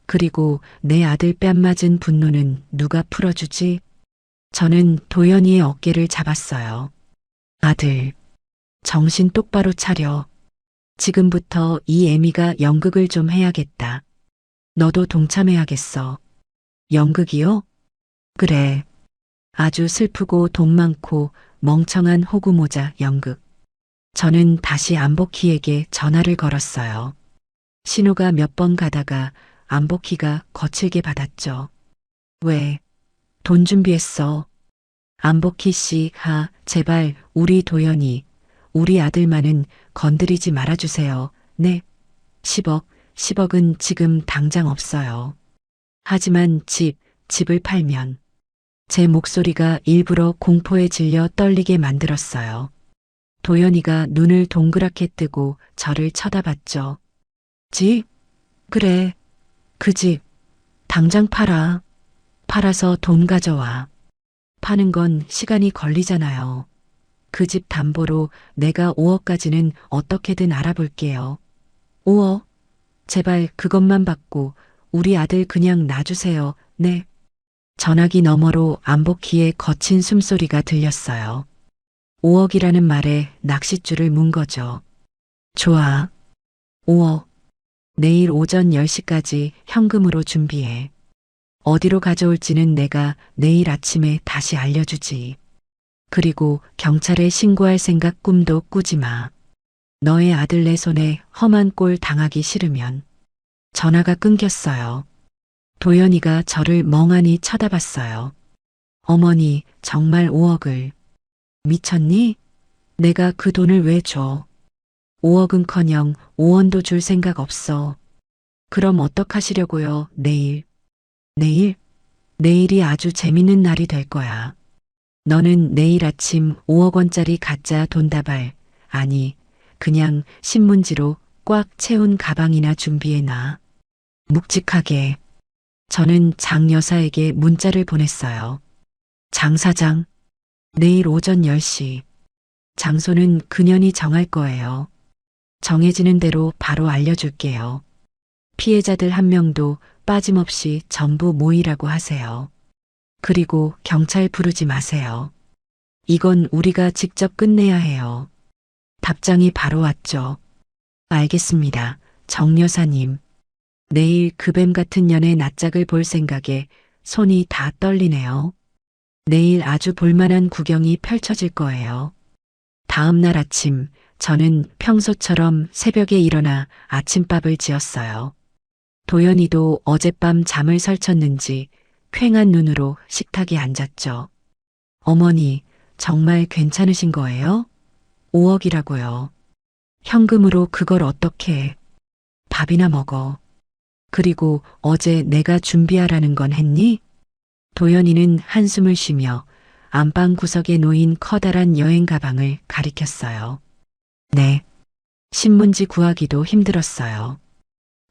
그리고 내 아들 뺨 맞은 분노는 누가 풀어주지? 저는 도연이의 어깨를 잡았어요. 아들, 정신 똑바로 차려. 지금부터 이 애미가 연극을 좀 해야겠다. 너도 동참해야겠어. 연극이요? 그래. 아주 슬프고 돈 많고 멍청한 호구모자 연극. 저는 다시 안복희에게 전화를 걸었어요. 신호가 몇 번 가다가 안복희가 거칠게 받았죠. 왜? 돈 준비했어. 안복희 씨, 제발 우리 도연이, 우리 아들만은 건드리지 말아주세요. 네. 10억은 지금 당장 없어요. 하지만 집을 팔면. 제 목소리가 일부러 공포에 질려 떨리게 만들었어요. 도연이가 눈을 동그랗게 뜨고 저를 쳐다봤죠. 집? 그래. 그 집. 당장 팔아. 팔아서 돈 가져와. 파는 건 시간이 걸리잖아요. 그 집 담보로 내가 5억까지는 어떻게든 알아볼게요. 5억? 제발 그것만 받고 우리 아들 그냥 놔주세요. 네. 전화기 너머로 안복희의 거친 숨소리가 들렸어요. 5억이라는 말에 낚싯줄을 문 거죠. 좋아. 5억. 내일 오전 10시까지 현금으로 준비해. 어디로 가져올지는 내가 내일 아침에 다시 알려주지. 그리고 경찰에 신고할 생각 꿈도 꾸지 마. 너의 아들 내 손에 험한 꼴 당하기 싫으면. 전화가 끊겼어요. 도연이가 저를 멍하니 쳐다봤어요. 어머니, 정말 5억을. 미쳤니? 내가 그 돈을 왜 줘? 5억은커녕 5원도 줄 생각 없어. 그럼 어떡하시려고요, 내일? 내일? 내일이 아주 재밌는 날이 될 거야. 너는 내일 아침 5억 원짜리 가짜 돈다발, 아니, 그냥 신문지로 꽉 채운 가방이나 준비해놔. 묵직하게. 저는 장 여사에게 문자를 보냈어요. 장 사장, 내일 오전 10시. 장소는 그년이 정할 거예요. 정해지는 대로 바로 알려줄게요. 피해자들 한 명도 빠짐없이 전부 모이라고 하세요. 그리고 경찰 부르지 마세요. 이건 우리가 직접 끝내야 해요. 답장이 바로 왔죠. 알겠습니다, 정 여사님. 내일 그 뱀 같은 년의 낯짝을 볼 생각에 손이 다 떨리네요. 내일 아주 볼만한 구경이 펼쳐질 거예요. 다음 날 아침, 저는 평소처럼 새벽에 일어나 아침밥을 지었어요. 도연이도 어젯밤 잠을 설쳤는지 퀭한 눈으로 식탁에 앉았죠. 어머니, 정말 괜찮으신 거예요? 5억이라고요. 현금으로 그걸 어떻게 해? 밥이나 먹어. 그리고 어제 내가 준비하라는 건 했니? 도연이는 한숨을 쉬며 안방 구석에 놓인 커다란 여행 가방을 가리켰어요. 네. 신문지 구하기도 힘들었어요.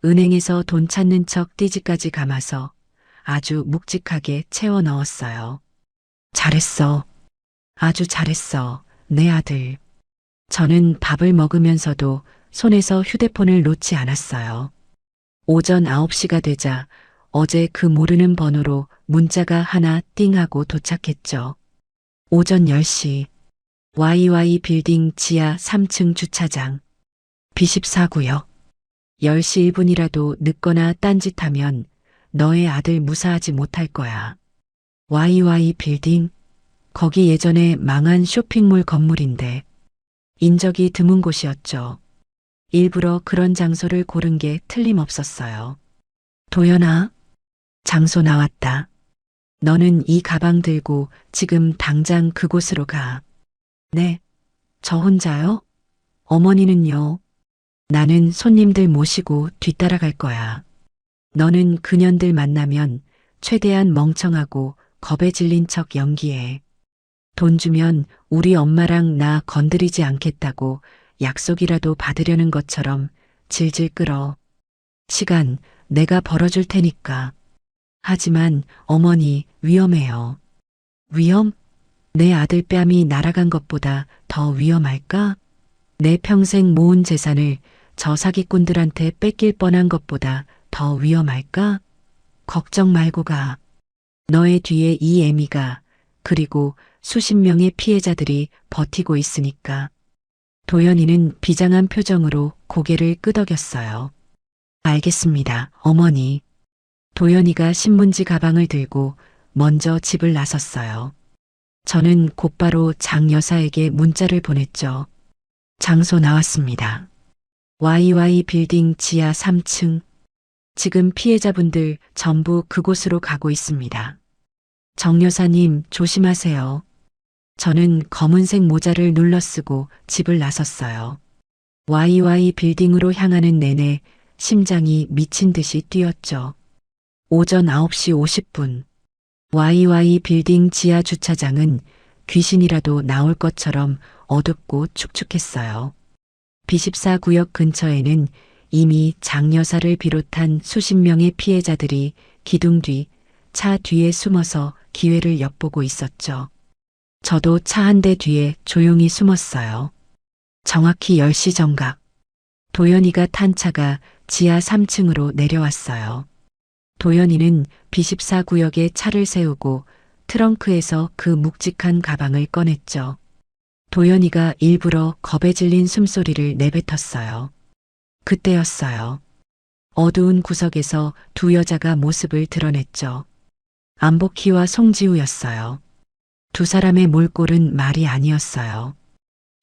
은행에서 돈 찾는 척 띠지까지 감아서 아주 묵직하게 채워 넣었어요. 잘했어. 아주 잘했어, 내 아들. 저는 밥을 먹으면서도 손에서 휴대폰을 놓지 않았어요. 오전 9시가 되자 어제 그 모르는 번호로 문자가 하나 띵하고 도착했죠. 오전 10시. YY 빌딩 지하 3층 주차장. B14구역. 10시 1분이라도 늦거나 딴짓하면 너의 아들 무사하지 못할 거야. YY 빌딩? 거기 예전에 망한 쇼핑몰 건물인데 인적이 드문 곳이었죠. 일부러 그런 장소를 고른 게 틀림없었어요. 도연아, 장소 나왔다. 너는 이 가방 들고 지금 당장 그곳으로 가. 네, 저 혼자요? 어머니는요? 나는 손님들 모시고 뒤따라갈 거야. 너는 그년들 만나면 최대한 멍청하고 겁에 질린 척 연기해. 돈 주면 우리 엄마랑 나 건드리지 않겠다고 약속이라도 받으려는 것처럼 질질 끌어. 시간 내가 벌어줄 테니까. 하지만 어머니, 위험해요. 위험? 내 아들 뺨이 날아간 것보다 더 위험할까? 내 평생 모은 재산을 저 사기꾼들한테 뺏길 뻔한 것보다 더 위험할까? 걱정 말고 가. 너의 뒤에 이 애미가, 그리고 수십 명의 피해자들이 버티고 있으니까. 도연이는 비장한 표정으로 고개를 끄덕였어요. 알겠습니다, 어머니. 도연이가 신문지 가방을 들고 먼저 집을 나섰어요. 저는 곧바로 장 여사에게 문자를 보냈죠. 장소 나왔습니다. YY 빌딩 지하 3층. 지금 피해자분들 전부 그곳으로 가고 있습니다. 정 여사님, 조심하세요. 저는 검은색 모자를 눌러쓰고 집을 나섰어요. YY 빌딩으로 향하는 내내 심장이 미친 듯이 뛰었죠. 오전 9시 50분. YY 빌딩 지하 주차장은 귀신이라도 나올 것처럼 어둡고 축축했어요. B14구역 근처에는 이미 장 여사를 비롯한 수십 명의 피해자들이 기둥 뒤, 차 뒤에 숨어서 기회를 엿보고 있었죠. 저도 차 한 대 뒤에 조용히 숨었어요. 정확히 10시 정각. 도연이가 탄 차가 지하 3층으로 내려왔어요. 도연이는 B14구역에 차를 세우고 트렁크에서 그 묵직한 가방을 꺼냈죠. 도연이가 일부러 겁에 질린 숨소리를 내뱉었어요. 그때였어요. 어두운 구석에서 두 여자가 모습을 드러냈죠. 안복희와 송지우였어요. 두 사람의 몰골은 말이 아니었어요.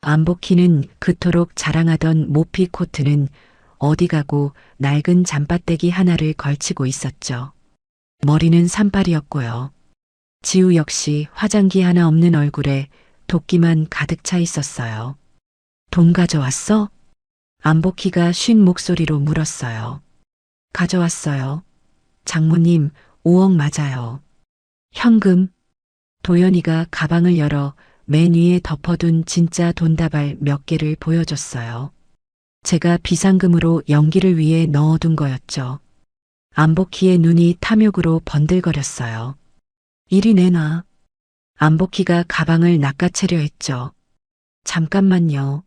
안복희는 그토록 자랑하던 모피 코트는 어디 가고 낡은 잠바떼기 하나를 걸치고 있었죠. 머리는 산발이었고요. 지우 역시 화장기 하나 없는 얼굴에 도끼만 가득 차 있었어요. 돈 가져왔어? 안복희가 쉰 목소리로 물었어요. 가져왔어요. 장모님, 5억 맞아요. 현금? 도연이가 가방을 열어 맨 위에 덮어둔 진짜 돈다발 몇 개를 보여줬어요. 제가 비상금으로 연기를 위해 넣어둔 거였죠. 안복희의 눈이 탐욕으로 번들거렸어요. 이리 내놔. 안복희가 가방을 낚아채려 했죠. 잠깐만요.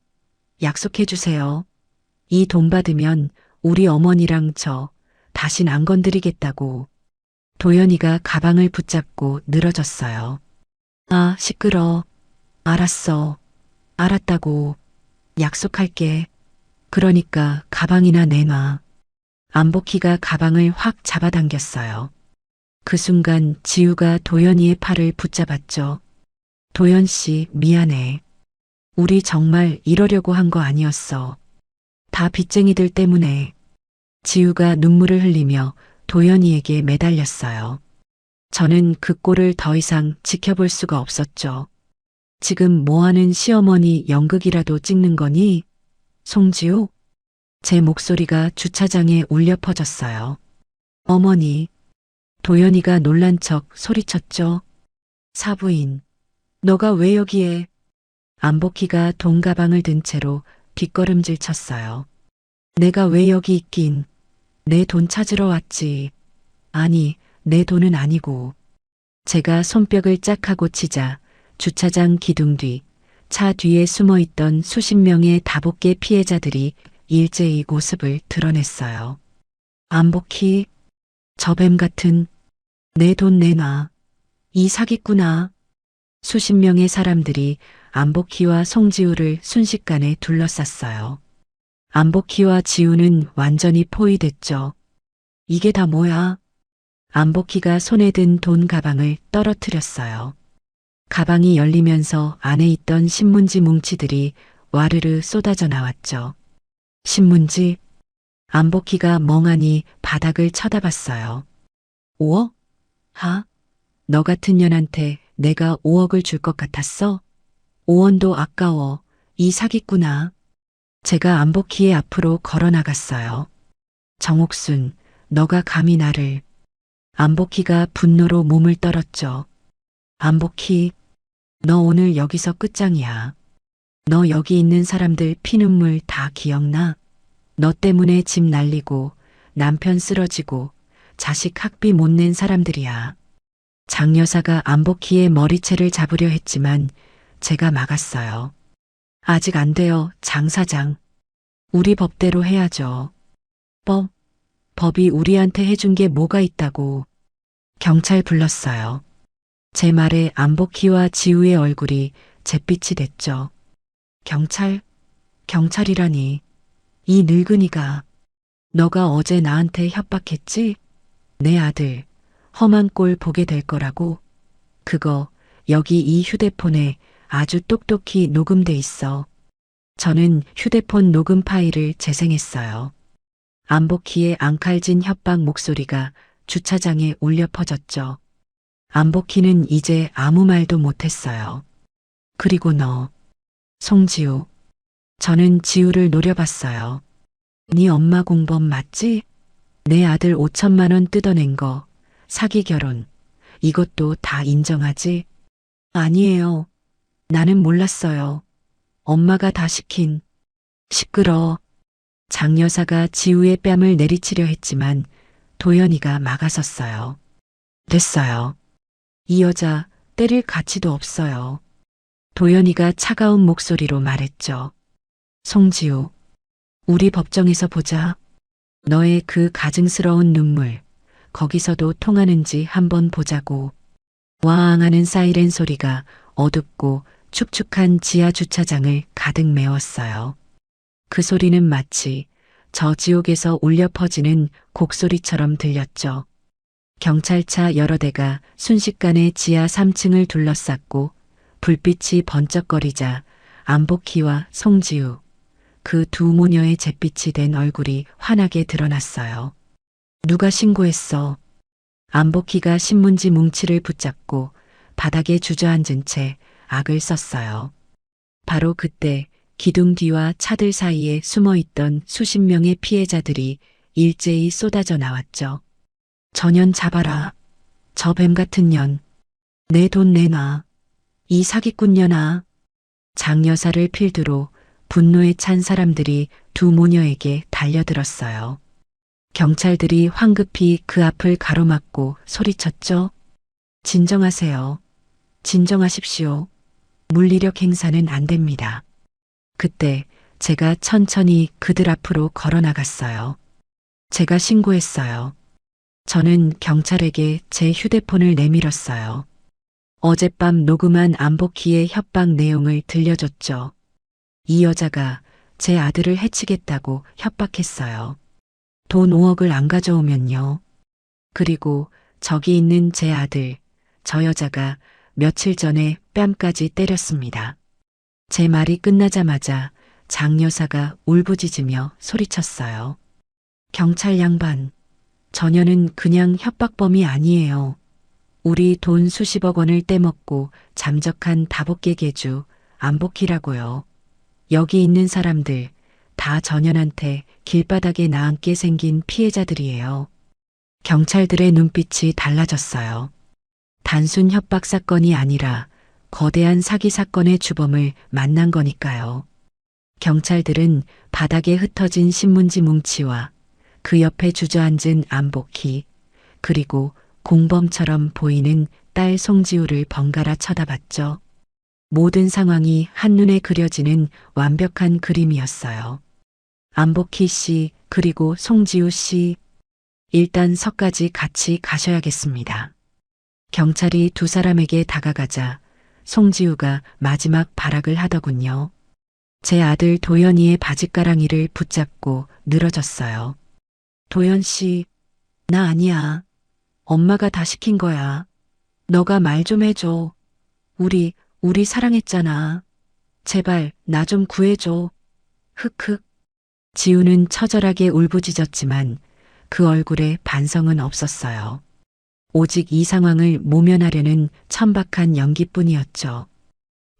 약속해 주세요. 이 돈 받으면 우리 어머니랑 저 다신 안 건드리겠다고. 도연이가 가방을 붙잡고 늘어졌어요. 아, 시끄러. 알았어. 알았다고. 약속할게. 그러니까 가방이나 내놔. 안복희가 가방을 확 잡아당겼어요. 그 순간 지우가 도연이의 팔을 붙잡았죠. 도연 씨, 미안해. 우리 정말 이러려고 한 거 아니었어. 다 빚쟁이들 때문에. 지우가 눈물을 흘리며 도연이에게 매달렸어요. 저는 그 꼴을 더 이상 지켜볼 수가 없었죠. 지금 뭐하는 시어머니 연극이라도 찍는 거니? 송지우? 제 목소리가 주차장에 울려 퍼졌어요. 어머니. 도연이가 놀란 척 소리쳤죠. 사부인. 너가 왜 여기에? 안복희가 돈 가방을 든 채로 뒷걸음질 쳤어요. 내가 왜 여기 있긴. 내 돈 찾으러 왔지. 아니, 내 돈은 아니고. 제가 손뼉을 짝 하고 치자 주차장 기둥 뒤, 차 뒤에 숨어 있던 수십 명의 다복계 피해자들이 일제히 모습을 드러냈어요. 안복희, 저 뱀 같은, 내 돈 내놔. 이 사기꾼아. 수십 명의 사람들이 안복희와 송지우를 순식간에 둘러쌌어요. 안복희와 지우는 완전히 포위됐죠. 이게 다 뭐야? 안복희가 손에 든 돈 가방을 떨어뜨렸어요. 가방이 열리면서 안에 있던 신문지 뭉치들이 와르르 쏟아져 나왔죠. 신문지? 안복희가 멍하니 바닥을 쳐다봤어요. 5억? 하? 너 같은 년한테 내가 5억을 줄 것 같았어? 5원도 아까워. 이 사기꾼아. 제가 안복희의 앞으로 걸어 나갔어요. 정옥순, 너가 감히 나를. 안복희가 분노로 몸을 떨었죠. 안복희, 너 오늘 여기서 끝장이야. 너 여기 있는 사람들 피눈물 다 기억나? 너 때문에 집 날리고 남편 쓰러지고 자식 학비 못 낸 사람들이야. 장 여사가 안복희의 머리채를 잡으려 했지만 제가 막았어요. 아직 안 돼요, 장 사장. 우리 법대로 해야죠. 법이 우리한테 해준 게 뭐가 있다고. 경찰 불렀어요. 제 말에 안복희와 지우의 얼굴이 잿빛이 됐죠. 경찰? 경찰이라니. 이 늙은이가. 너가 어제 나한테 협박했지? 내 아들 험한 꼴 보게 될 거라고. 그거 여기 이 휴대폰에 아주 똑똑히 녹음돼 있어. 저는 휴대폰 녹음 파일을 재생했어요. 안복희의 앙칼진 협박 목소리가 주차장에 울려 퍼졌죠. 안복희는 이제 아무 말도 못했어요. 그리고 너, 송지우. 저는 지우를 노려봤어요. 네 엄마 공범 맞지? 내 아들 5천만 원 뜯어낸 거, 사기 결혼, 이것도 다 인정하지? 아니에요. 나는 몰랐어요. 엄마가 다 시킨. 시끄러. 장 여사가 지우의 뺨을 내리치려 했지만 도연이가 막아섰어요. 됐어요. 이 여자 때릴 가치도 없어요. 도연이가 차가운 목소리로 말했죠. 송지우, 우리 법정에서 보자. 너의 그 가증스러운 눈물, 거기서도 통하는지 한번 보자고. 와앙 하는 사이렌 소리가 어둡고 축축한 지하 주차장을 가득 메웠어요. 그 소리는 마치 저 지옥에서 울려 퍼지는 곡소리처럼 들렸죠. 경찰차 여러 대가 순식간에 지하 3층을 둘러쌌고 불빛이 번쩍거리자 안복희와 송지우, 그 두 모녀의 잿빛이 된 얼굴이 환하게 드러났어요. 누가 신고했어? 안복희가 신문지 뭉치를 붙잡고 바닥에 주저앉은 채 악을 썼어요. 바로 그때 기둥 뒤와 차들 사이에 숨어있던 수십 명의 피해자들이 일제히 쏟아져 나왔죠. 저년 잡아라. 저 뱀 같은 년. 내 돈 내놔. 이 사기꾼년아. 장여사를 필두로 분노에 찬 사람들이 두 모녀에게 달려들었어요. 경찰들이 황급히 그 앞을 가로막고 소리쳤죠. 진정하세요. 진정하십시오. 물리력 행사는 안 됩니다. 그때 제가 천천히 그들 앞으로 걸어 나갔어요. 제가 신고했어요. 저는 경찰에게 제 휴대폰을 내밀었어요. 어젯밤 녹음한 안복희의 협박 내용을 들려줬죠. 이 여자가 제 아들을 해치겠다고 협박했어요. 돈 5억을 안 가져오면요. 그리고 저기 있는 제 아들, 저 여자가 며칠 전에 뺨까지 때렸습니다. 제 말이 끝나자마자 장 여사가 울부짖으며 소리쳤어요. 경찰 양반, 저녀는 그냥 협박범이 아니에요. 우리 돈 수십억 원을 떼먹고 잠적한 다복계 개주 안복희라고요. 여기 있는 사람들 다 저년한테 길바닥에 나앉게 생긴 피해자들이에요. 경찰들의 눈빛이 달라졌어요. 단순 협박 사건이 아니라 거대한 사기 사건의 주범을 만난 거니까요. 경찰들은 바닥에 흩어진 신문지 뭉치와 그 옆에 주저앉은 안복희, 그리고 공범처럼 보이는 딸 송지우를 번갈아 쳐다봤죠. 모든 상황이 한눈에 그려지는 완벽한 그림이었어요. 안복희 씨, 그리고 송지우 씨, 일단 서까지 같이 가셔야겠습니다. 경찰이 두 사람에게 다가가자 송지우가 마지막 발악을 하더군요. 제 아들 도연이의 바짓가랑이를 붙잡고 늘어졌어요. 도연 씨, 나 아니야. 엄마가 다 시킨 거야. 너가 말 좀 해줘. 우리 사랑했잖아. 제발 나 좀 구해줘. 흑흑. 지우는 처절하게 울부짖었지만 그 얼굴에 반성은 없었어요. 오직 이 상황을 모면하려는 천박한 연기뿐이었죠.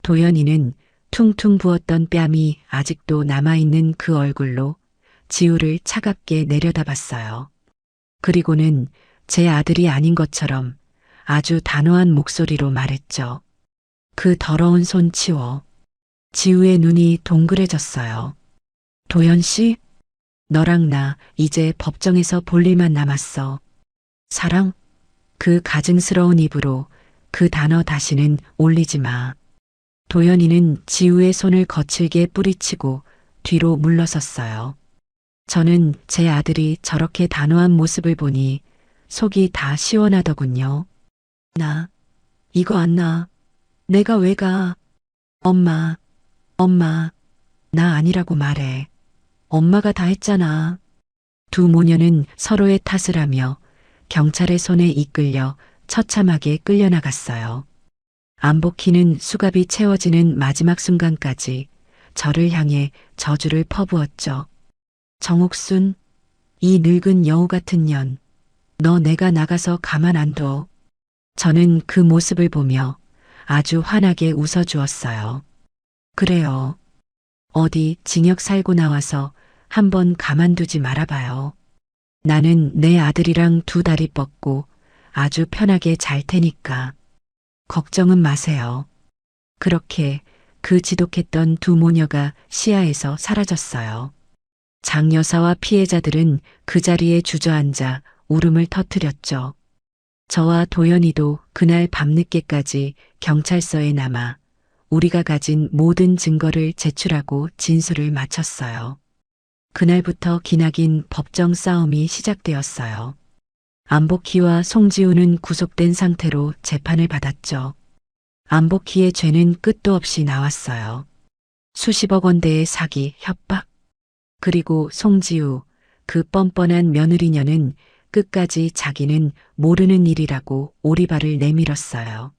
도연이는 퉁퉁 부었던 뺨이 아직도 남아있는 그 얼굴로 지우를 차갑게 내려다봤어요. 그리고는 제 아들이 아닌 것처럼 아주 단호한 목소리로 말했죠. 그 더러운 손 치워. 지우의 눈이 동그래졌어요. 도연 씨, 너랑 나 이제 법정에서 볼 일만 남았어. 사랑? 그 가증스러운 입으로 그 단어 다시는 올리지 마. 도연이는 지우의 손을 거칠게 뿌리치고 뒤로 물러섰어요. 저는 제 아들이 저렇게 단호한 모습을 보니 속이 다 시원하더군요. 나 이거 안 나. 내가 왜 가? 엄마, 나 아니라고 말해. 엄마가 다 했잖아. 두 모녀는 서로의 탓을 하며 경찰의 손에 이끌려 처참하게 끌려나갔어요. 안복희는 수갑이 채워지는 마지막 순간까지 저를 향해 저주를 퍼부었죠. 정옥순, 이 늙은 여우 같은 년, 너 내가 나가서 가만 안 둬. 저는 그 모습을 보며 아주 환하게 웃어주었어요. 그래요. 어디 징역 살고 나와서 한번 가만두지 말아봐요. 나는 내 아들이랑 두 다리 뻗고 아주 편하게 잘 테니까. 걱정은 마세요. 그렇게 그 지독했던 두 모녀가 시야에서 사라졌어요. 장 여사와 피해자들은 그 자리에 주저앉아 울음을 터뜨렸죠. 저와 도연이도 그날 밤늦게까지 경찰서에 남아 우리가 가진 모든 증거를 제출하고 진술을 마쳤어요. 그날부터 기나긴 법정 싸움이 시작되었어요. 안복희와 송지우는 구속된 상태로 재판을 받았죠. 안복희의 죄는 끝도 없이 나왔어요. 수십억 원대의 사기, 협박. 그리고 송지우, 그 뻔뻔한 며느리녀는 끝까지 자기는 모르는 일이라고 오리발을 내밀었어요.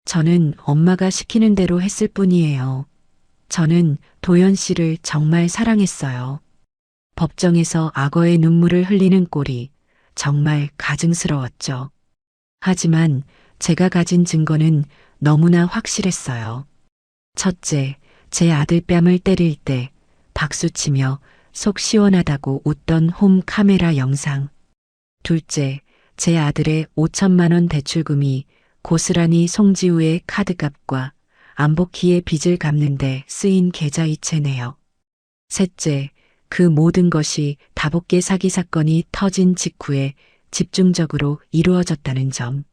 저는 엄마가 시키는 대로 했을 뿐이에요. 저는 도연 씨를 정말 사랑했어요. 법정에서 악어의 눈물을 흘리는 꼴이 정말 가증스러웠죠. 하지만 제가 가진 증거는 너무나 확실했어요. 첫째, 제 아들 뺨을 때릴 때 박수치며 속 시원하다고 웃던 홈 카메라 영상. 둘째, 제 아들의 5천만 원 대출금이 고스란히 송지우의 카드값과 안복희의 빚을 갚는데 쓰인 계좌이체네요. 셋째, 그 모든 것이 다복계 사기 사건이 터진 직후에 집중적으로 이루어졌다는 점.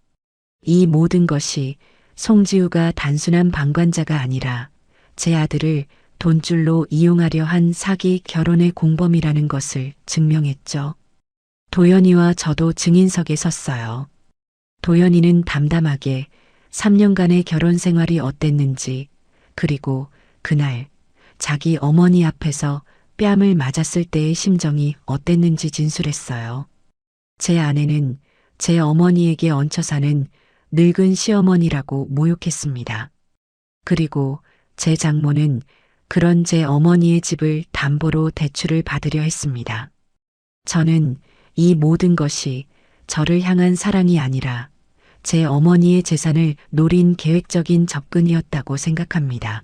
이 모든 것이 송지우가 단순한 방관자가 아니라 제 아들을 돈줄로 이용하려 한 사기 결혼의 공범이라는 것을 증명했죠. 도연이와 저도 증인석에 섰어요. 도연이는 담담하게 3년간의 결혼 생활이 어땠는지, 그리고 그날 자기 어머니 앞에서 뺨을 맞았을 때의 심정이 어땠는지 진술했어요. 제 아내는 제 어머니에게 얹혀 사는 늙은 시어머니라고 모욕했습니다. 그리고 제 장모는 그런 제 어머니의 집을 담보로 대출을 받으려 했습니다. 저는 이 모든 것이 저를 향한 사랑이 아니라 제 어머니의 재산을 노린 계획적인 접근이었다고 생각합니다.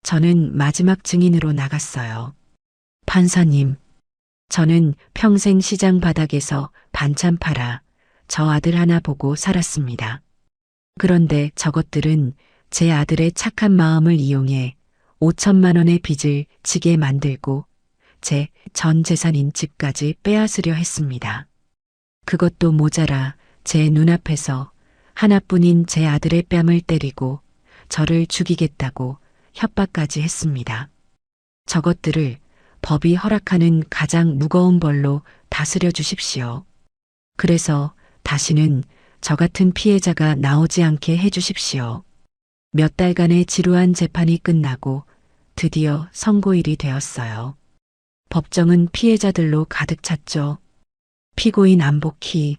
저는 마지막 증인으로 나갔어요. 판사님, 저는 평생 시장 바닥에서 반찬 팔아 저 아들 하나 보고 살았습니다. 그런데 저것들은 제 아들의 착한 마음을 이용해 5천만 원의 빚을 지게 만들고 제 전 재산인 집까지 빼앗으려 했습니다. 그것도 모자라 제 눈앞에서 하나뿐인 제 아들의 뺨을 때리고 저를 죽이겠다고 협박까지 했습니다. 저것들을 법이 허락하는 가장 무거운 벌로 다스려 주십시오. 그래서 다시는 저 같은 피해자가 나오지 않게 해 주십시오. 몇 달간의 지루한 재판이 끝나고 드디어 선고일이 되었어요. 법정은 피해자들로 가득 찼죠. 피고인 안복희.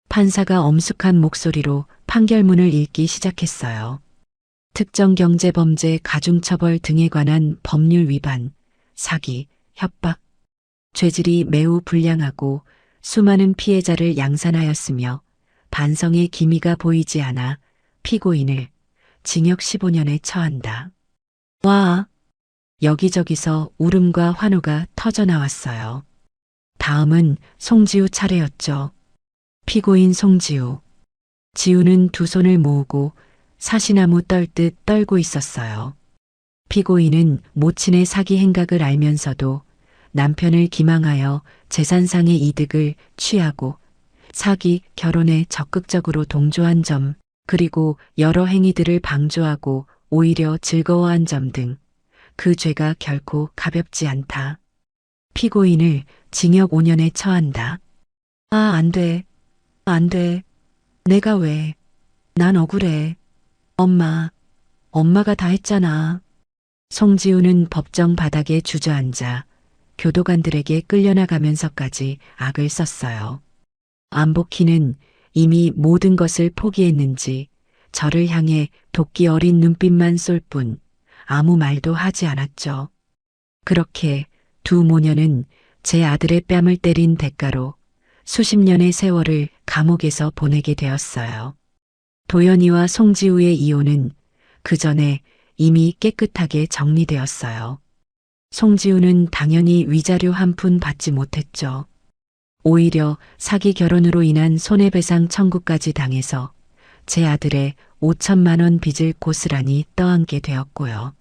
판사가 엄숙한 목소리로 판결문을 읽기 시작했어요. 특정경제범죄 가중처벌 등에 관한 법률 위반, 사기, 협박, 죄질이 매우 불량하고 수많은 피해자를 양산하였으며 반성의 기미가 보이지 않아 피고인을 징역 15년에 처한다. 와! 여기저기서 울음과 환호가 터져나왔어요. 다음은 송지우 차례였죠. 피고인 송지우. 지우는 두 손을 모으고 사시나무 떨듯 떨고 있었어요. 피고인은 모친의 사기 행각을 알면서도 남편을 기망하여 재산상의 이득을 취하고 사기 결혼에 적극적으로 동조한 점, 그리고 여러 행위들을 방조하고 오히려 즐거워한 점 등 그 죄가 결코 가볍지 않다. 피고인을 징역 5년에 처한다. 아, 안 돼. 안 돼. 내가 왜. 난 억울해. 엄마가 다 했잖아. 송지우는 법정 바닥에 주저앉아 교도관들에게 끌려나가면서까지 악을 썼어요. 안복희는 이미 모든 것을 포기했는지 저를 향해 도끼 어린 눈빛만 쏠 뿐 아무 말도 하지 않았죠. 그렇게 두 모녀는 제 아들의 뺨을 때린 대가로 수십 년의 세월을 감옥에서 보내게 되었어요. 도연이와 송지우의 이혼은 그 전에 이미 깨끗하게 정리되었어요. 송지우는 당연히 위자료 한 푼 받지 못했죠. 오히려 사기 결혼으로 인한 손해배상 청구까지 당해서 제 아들의 5천만 원 빚을 고스란히 떠안게 되었고요.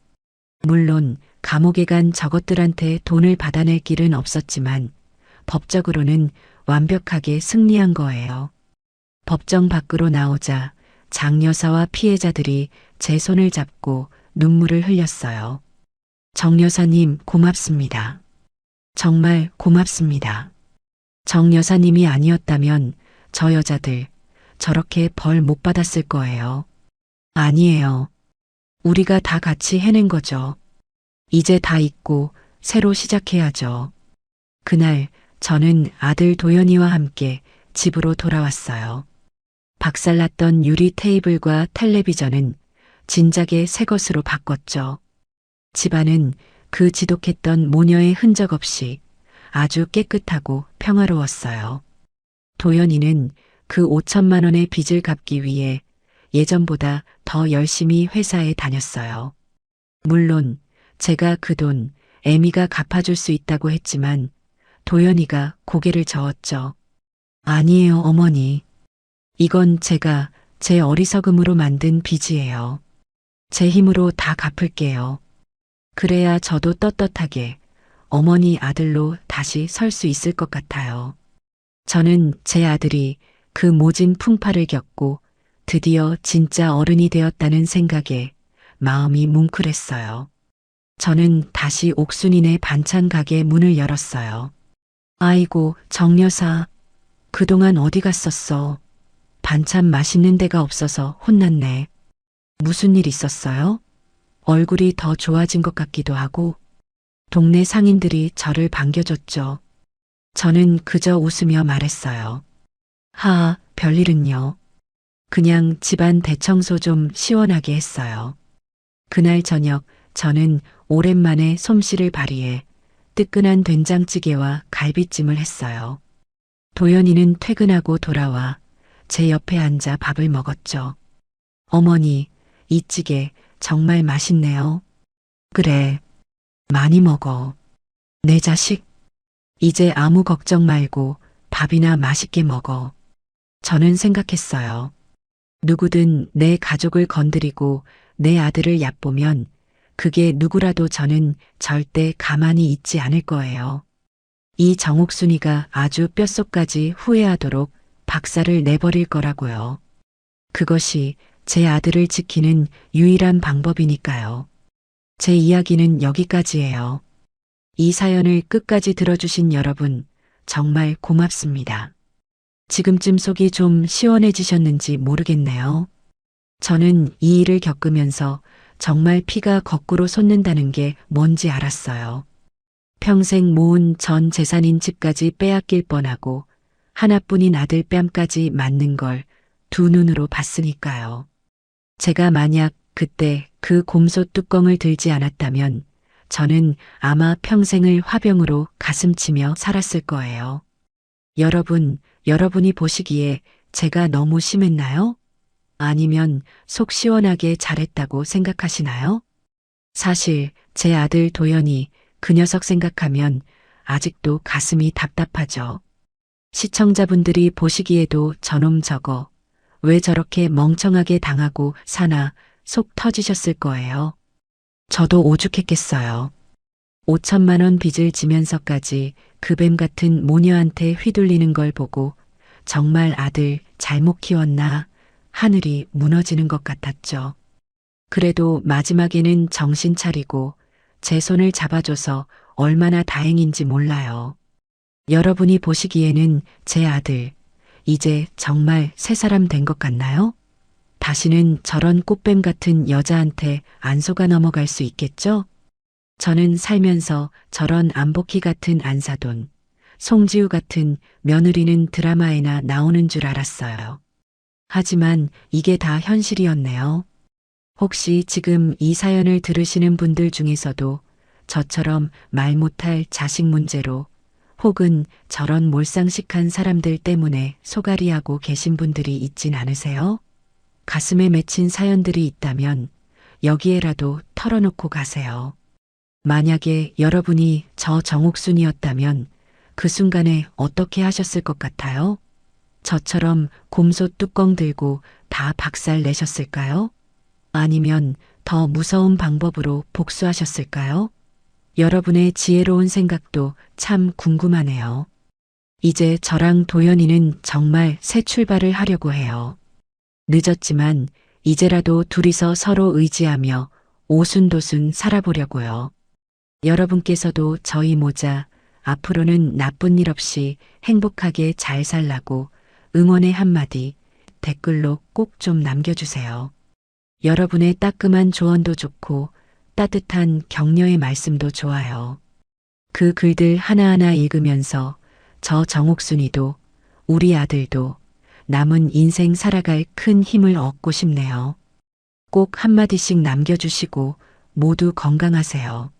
물론 감옥에 간 저것들한테 돈을 받아낼 길은 없었지만 법적으로는 완벽하게 승리한 거예요. 법정 밖으로 나오자 장 여사와 피해자들이 제 손을 잡고 눈물을 흘렸어요. 정 여사님 고맙습니다. 정말 고맙습니다. 정 여사님이 아니었다면 저 여자들 저렇게 벌 못 받았을 거예요. 아니에요. 우리가 다 같이 해낸 거죠. 이제 다 잊고 새로 시작해야죠. 그날 저는 아들 도연이와 함께 집으로 돌아왔어요. 박살났던 유리 테이블과 텔레비전은 진작에 새 것으로 바꿨죠. 집안은 그 지독했던 모녀의 흔적 없이 아주 깨끗하고 평화로웠어요. 도연이는 그 5천만 원의 빚을 갚기 위해 예전보다 더 열심히 회사에 다녔어요. 물론 제가 그 돈 애미가 갚아줄 수 있다고 했지만 도연이가 고개를 저었죠. 아니에요, 어머니. 이건 제가 제 어리석음으로 만든 빚이에요. 제 힘으로 다 갚을게요. 그래야 저도 떳떳하게 어머니 아들로 다시 설 수 있을 것 같아요. 저는 제 아들이 그 모진 풍파를 겪고 드디어 진짜 어른이 되었다는 생각에 마음이 뭉클했어요. 저는 다시 옥순이네 반찬 가게 문을 열었어요. 아이고, 정여사. 그동안 어디 갔었어? 반찬 맛있는 데가 없어서 혼났네. 무슨 일 있었어요? 얼굴이 더 좋아진 것 같기도 하고 동네 상인들이 저를 반겨줬죠. 저는 그저 웃으며 말했어요. 별일은요. 그냥 집안 대청소 좀 시원하게 했어요. 그날 저녁 저는 오랜만에 솜씨를 발휘해 뜨끈한 된장찌개와 갈비찜을 했어요. 도연이는 퇴근하고 돌아와 제 옆에 앉아 밥을 먹었죠. 어머니, 이 찌개 정말 맛있네요. 그래, 많이 먹어. 내 자식, 이제 아무 걱정 말고 밥이나 맛있게 먹어. 저는 생각했어요. 누구든 내 가족을 건드리고 내 아들을 얕보면 그게 누구라도 저는 절대 가만히 있지 않을 거예요. 이 정옥순이가 아주 뼛속까지 후회하도록 박살을 내버릴 거라고요. 그것이 제 아들을 지키는 유일한 방법이니까요. 제 이야기는 여기까지예요. 이 사연을 끝까지 들어주신 여러분, 정말 고맙습니다. 지금쯤 속이 좀 시원해지셨는지 모르겠네요. 저는 이 일을 겪으면서 정말 피가 거꾸로 솟는다는 게 뭔지 알았어요. 평생 모은 전 재산인 집까지 빼앗길 뻔하고 하나뿐인 아들 뺨까지 맞는 걸 두 눈으로 봤으니까요. 제가 만약 그때 그 곰소 뚜껑을 들지 않았다면 저는 아마 평생을 화병으로 가슴치며 살았을 거예요. 여러분이 보시기에 제가 너무 심했나요? 아니면 속 시원하게 잘했다고 생각하시나요? 사실 제 아들 도연이 그 녀석 생각하면 아직도 가슴이 답답하죠. 시청자분들이 보시기에도 저놈 저거 왜 저렇게 멍청하게 당하고 사나 속 터지셨을 거예요. 저도 오죽했겠어요. 5천만 원 빚을 지면서까지 그 뱀 같은 모녀한테 휘둘리는 걸 보고 정말 아들 잘못 키웠나 하늘이 무너지는 것 같았죠. 그래도 마지막에는 정신 차리고 제 손을 잡아줘서 얼마나 다행인지 몰라요. 여러분이 보시기에는 제 아들 이제 정말 새 사람 된 것 같나요? 다시는 저런 꽃뱀 같은 여자한테 안 속아 넘어갈 수 있겠죠? 저는 살면서 저런 안복희 같은 안사돈, 송지우 같은 며느리는 드라마에나 나오는 줄 알았어요. 하지만 이게 다 현실이었네요. 혹시 지금 이 사연을 들으시는 분들 중에서도 저처럼 말 못할 자식 문제로 혹은 저런 몰상식한 사람들 때문에 소갈이하고 계신 분들이 있진 않으세요? 가슴에 맺힌 사연들이 있다면 여기에라도 털어놓고 가세요. 만약에 여러분이 저 정옥순이었다면 그 순간에 어떻게 하셨을 것 같아요? 저처럼 곰소 뚜껑 들고 다 박살 내셨을까요? 아니면 더 무서운 방법으로 복수하셨을까요? 여러분의 지혜로운 생각도 참 궁금하네요. 이제 저랑 도연이는 정말 새 출발을 하려고 해요. 늦었지만 이제라도 둘이서 서로 의지하며 오순도순 살아보려고요. 여러분께서도 저희 모자 앞으로는 나쁜 일 없이 행복하게 잘 살라고 응원의 한마디 댓글로 꼭 좀 남겨주세요. 여러분의 따끔한 조언도 좋고 따뜻한 격려의 말씀도 좋아요. 그 글들 하나하나 읽으면서 저 정옥순이도 우리 아들도 남은 인생 살아갈 큰 힘을 얻고 싶네요. 꼭 한마디씩 남겨주시고 모두 건강하세요.